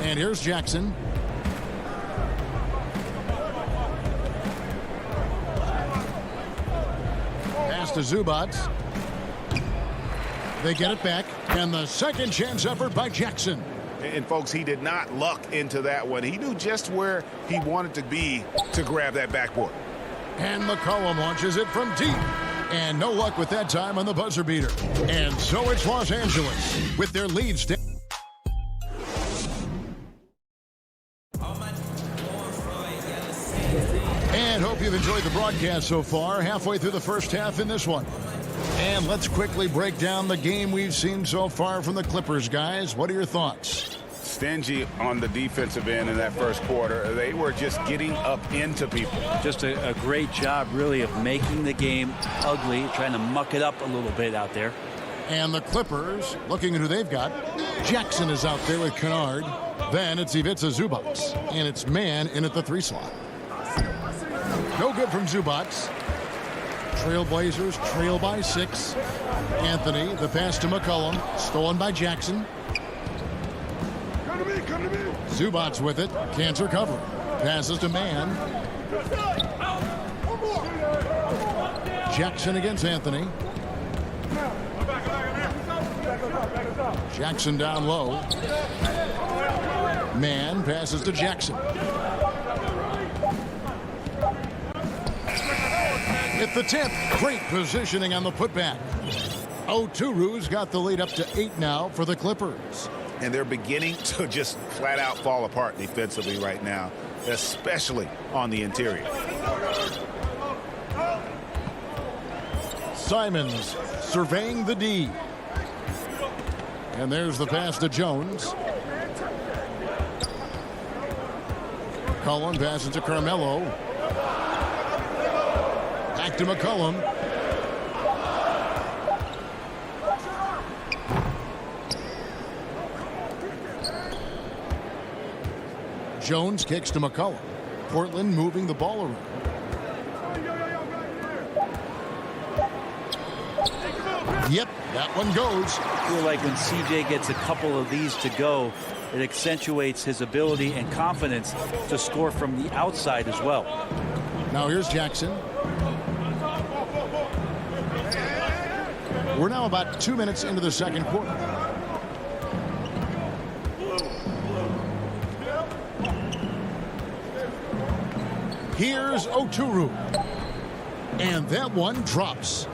And here's Jackson. Pass to Zubac. They get it back, and the second chance effort by Jackson. And folks, he did not luck into that one. He knew just where he wanted to be to grab that backboard. And McCollum launches it from deep. And no luck with that time on the buzzer beater. And so it's Los Angeles with their lead. And hope you've enjoyed the broadcast so far. Halfway through the first half in this one. And let's quickly break down the game we've seen so far from the Clippers, guys. What are your thoughts? Stingy on the defensive end in that first quarter. They were just getting up into people. Just a great job, really, of making the game ugly, trying to muck it up a little bit out there. And the Clippers, looking at who they've got, Jackson is out there with Kennard. Then it's Ivica Zubac, and it's man in at the 3 slot. No good from Zubac. Trailblazers trail by 6. Anthony, the pass to McCollum, stolen by Jackson. Zubac with it, Cantor cover. Passes to man. Jackson against Anthony. Jackson down low. Man passes to Jackson. At the tip, great positioning on the putback. Oturu's got the lead up to 8 now for the Clippers. And they're beginning to just flat out fall apart defensively right now, especially on the interior. Simons surveying the D. And there's the pass to Jones. Cullen passes to Carmelo. Back to McCollum. Jones kicks to McCollum. Portland moving the ball around. Yep, that one goes. I feel like when CJ gets a couple of these to go, it accentuates his ability and confidence to score from the outside as well. Now here's Jackson. We're now about 2 minutes into the second quarter. Here's Oturu. And that one drops.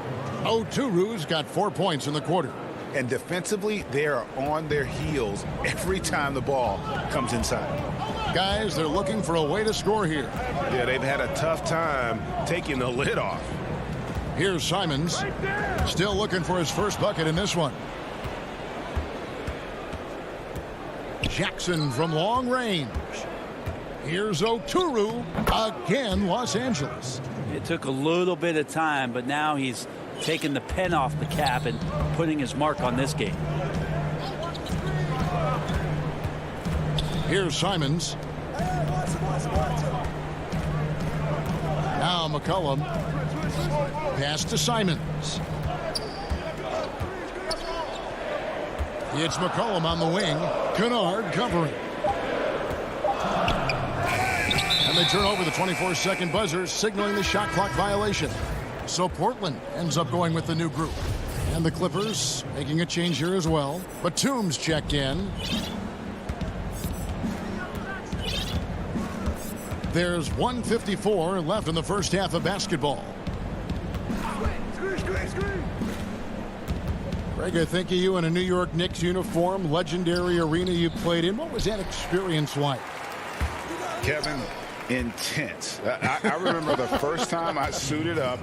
Oturu's got 4 points in the quarter. And defensively, they are on their heels every time the ball comes inside. Guys, they're looking for a way to score here. Yeah, they've had a tough time taking the lid off. Here's Simons. Still looking for his first bucket in this one. Jackson from long range. Here's Oturu. Again, Los Angeles. It took a little bit of time, but now he's taking the pen off the cap and putting his mark on this game. Here's Simons. Now McCollum. Pass to Simons. It's McCollum on the wing. Kennard covering. And they turn over the 24-second buzzer, signaling the shot clock violation. So Portland ends up going with the new group. And the Clippers making a change here as well. Batum's checked in. There's 1:54 left in the first half of basketball. Greg, I think of you in a New York Knicks uniform, legendary arena you played in. What was that experience like? Kevin, intense. I remember the first time I suited up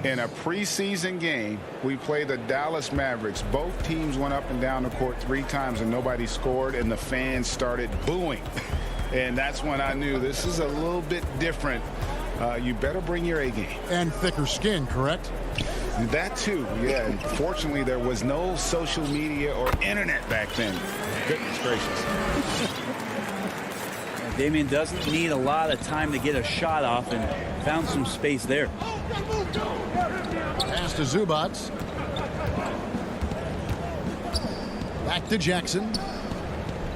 in a preseason game. We played the Dallas Mavericks. Both teams went up and down the court 3 times and nobody scored, and the fans started booing. And that's when I knew this is a little bit different. You better bring your A game. And thicker skin, correct? That too, yeah. And fortunately, there was no social media or internet back then. Goodness gracious. Damian doesn't need a lot of time to get a shot off and found some space there. Pass to Zubac. Back to Jackson.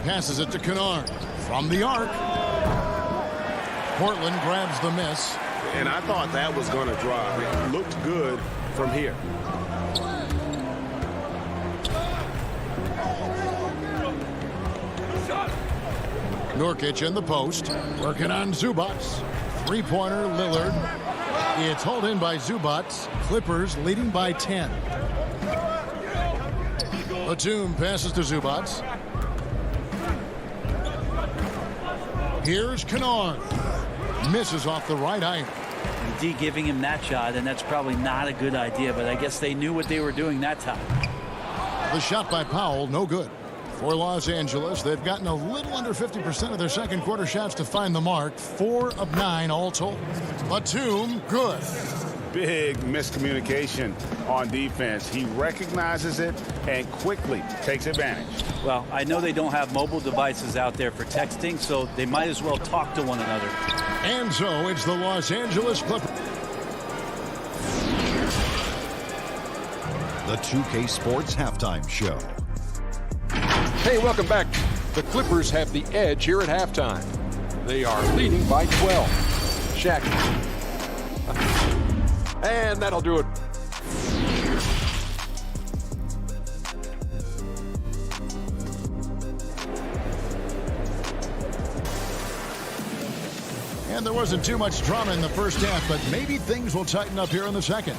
Passes it to Kennard. From the arc. Portland grabs the miss. And I thought that was going to drop. It looked good from here. Nurkic in the post. Working on Zubac. Three-pointer, Lillard. It's hauled in by Zubac. Clippers leading by 10. Batum passes to Zubac. Here's Kennard. Misses off the right iron. D giving him that shot, and that's probably not a good idea, but I guess they knew what they were doing that time. The shot by Powell, no good. For Los Angeles, they've gotten a little under 50% of their second quarter shots to find the mark. 4 of 9 all told. Batum, good. Big miscommunication on defense. He recognizes it and quickly takes advantage. Well, I know they don't have mobile devices out there for texting, so they might as well talk to one another. And so it's the Los Angeles Clippers. The 2K Sports Halftime Show. Hey, welcome back. The Clippers have the edge here at halftime. They are leading by 12. Shaq. And that'll do it. And there wasn't too much drama in the first half, but maybe things will tighten up here in the second.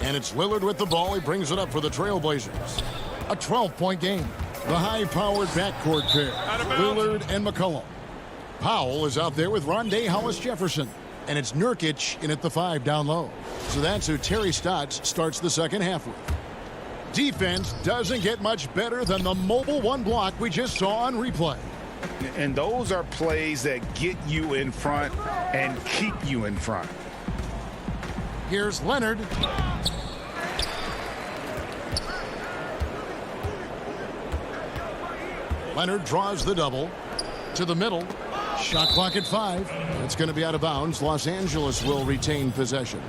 And it's Lillard with the ball. He brings it up for the Trailblazers. A 12-point game. The high-powered backcourt pair, Lillard and McCollum. Powell is out there with Rondé Hollis-Jefferson. And it's Nurkic in at the 5 down low. So that's who Terry Stotts starts the second half with. Defense doesn't get much better than the mobile one block we just saw on replay. And those are plays that get you in front and keep you in front. Here's Leonard. Leonard draws the double to the middle. Shot clock at 5. It's going to be out of bounds. Los Angeles will retain possession.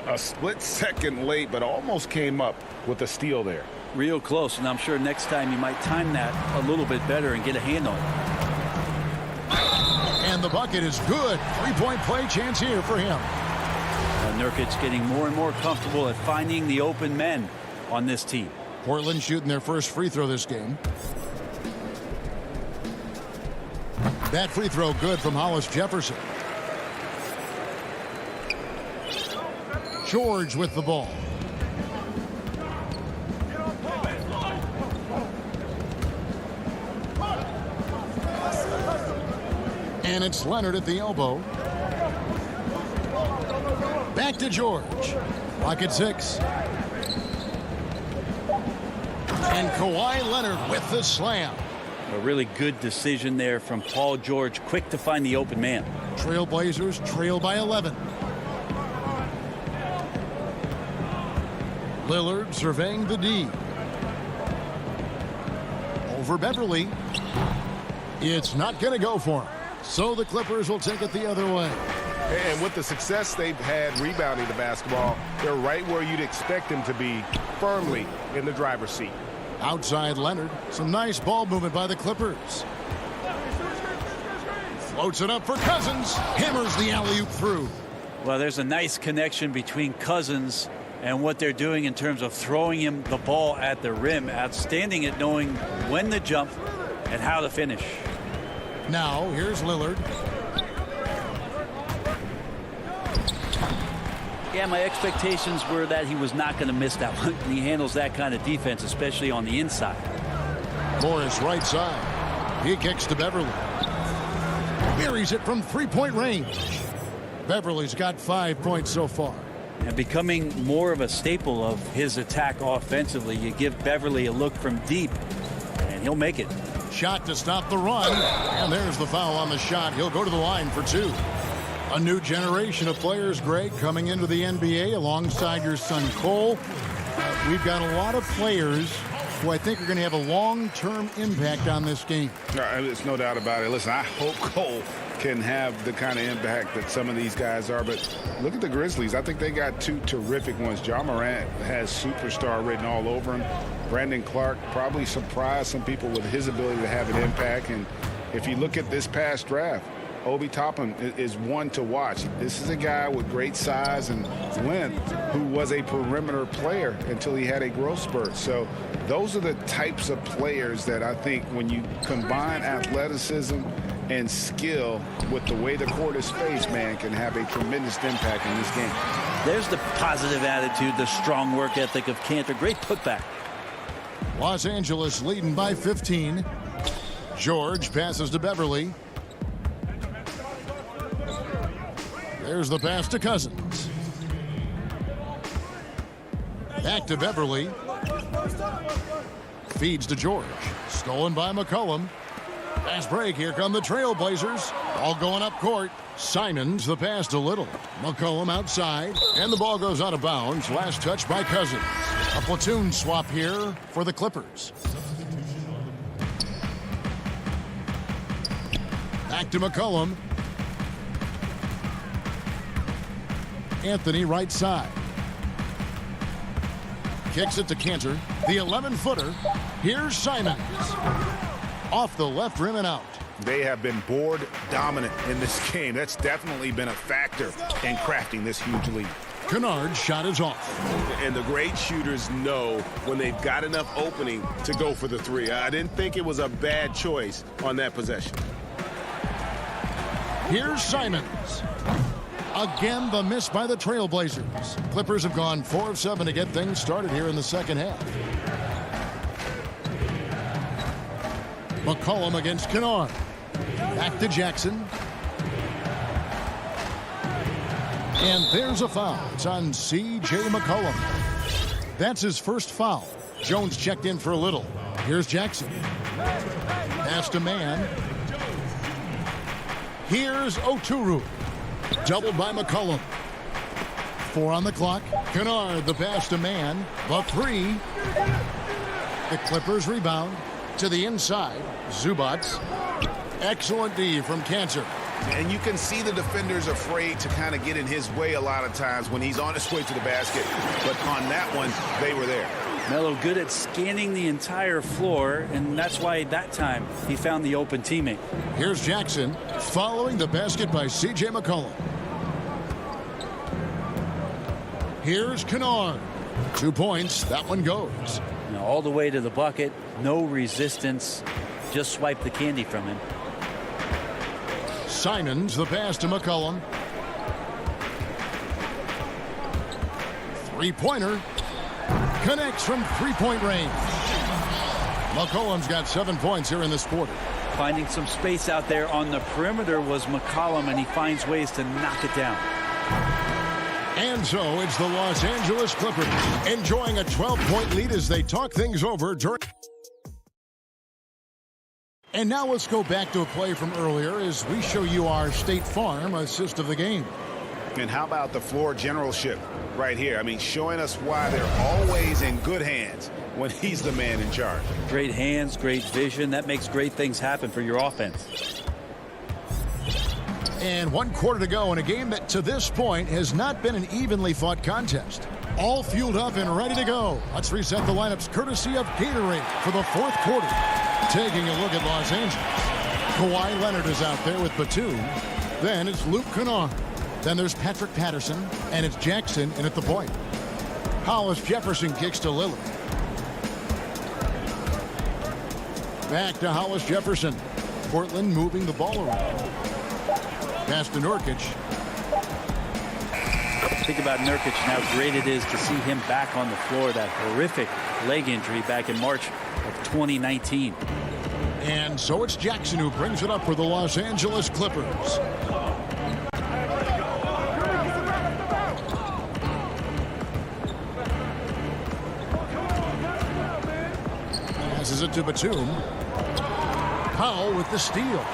A split second late, but almost came up with a steal there. Real close, and I'm sure next time you might time that a little bit better and get a hand on it. And the bucket is good. 3-point play chance here for him. Nurkic getting more and more comfortable at finding the open men on this team. Portland shooting their first free throw this game. That free throw good from Hollis-Jefferson. George with the ball. And it's Leonard at the elbow. Back to George. Clock at 6. And Kawhi Leonard with the slam. A really good decision there from Paul George. Quick to find the open man. Trailblazers trail by 11. Lillard surveying the D. Over Beverly. It's not going to go for him. So the Clippers will take it the other way. And with the success they've had rebounding the basketball, they're right where you'd expect them to be, firmly in the driver's seat. Outside Leonard. Some nice ball movement by the Clippers. Floats it up for Cousins. Hammers the alley-oop through. Well, there's a nice connection between Cousins and what they're doing in terms of throwing him the ball at the rim. Outstanding at knowing when to jump and how to finish. Now, here's Lillard. Yeah, my expectations were that he was not going to miss that one. He handles that kind of defense, especially on the inside. Morris right side. He kicks to Beverly. Buries it from three-point range. Beverly's got 5 points so far. And becoming more of a staple of his attack offensively, you give Beverly a look from deep, and he'll make it. Shot to stop the run, and there's the foul on the shot. He'll go to the line for 2. A new generation of players, Greg, coming into the NBA alongside your son Cole. We've got a lot of players who I think are going to have a long-term impact on this game. There's no doubt about it. Listen, I hope Cole can have the kind of impact that some of these guys are. But look at the Grizzlies. I think they got 2 terrific ones. Ja Morant has superstar written all over him. Brandon Clark probably surprised some people with his ability to have an impact. And if you look at this past draft, Obi Toppin is one to watch. This is a guy with great size and length who was a perimeter player until he had a growth spurt. So those are the types of players that I think when you combine athleticism and skill with the way the court is faced, man, can have a tremendous impact in this game. There's the positive attitude, the strong work ethic of Cantor. Great putback. Los Angeles leading by 15. George passes to Beverly. There's the pass to Cousins. Back to Beverly. Feeds to George. Stolen by McCollum. Fast break. Here come the Trailblazers. All going up court. Simons the pass to Little. McCollum outside. And the ball goes out of bounds. Last touch by Cousins. A platoon swap here for the Clippers. Back to McCollum. Anthony right side. Kicks it to Cantor. The 11-footer. Here's Simons. Off the left rim and out. They have been board dominant in this game. That's definitely been a factor in crafting this huge lead. Kennard's shot is off. And the great shooters know when they've got enough opening to go for the 3. I didn't think it was a bad choice on that possession. Here's Simons. Again, the miss by the Trailblazers. Clippers have gone 4 of 7 to get things started here in the second half. McCollum against Kennard. Back to Jackson. And there's a foul. It's on C.J. McCollum. That's his first foul. Jones checked in for a little. Here's Jackson. Pass to Man. Here's Oturu. Doubled by McCollum. 4 on the clock. Kennard, the pass to Man. The 3. The Clippers rebound to the inside. Zubac. Excellent D from Cantor. And you can see the defenders afraid to kind of get in his way a lot of times when he's on his way to the basket. But on that one, they were there. Melo good at scanning the entire floor, and that's why that time he found the open teammate. Here's Jackson following the basket by C.J. McCollum. Here's Kennard. 2 points. That one goes. Now all the way to the bucket. No resistance. Just swipe the candy from him. Simons, the pass to McCollum. 3-pointer. Connects from 3-point range. McCollum's got 7 points here in this quarter. Finding some space out there on the perimeter was McCollum, and he finds ways to knock it down. And so it's the Los Angeles Clippers enjoying a 12-point lead as they talk things over during. And now let's go back to a play from earlier as we show you our State Farm assist of the game. And how about the floor generalship right here? I mean, showing us why they're always in good hands when he's the man in charge. Great hands, great vision. That makes great things happen for your offense. And 1 quarter to go in a game that to this point has not been an evenly fought contest. All fueled up and ready to go. Let's reset the lineups courtesy of Gatorade for the 4th quarter. Taking a look at Los Angeles. Kawhi Leonard is out there with Batum. Then it's Luke Kennard. Then there's Patrick Patterson. And it's Jackson in at the point. Hollis Jefferson kicks to Lillard. Back to Hollis Jefferson. Portland moving the ball around. Pass to Nurkic. Think about Nurkic and how great it is to see him back on the floor. That horrific leg injury back in March of 2019. And so it's Jackson who brings it up for the Los Angeles Clippers. Passes it to Batum. Powell with the steal.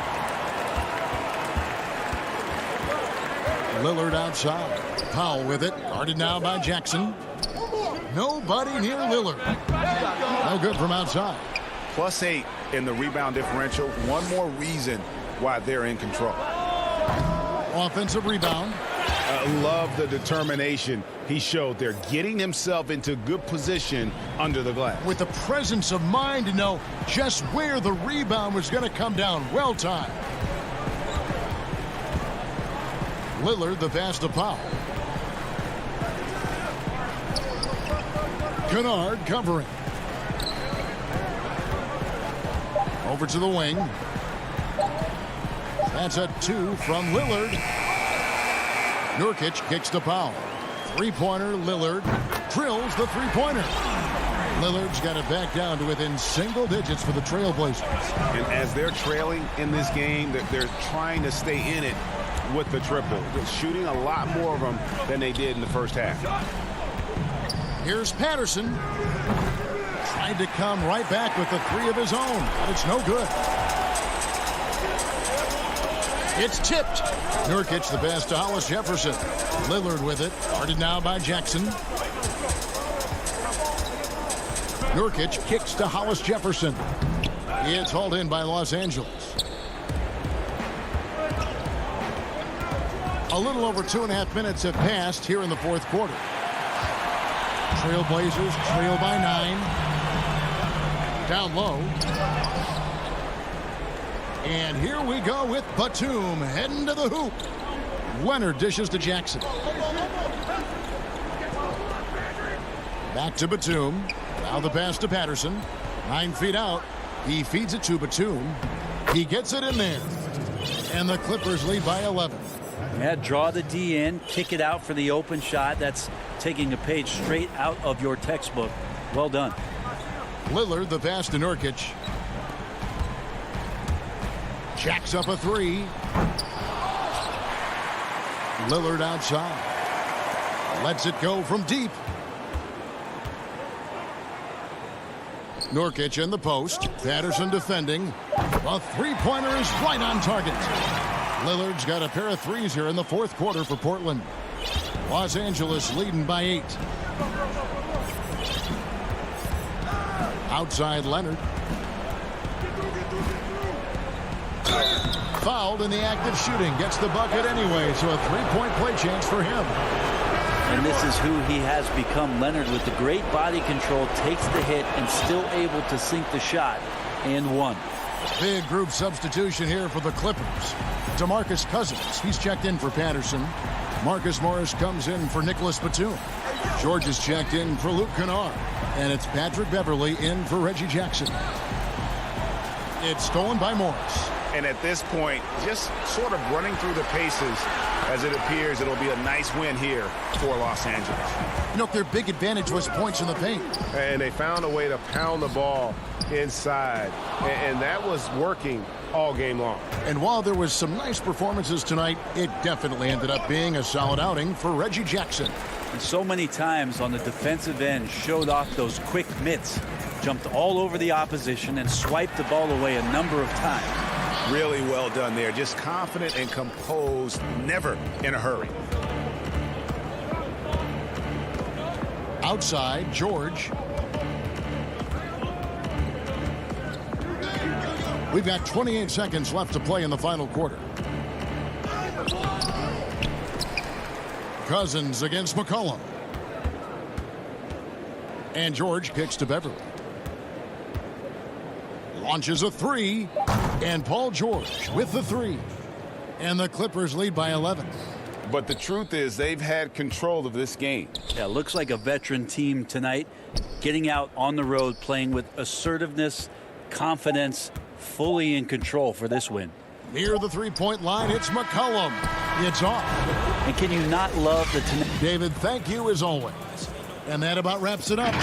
Lillard outside. Powell with it. Guarded now by Jackson. Nobody near Lillard. No good from outside. +8 in the rebound differential. One more reason why they're in control. Offensive rebound. I love the determination he showed there, getting himself into good position under the glass. With the presence of mind to know just where the rebound was going to come down. Well timed. Lillard the pass to Powell. Kennard covering. Over to the wing. That's a 2 from Lillard. Nurkic kicks to Powell. Three-pointer, Lillard drills the three-pointer. Lillard's got it back down to within single digits for the Trailblazers. And as they're trailing in this game, they're trying to stay in it with the triple. They're shooting a lot more of them than they did in the first half. Here's Patterson. Tried to come right back with the 3 of his own, but it's no good. It's tipped. Nurkic the pass to Hollis Jefferson. Lillard with it. Guarded now by Jackson. Nurkic kicks to Hollis Jefferson. It's hauled in by Los Angeles. A little over 2.5 minutes have passed here in the fourth quarter. Trailblazers trail by 9. Down low. And here we go with Batum heading to the hoop. Leonard dishes to Jackson. Back to Batum. Now the pass to Patterson. 9 feet out. He feeds it to Batum. He gets it in there. And the Clippers lead by 11. Yeah, draw the D in, kick it out for the open shot. That's taking a page straight out of your textbook. Well done. Lillard the pass to Nurkic. Jacks up a 3. Lillard outside. Lets it go from deep. Nurkic in the post. Patterson defending. A three-pointer is right on target. Lillard's got a pair of threes here in the fourth quarter for Portland. Los Angeles leading by 8. Outside Leonard. Fouled in the act of shooting. Gets the bucket anyway, so a three-point play chance for him. And this is who he has become. Leonard with the great body control, takes the hit and still able to sink the shot and one. Big group substitution here for the Clippers. DeMarcus Cousins, he's checked in for Patterson. Marcus Morris comes in for Nicholas Batum. George is checked in for Luke Kennard. And it's Patrick Beverley in for Reggie Jackson. It's stolen by Morris. And at this point, just sort of running through the paces as it appears it'll be a nice win here for Los Angeles. You know, their big advantage was points in the paint. And they found a way to pound the ball inside. And that was working all game long. And while there was some nice performances tonight, it definitely ended up being a solid outing for Reggie Jackson. And so many times on the defensive end showed off those quick mitts. Jumped all over the opposition and swiped the ball away a number of times. Really well done there. Just confident and composed, never in a hurry. Outside, George. We've got 28 seconds left to play in the final quarter. Cousins against McCollum. And George kicks to Beverley. Launches a 3. And Paul George with the 3. And the Clippers lead by 11. But the truth is they've had control of this game. Yeah, looks like a veteran team tonight. Getting out on the road, playing with assertiveness, confidence, fully in control for this win. Near the three-point line, it's McCollum. It's off. And can you not love the... David, thank you as always. And that about wraps it up.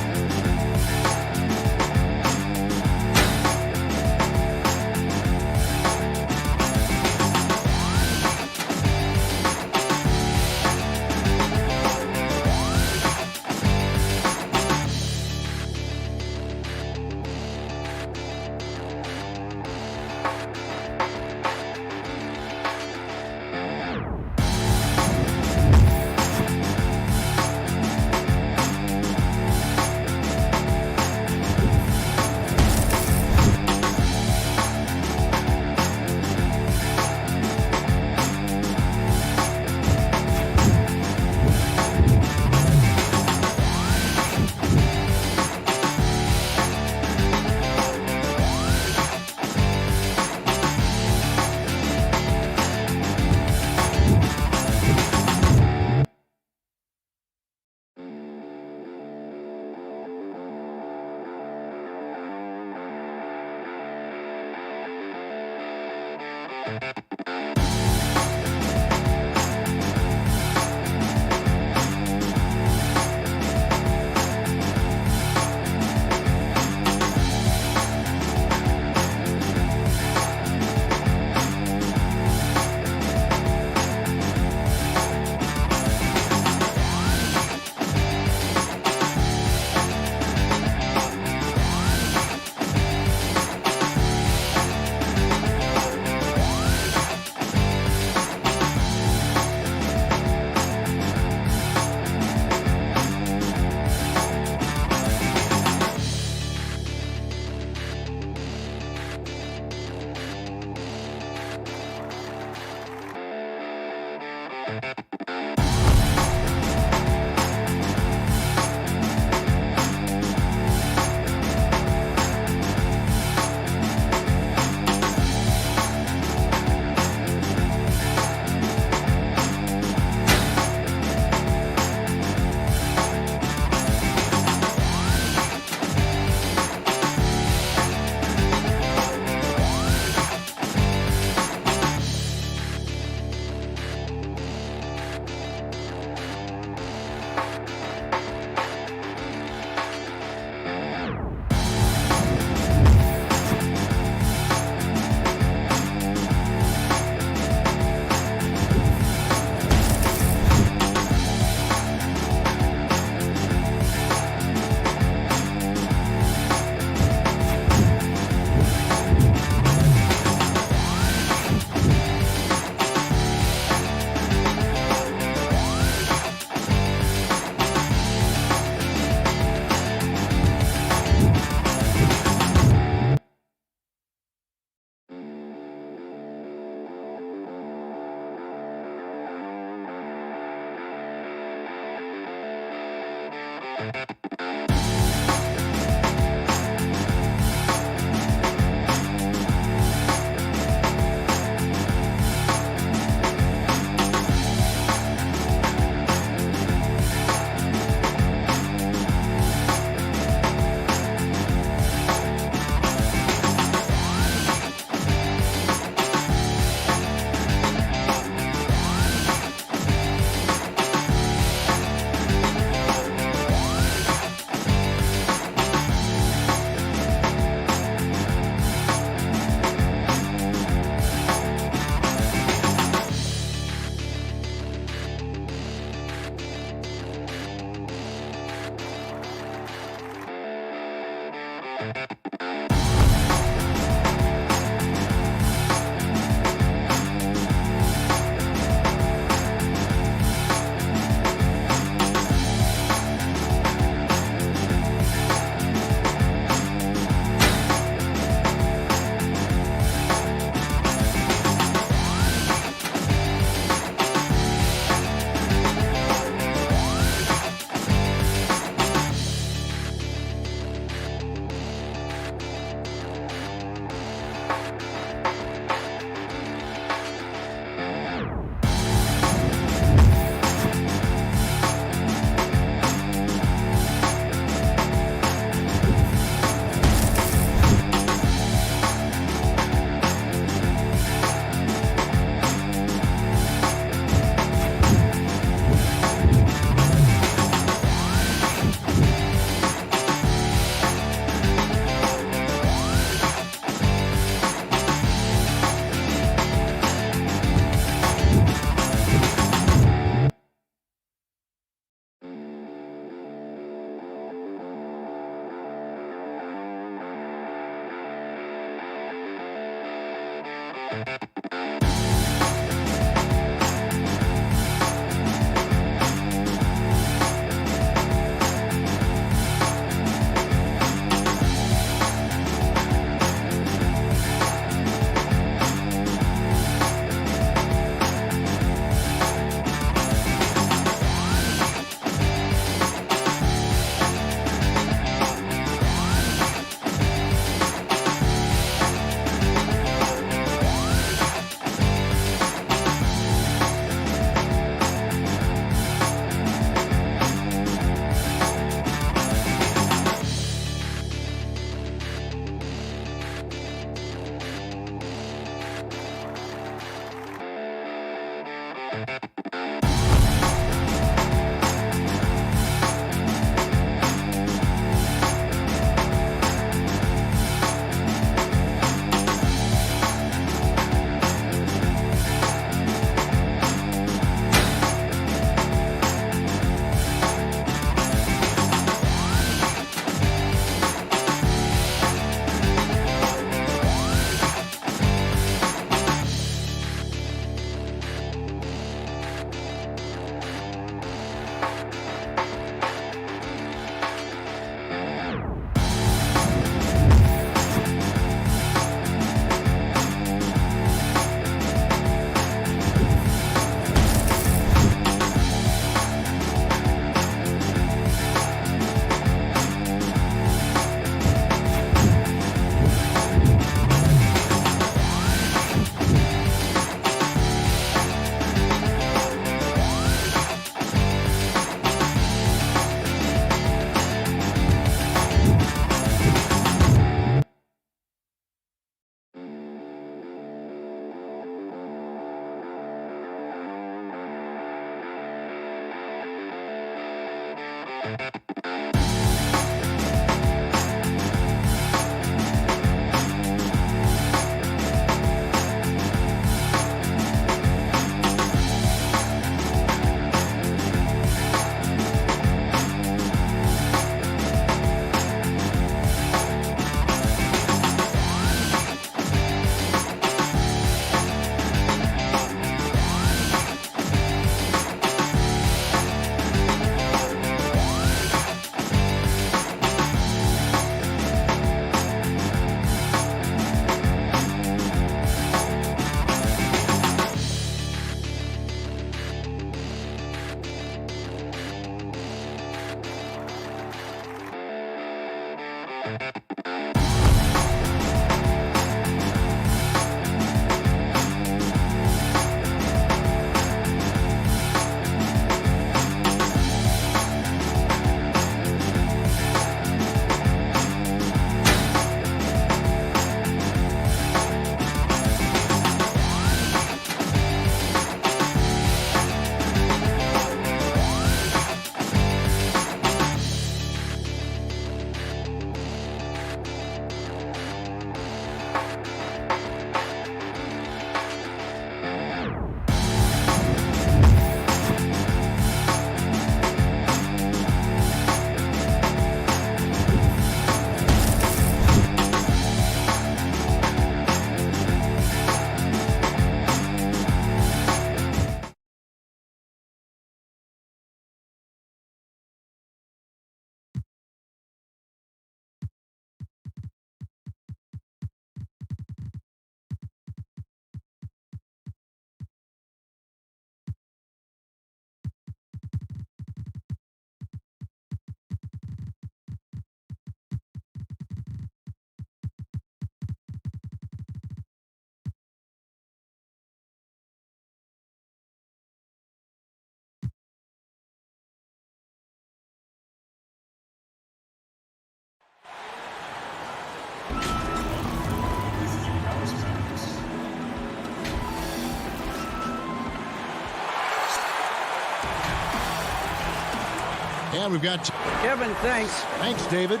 And we've got Kevin, thanks. Thanks, David.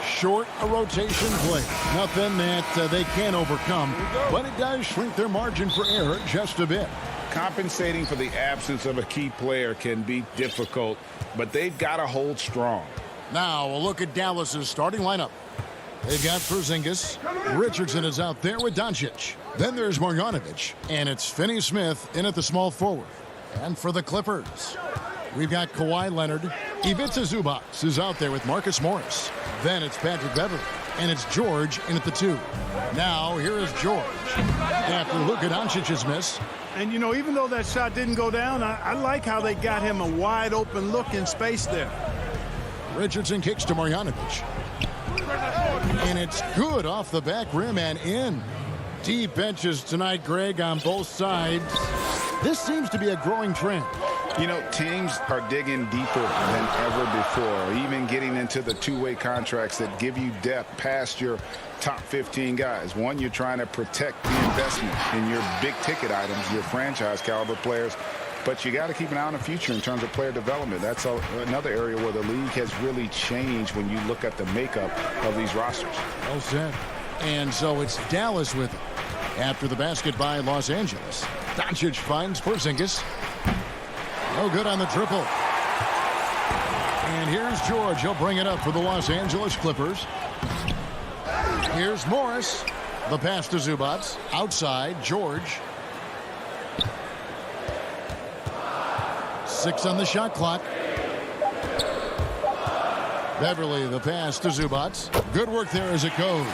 Short a rotation play. Nothing that they can't overcome, but it does shrink their margin for error just a bit. Compensating for the absence of a key player can be difficult, but they've got to hold strong. Now we'll look at Dallas's starting lineup. They've got Porzingis. Richardson is out there with Doncic. Then there's Marjanovic, and it's Finney Smith in at the small forward. And for the Clippers, we've got Kawhi Leonard. Ivica Zubac is out there with Marcus Morris. Then it's Patrick Beverley, and it's George in at the 2. Now here is George after Luka Doncic's miss. And, you know, even though that shot didn't go down, I like how they got him a wide open look in space there. Richardson kicks to Marjanovic. And it's good off the back rim and in. Deep benches tonight, Greg, on both sides. This seems to be a growing trend. You know, teams are digging deeper than ever before, even getting into the two-way contracts that give you depth past your top 15 guys. One, you're trying to protect the investment in your big-ticket items, your franchise-caliber players, but you got to keep an eye on the future in terms of player development. That's another area where the league has really changed when you look at the makeup of these rosters. Well said. And so it's Dallas with it. After the basket by Los Angeles, Doncic finds Porzingis. No good on the triple. And here's George. He'll bring it up for the Los Angeles Clippers. Here's Morris. The pass to Zubac. Outside, George. 6 on the shot clock. Beverley, the pass to Zubac. Good work there as it goes.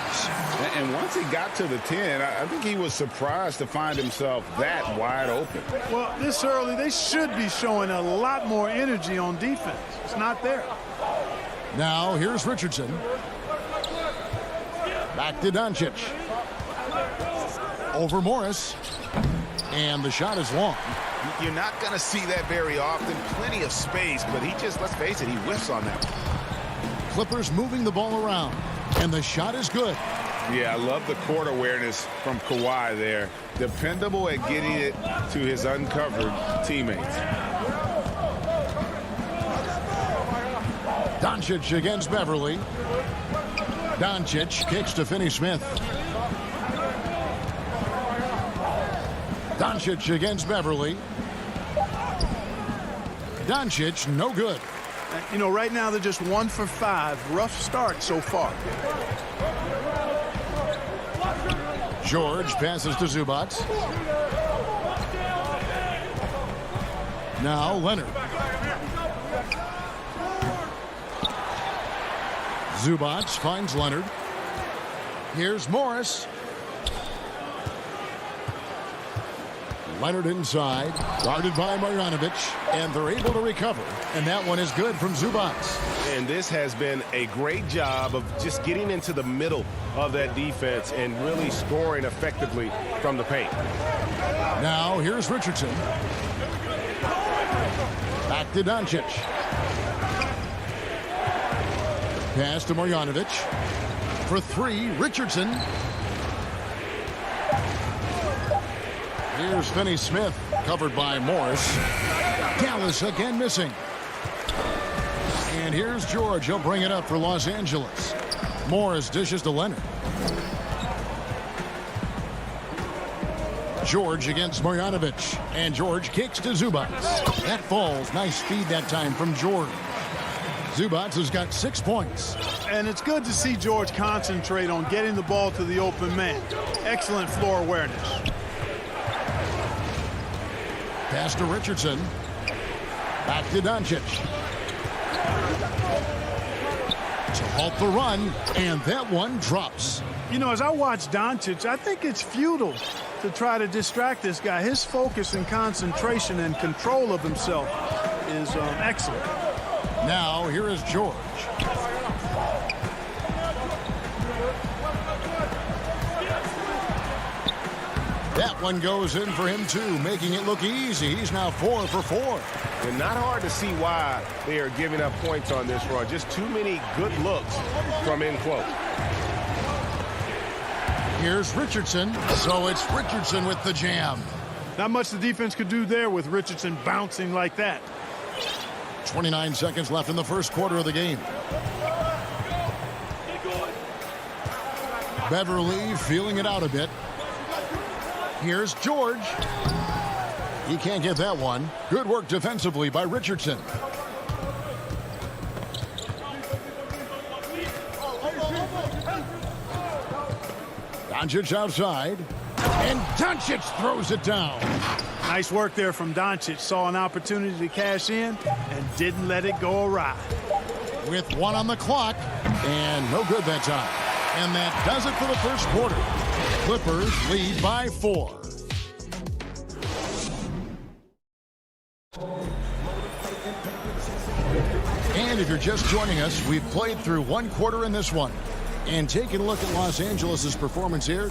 And once he got to the 10, I think he was surprised to find himself that wide open. Well, this early, they should be showing a lot more energy on defense. It's not there. Now, here's Richardson. Back to Doncic. Over Morris. And the shot is long. You're not going to see that very often. Plenty of space, but he just, let's face it, he whiffs on that one. Clippers moving the ball around. And the shot is good. Yeah, I love the court awareness from Kawhi there. Dependable at getting it to his uncovered teammates. Doncic against Beverly. Doncic kicks to Finney-Smith. Doncic against Beverly. Doncic, no good. You know, right now they're just 1 for 5. Rough start so far. George passes to Zubac. Now Leonard. Zubac finds Leonard. Here's Morris. Leonard inside, guarded by Marjanovic, and they're able to recover. And that one is good from Zubac. And this has been a great job of just getting into the middle of that defense and really scoring effectively from the paint. Now here's Richardson. Back to Doncic. Pass to Marjanovic. For 3, Richardson. Here's Finney-Smith, covered by Morris. Dallas again missing. And here's George. He'll bring it up for Los Angeles. Morris dishes to Leonard. George against Marjanovic. And George kicks to Zubac. That falls. Nice speed that time from George. Zubac has got 6 points. And it's good to see George concentrate on getting the ball to the open man. Excellent floor awareness. Pass to Richardson. Back to Doncic. To halt the run, and that one drops. You know, as I watch Doncic, I think it's futile to try to distract this guy. His focus and concentration and control of himself is excellent. Now, here is George. That one goes in for him, too, making it look easy. He's now 4 for 4. And not hard to see why they are giving up points on this run. Just too many good looks from in close. Here's Richardson. So it's Richardson with the jam. Not much the defense could do there with Richardson bouncing like that. 29 seconds left in the first quarter of the game. Beverly feeling it out a bit. Here's George. He can't get that one. Good work defensively by Richardson. Doncic outside. And Doncic throws it down. Nice work there from Doncic. Saw an opportunity to cash in and didn't let it go awry. With 1 on the clock. And no good that time. And that does it for the first quarter. Clippers lead by 4. And if you're just joining us, we've played through 1 quarter in this one. And taking a look at Los Angeles' performance here,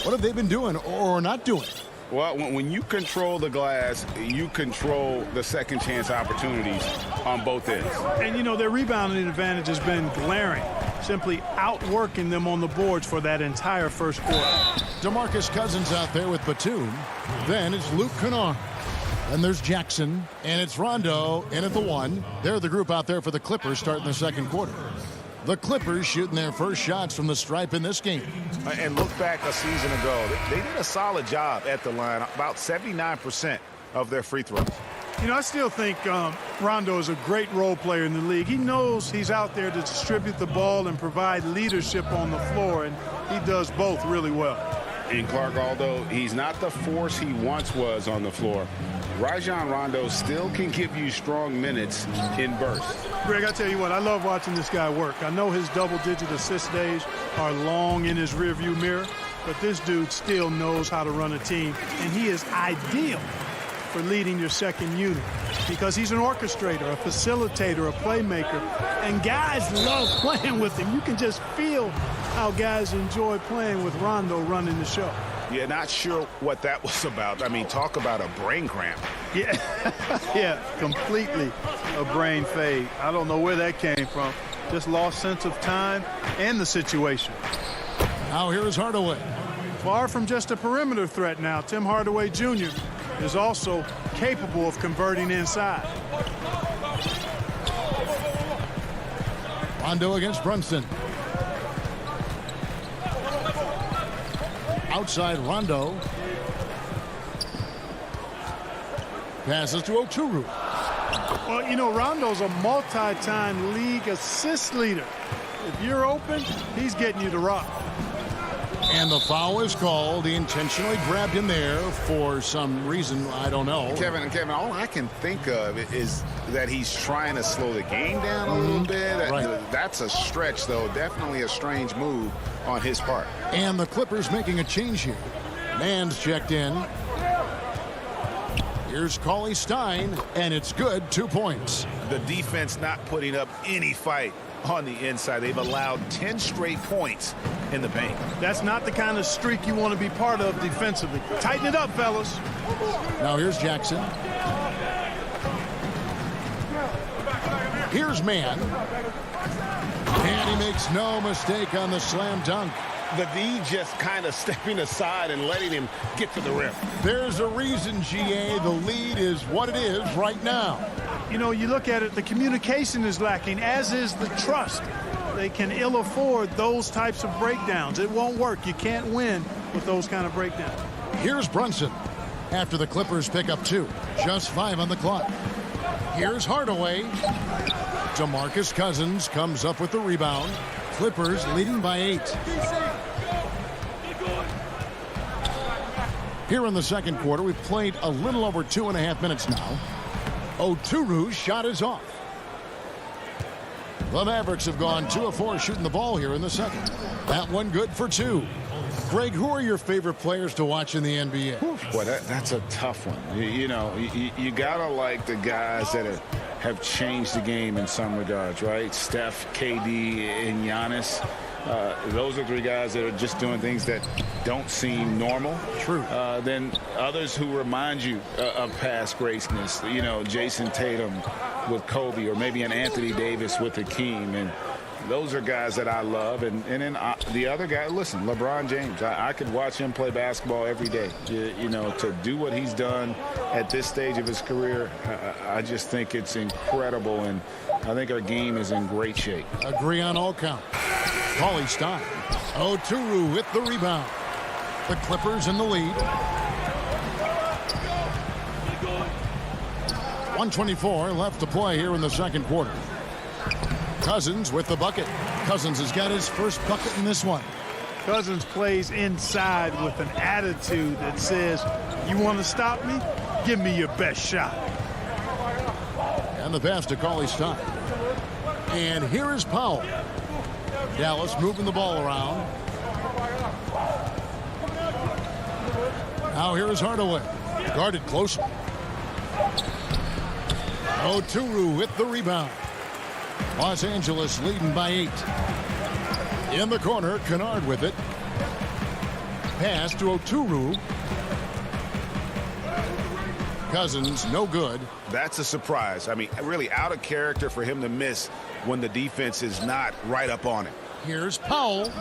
what have they been doing or not doing? Well, when you control the glass, you control the second chance opportunities on both ends. And, you know, their rebounding advantage has been glaring, simply outworking them on the boards for that entire first quarter. DeMarcus Cousins out there with Batum. Then it's Luke Kennard. Then there's Jackson, and it's Rondo in at the 1. They're the group out there for the Clippers starting the second quarter. The Clippers shooting their first shots from the stripe in this game. And look back a season ago. They did a solid job at the line, about 79% of their free throws. You know, I still think Rondo is a great role player in the league. He knows he's out there to distribute the ball and provide leadership on the floor, and he does both really well. And Clark, although he's not the force he once was on the floor, Rajon Rondo still can give you strong minutes in bursts. Greg, I tell you what, I love watching this guy work. I know his double-digit assist days are long in his rearview mirror, but this dude still knows how to run a team, and he is ideal for leading your second unit because he's an orchestrator, a facilitator, a playmaker, and guys love playing with him. You can just feel how guys enjoy playing with Rondo running the show. Yeah, not sure what that was about. I mean, talk about a brain cramp. Yeah, yeah, completely a brain fade. I don't know where that came from. Just lost sense of time and the situation. Now here is Hardaway. Far from just a perimeter threat now, Tim Hardaway Jr. is also capable of converting inside. Rondo against Brunson. Outside Rondo. Passes to Oturu. Well, you know, Rondo's a multi-time league assist leader. If you're open, he's getting you to rock. And the foul is called. He intentionally grabbed him there for some reason. I don't know. Kevin, all I can think of is that he's trying to slow the game down a little bit. Right. That's a stretch, though. Definitely a strange move on his part. And the Clippers making a change here. Mann's checked in. Here's Cauley Stein, and it's good. 2 points. The defense not putting up any fight on the inside. They've allowed 10 straight points in the paint. That's not the kind of streak you want to be part of defensively. Tighten it up, fellas. Now here's Jackson. Here's Mann. And he makes no mistake on the slam dunk. The D just kind of stepping aside and letting him get to the rim. There's a reason, GA, the lead is what it is right now. You know, you look at it, the communication is lacking, as is the trust. They can ill afford those types of breakdowns. It won't work. You can't win with those kind of breakdowns. Here's Brunson after the Clippers pick up 2. Just 5 on the clock. Here's Hardaway. DeMarcus Cousins comes up with the rebound. Clippers leading by 8. Here in the second quarter, we've played a little over 2.5 minutes now. Oturu's shot is off. The Mavericks have gone 2 of 4 shooting the ball here in the second. That one good for 2. Greg, who are your favorite players to watch in the NBA? Boy, that's a tough one. You gotta like the guys that have changed the game in some regards, right? Steph, KD, and Giannis. Those are 3 guys that are just doing things that don't seem normal. True. Then others who remind you of past greatness. Jason Tatum with Kobe, or maybe an Anthony Davis with Hakeem. And those are guys that I love. And then the other guy, listen, LeBron James. I could watch him play basketball every day. To do what he's done at this stage of his career, I just think it's incredible. And I think our game is in great shape. Agree on all counts. Cauley Stein. Oturu with the rebound. The Clippers in the lead. 1:24 left to play here in the second quarter. Cousins with the bucket. Cousins has got his first bucket in this one. Cousins plays inside with an attitude that says, you want to stop me? Give me your best shot. And the pass to Cauley Stein. And here is Powell. Dallas moving the ball around. Now here is Hardaway. Guarded closely. Oturu with the rebound. Los Angeles leading by 8. In the corner, Kennard with it. Pass to Oturu. Cousins, no good. That's a surprise. I mean, really out of character for him to miss when the defense is not right up on him. Here's Powell.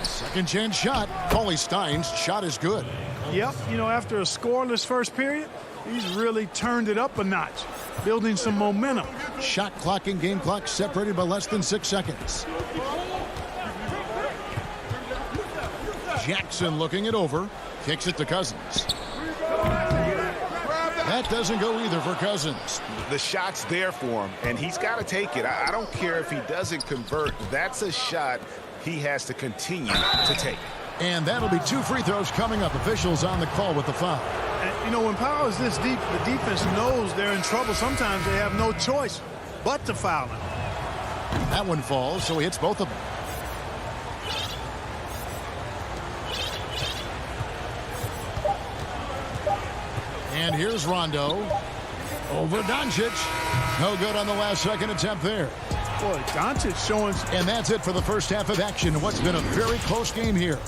Second chance shot. Cauley Stein's shot is good. Yep, after a scoreless first period, he's really turned it up a notch, building some momentum. Shot clock and game clock separated by less than 6 seconds. Jackson looking it over. Kicks it to Cousins. That doesn't go either for Cousins. The shot's there for him, and he's got to take it. I don't care if he doesn't convert. That's a shot he has to continue to take. And that'll be 2 free throws coming up. Officials on the call with the foul. And, when Powell is this deep, the defense knows they're in trouble. Sometimes they have no choice but to foul him. That one falls, so he hits both of them. And here's Rondo over Doncic. No good on the last second attempt there. Boy, Doncic showing. And that's it for the first half of action. What's been a very close game here.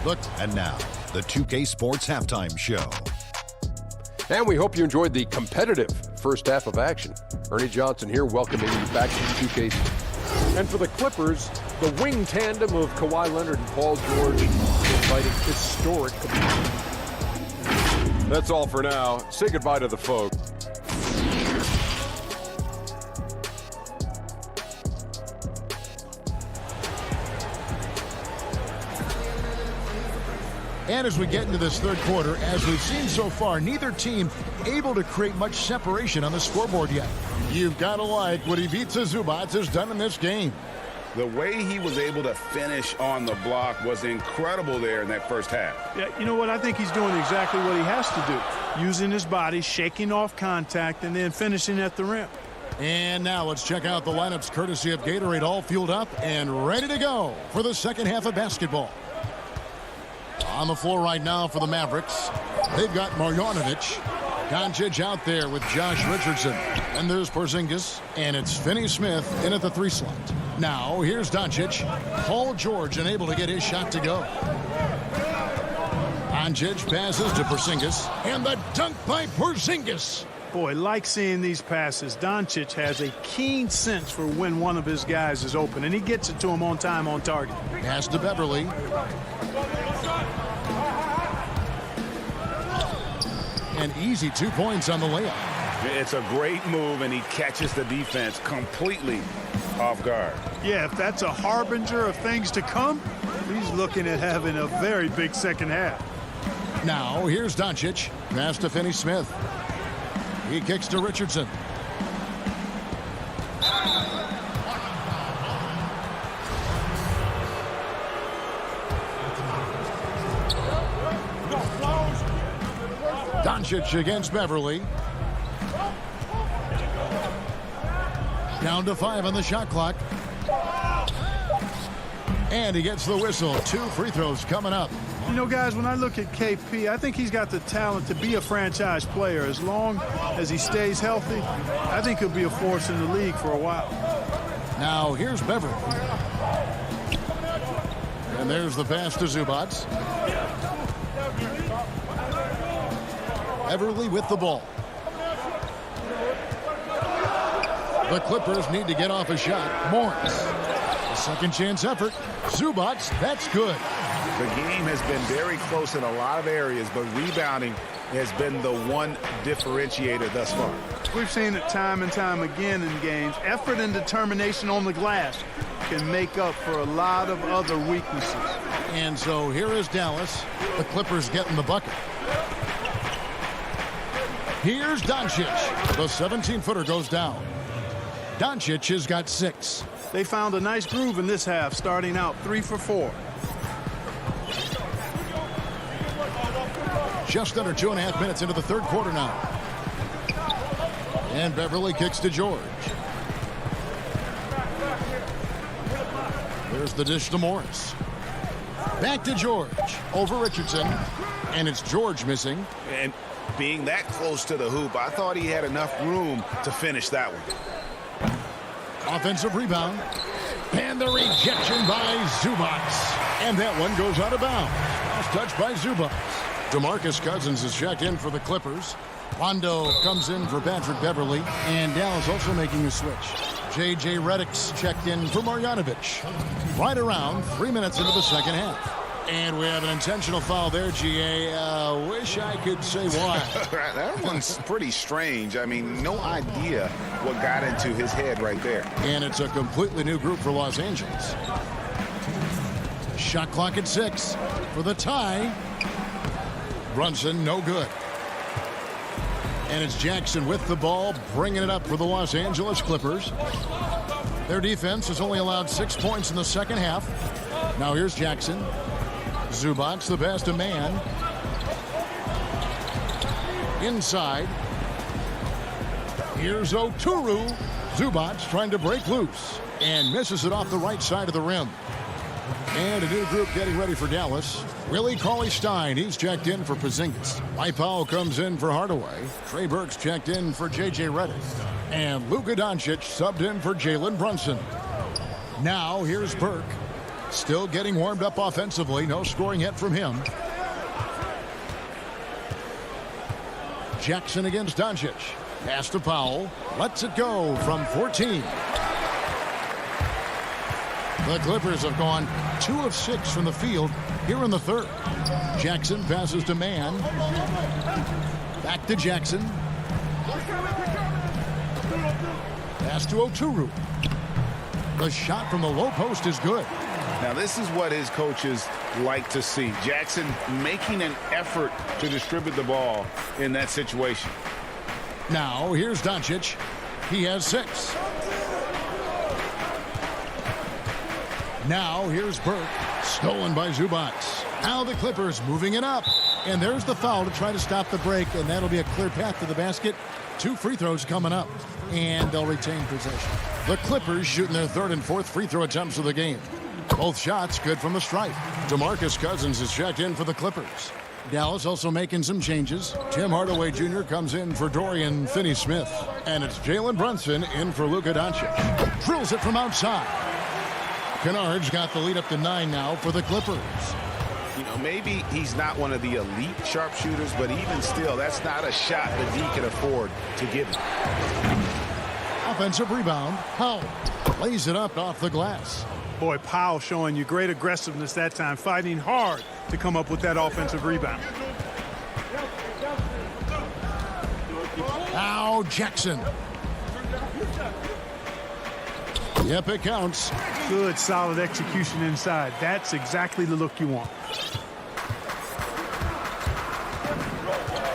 Look. And now, the 2K Sports Halftime Show. And we hope you enjoyed the competitive first half of action. Ernie Johnson here, welcoming you back to 2K. And for the Clippers, the wing tandem of Kawhi Leonard and Paul George inviting historic. That's all for now. Say goodbye to the folks. And as we get into this third quarter, as we've seen so far, neither team able to create much separation on the scoreboard yet. You've got to like what Ivica Zubac has done in this game. The way he was able to finish on the block was incredible there in that first half. Yeah, you know what? I think he's doing exactly what he has to do. Using his body, shaking off contact, and then finishing at the rim. And now let's check out the lineups courtesy of Gatorade, all fueled up and ready to go for the second half of basketball. On the floor right now for the Mavericks, they've got Marjanovic. Doncic out there with Josh Richardson. And there's Porzingis. And it's Finney Smith in at the 3 slot. Now, here's Doncic. Paul George unable to get his shot to go. Doncic passes to Porzingis. And the dunk by Porzingis. Boy, like seeing these passes. Doncic has a keen sense for when one of his guys is open. And he gets it to him on time, on target. Pass to Beverly. An easy 2 points on the layup. It's a great move, and he catches the defense completely off guard. Yeah, if that's a harbinger of things to come, he's looking at having a very big second half. Now, here's Doncic. Pass to Finney Smith. He kicks to Richardson. Doncic against Beverly. Down to 5 on the shot clock. And he gets the whistle. 2 free throws coming up. You know, guys, when I look at KP, I think he's got the talent to be a franchise player. As long as he stays healthy, I think he'll be a force in the league for a while. Now, here's Beverly. And there's the pass to Zubac. Beverly with the ball. The Clippers need to get off a shot. Morris. A second chance effort. Zubac, that's good. The game has been very close in a lot of areas, but rebounding has been the one differentiator thus far. We've seen it time and time again in games. Effort and determination on the glass can make up for a lot of other weaknesses. And so here is Dallas. The Clippers getting the bucket. Here's Doncic. The 17-footer goes down. Doncic has got 6. They found a nice groove in this half, starting out 3 for 4. Just under 2.5 minutes into the third quarter now. And Beverly kicks to George. There's the dish to Morris. Back to George. Over Richardson. And it's George missing. And being that close to the hoop, I thought he had enough room to finish that one. Offensive rebound. And the rejection by Zubac. And that one goes out of bounds. Last touch by Zubac. DeMarcus Cousins is checked in for the Clippers. Rondo comes in for Patrick Beverly. And Dallas also making a switch. J.J. Redick's checked in for Marjanovic. Right around 3 minutes into the second half. And we have an intentional foul there, G.A. Wish I could say why. That one's pretty strange. I mean, no idea what got into his head right there. And it's a completely new group for Los Angeles. Shot clock at 6 for the tie. Brunson, no good. And it's Jackson with the ball, bringing it up for the Los Angeles Clippers. Their defense has only allowed 6 points in the second half. Now here's Jackson. Zubac, the pass to man. Inside. Here's Oturu. Zubac trying to break loose and misses it off the right side of the rim. And a new group getting ready for Dallas. Willie Cauley-Stein, he's checked in for Porzingis. Mike Powell comes in for Hardaway. Trey Burke's checked in for J.J. Redick. And Luka Doncic subbed in for Jalen Brunson. Now here's Burke. Still getting warmed up offensively. No scoring yet from him. Jackson against Doncic. Pass to Powell. Lets it go from 14. The Clippers have gone 2 of 6 from the field here in the third. Jackson passes to Mann. Back to Jackson. Pass to Oturu. The shot from the low post is good. Now, this is what his coaches like to see. Jackson making an effort to distribute the ball in that situation. Now, here's Doncic. He has 6. Now, here's Burke. Stolen by Zubac. Now the Clippers moving it up. And there's the foul to try to stop the break, and that'll be a clear path to the basket. 2 free throws coming up, and they'll retain possession. The Clippers shooting their 3rd and 4th free throw attempts of the game. Both shots good from the stripe. DeMarcus Cousins is checked in for the Clippers. Dallas also making some changes. Tim Hardaway Jr. comes in for Dorian Finney-Smith. And it's Jalen Brunson in for Luka Doncic. Drills it from outside. Kennard's got the lead up to 9 now for the Clippers. You know, maybe he's not one of the elite sharpshooters, but even still, that's not a shot that he can afford to give him. Offensive rebound. Powell lays it up off the glass. Boy, Powell showing you great aggressiveness that time, fighting hard to come up with that offensive rebound. Now Jackson. Yep, it counts. Good, solid execution inside. That's exactly the look you want.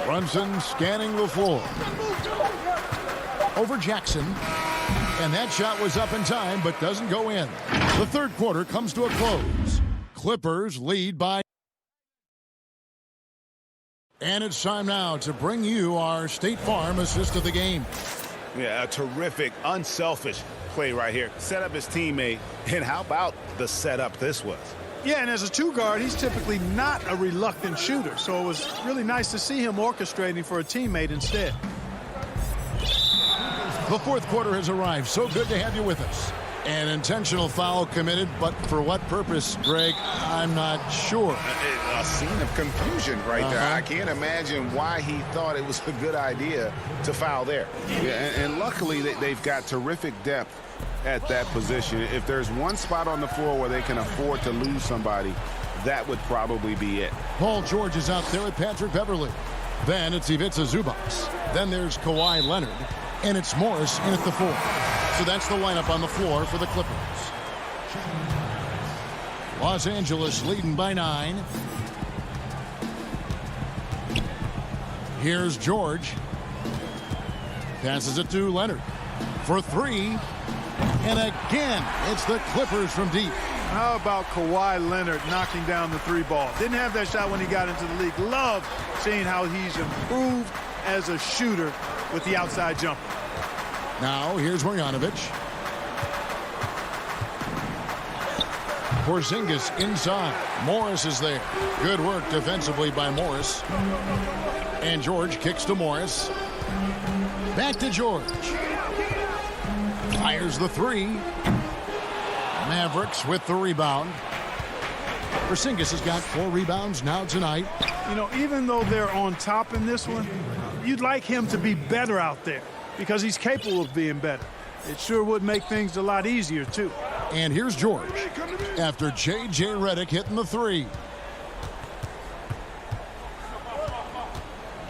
Brunson scanning the floor. Over Jackson. And that shot was up in time, but doesn't go in. The 3rd quarter comes to a close. Clippers lead by. And it's time now to bring you our State Farm assist of the game. Yeah, a terrific, unselfish play right here. Set up his teammate, and how about the setup this was? Yeah, and as a 2-guard, he's typically not a reluctant shooter, so it was really nice to see him orchestrating for a teammate instead. The 4th quarter has arrived. So good to have you with us. An intentional foul committed, but for what purpose, Greg? I'm not sure. A scene of confusion right there. I can't imagine why he thought it was a good idea to foul there. Yeah, and luckily, they've got terrific depth at that position. If there's one spot on the floor where they can afford to lose somebody, that would probably be it. Paul George is out there with Patrick Beverley. Then it's Ivica Zubac. Then there's Kawhi Leonard. And it's Morris in at the 4. So that's the lineup on the floor for the Clippers. Los Angeles leading by 9. Here's George. Passes it to Leonard for 3. And again, it's the Clippers from deep. How about Kawhi Leonard knocking down the 3 ball? Didn't have that shot when he got into the league. Love seeing how he's improved as a shooter with the outside jumper. Now here's Marjanovic. Porzingis inside. Morris is there. Good work defensively by Morris. And George kicks to Morris. Back to George. Fires the 3. Mavericks with the rebound. Porzingis has got 4 rebounds now tonight. You know, even though they're on top in this one, you'd like him to be better out there because he's capable of being better. It sure would make things a lot easier, too. And here's George after J.J. Redick hitting the 3.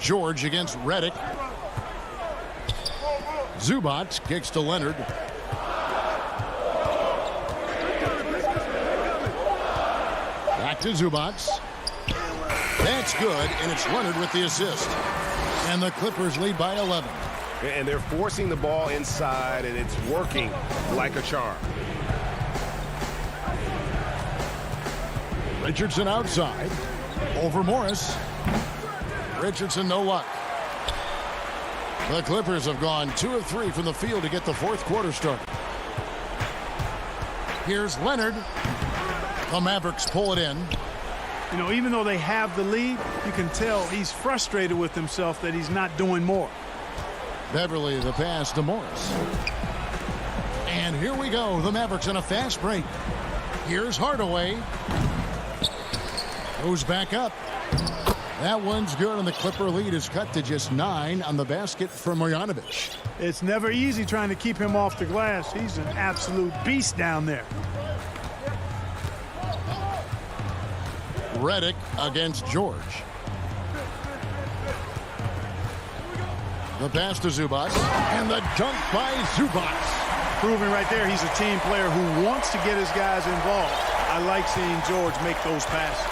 George against Redick. Zubac kicks to Leonard. Back to Zubac. That's good, and it's Leonard with the assist. And the Clippers lead by 11. And they're forcing the ball inside, and it's working like a charm. Richardson outside. Over Morris. Richardson, no luck. The Clippers have gone 2 of 3 from the field to get the 4th quarter started. Here's Leonard. The Mavericks pull it in. You know, even though they have the lead, you can tell he's frustrated with himself that he's not doing more. Beverly, the pass to Morris. And here we go. The Mavericks in a fast break. Here's Hardaway. Goes back up. That one's good, and the Clipper lead is cut to just 9 on the basket for Marjanovic. It's never easy trying to keep him off the glass. He's an absolute beast down there. Redick against George. The pass to Zubac. And the dunk by Zubac. proving right there he's a team player who wants to get his guys involved. I like seeing George make those passes.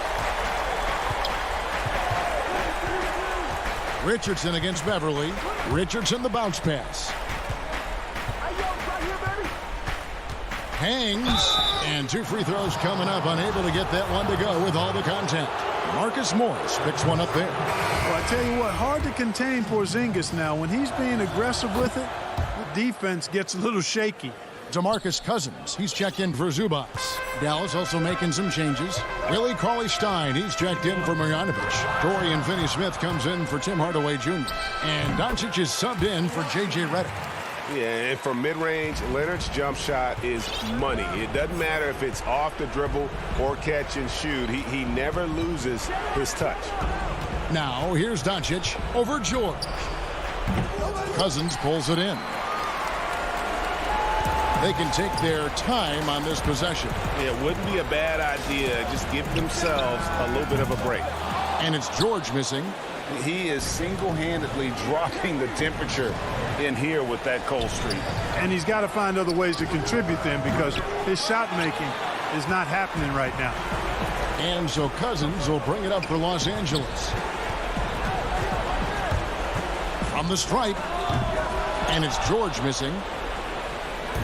Richardson against Beverly. Richardson the bounce pass. Hangs, and 2 free throws coming up, unable to get that one to go with all the contact. Marcus Morris picks one up there. Well, I tell you what, hard to contain Porzingis now. When he's being aggressive with it, the defense gets a little shaky. DeMarcus Cousins, he's checked in for Zubas. Dallas also making some changes. Willie Cauley-Stein, he's checked in for Marjanovic. Dorian Finney-Smith comes in for Tim Hardaway Jr. And Doncic is subbed in for J.J. Redick. Yeah, and from mid-range, Leonard's jump shot is money. It doesn't matter if it's off the dribble or catch and shoot. He never loses his touch. Now, here's Doncic over George. Cousins pulls it in. They can take their time on this possession. It wouldn't be a bad idea. Just give themselves a little bit of a break. And it's George missing. He is single-handedly dropping the temperature in here with that cold streak. And he's got to find other ways to contribute then, because his shot making is not happening right now. And so Cousins will bring it up for Los Angeles. From the stripe. And it's George missing.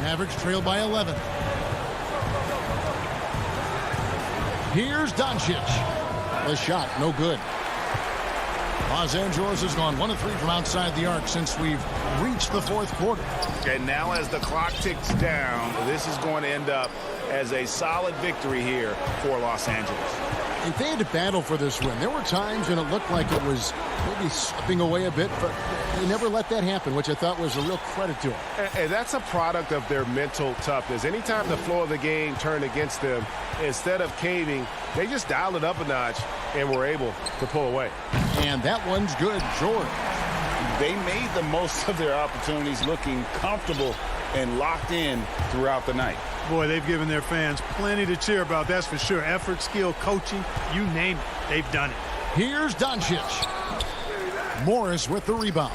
Mavericks trail by 11. Here's Doncic. The shot, no good. Los Angeles has gone 1 of 3 from outside the arc since we've reached the 4th quarter. And now as the clock ticks down, this is going to end up as a solid victory here for Los Angeles. And they had to battle for this win. There were times when it looked like it was maybe slipping away a bit, but they never let that happen, which I thought was a real credit to them. And that's a product of their mental toughness. Anytime the flow of the game turned against them, instead of caving, they just dialed it up a notch and were able to pull away. And that one's good, George. They made the most of their opportunities, looking comfortable and locked in throughout the night. Boy, they've given their fans plenty to cheer about, that's for sure. Effort, skill, coaching, you name it, they've done it. Here's Doncic. Morris with the rebound.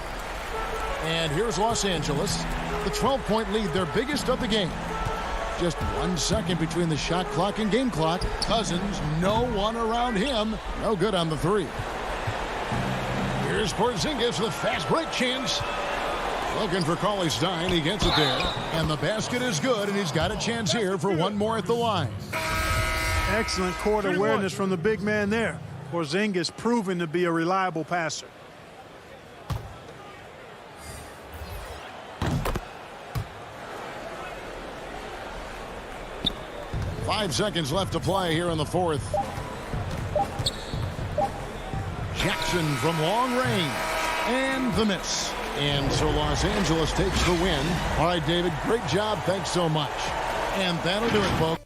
And here's Los Angeles. The 12-point lead, their biggest of the game. Just 1 second between the shot clock and game clock. Cousins, no one around him. No good on the 3. Here's Porzingis with a fast break chance. Looking for Cauley-Stein. He gets it there. And the basket is good, and he's got a chance here for one more at the line. Excellent court awareness from the big man there. Porzingis proven to be a reliable passer. Five seconds left to play here in the 4th. Jackson from long range. And the miss. And so Los Angeles takes the win. All right, David, great job. Thanks so much. And that'll do it, folks.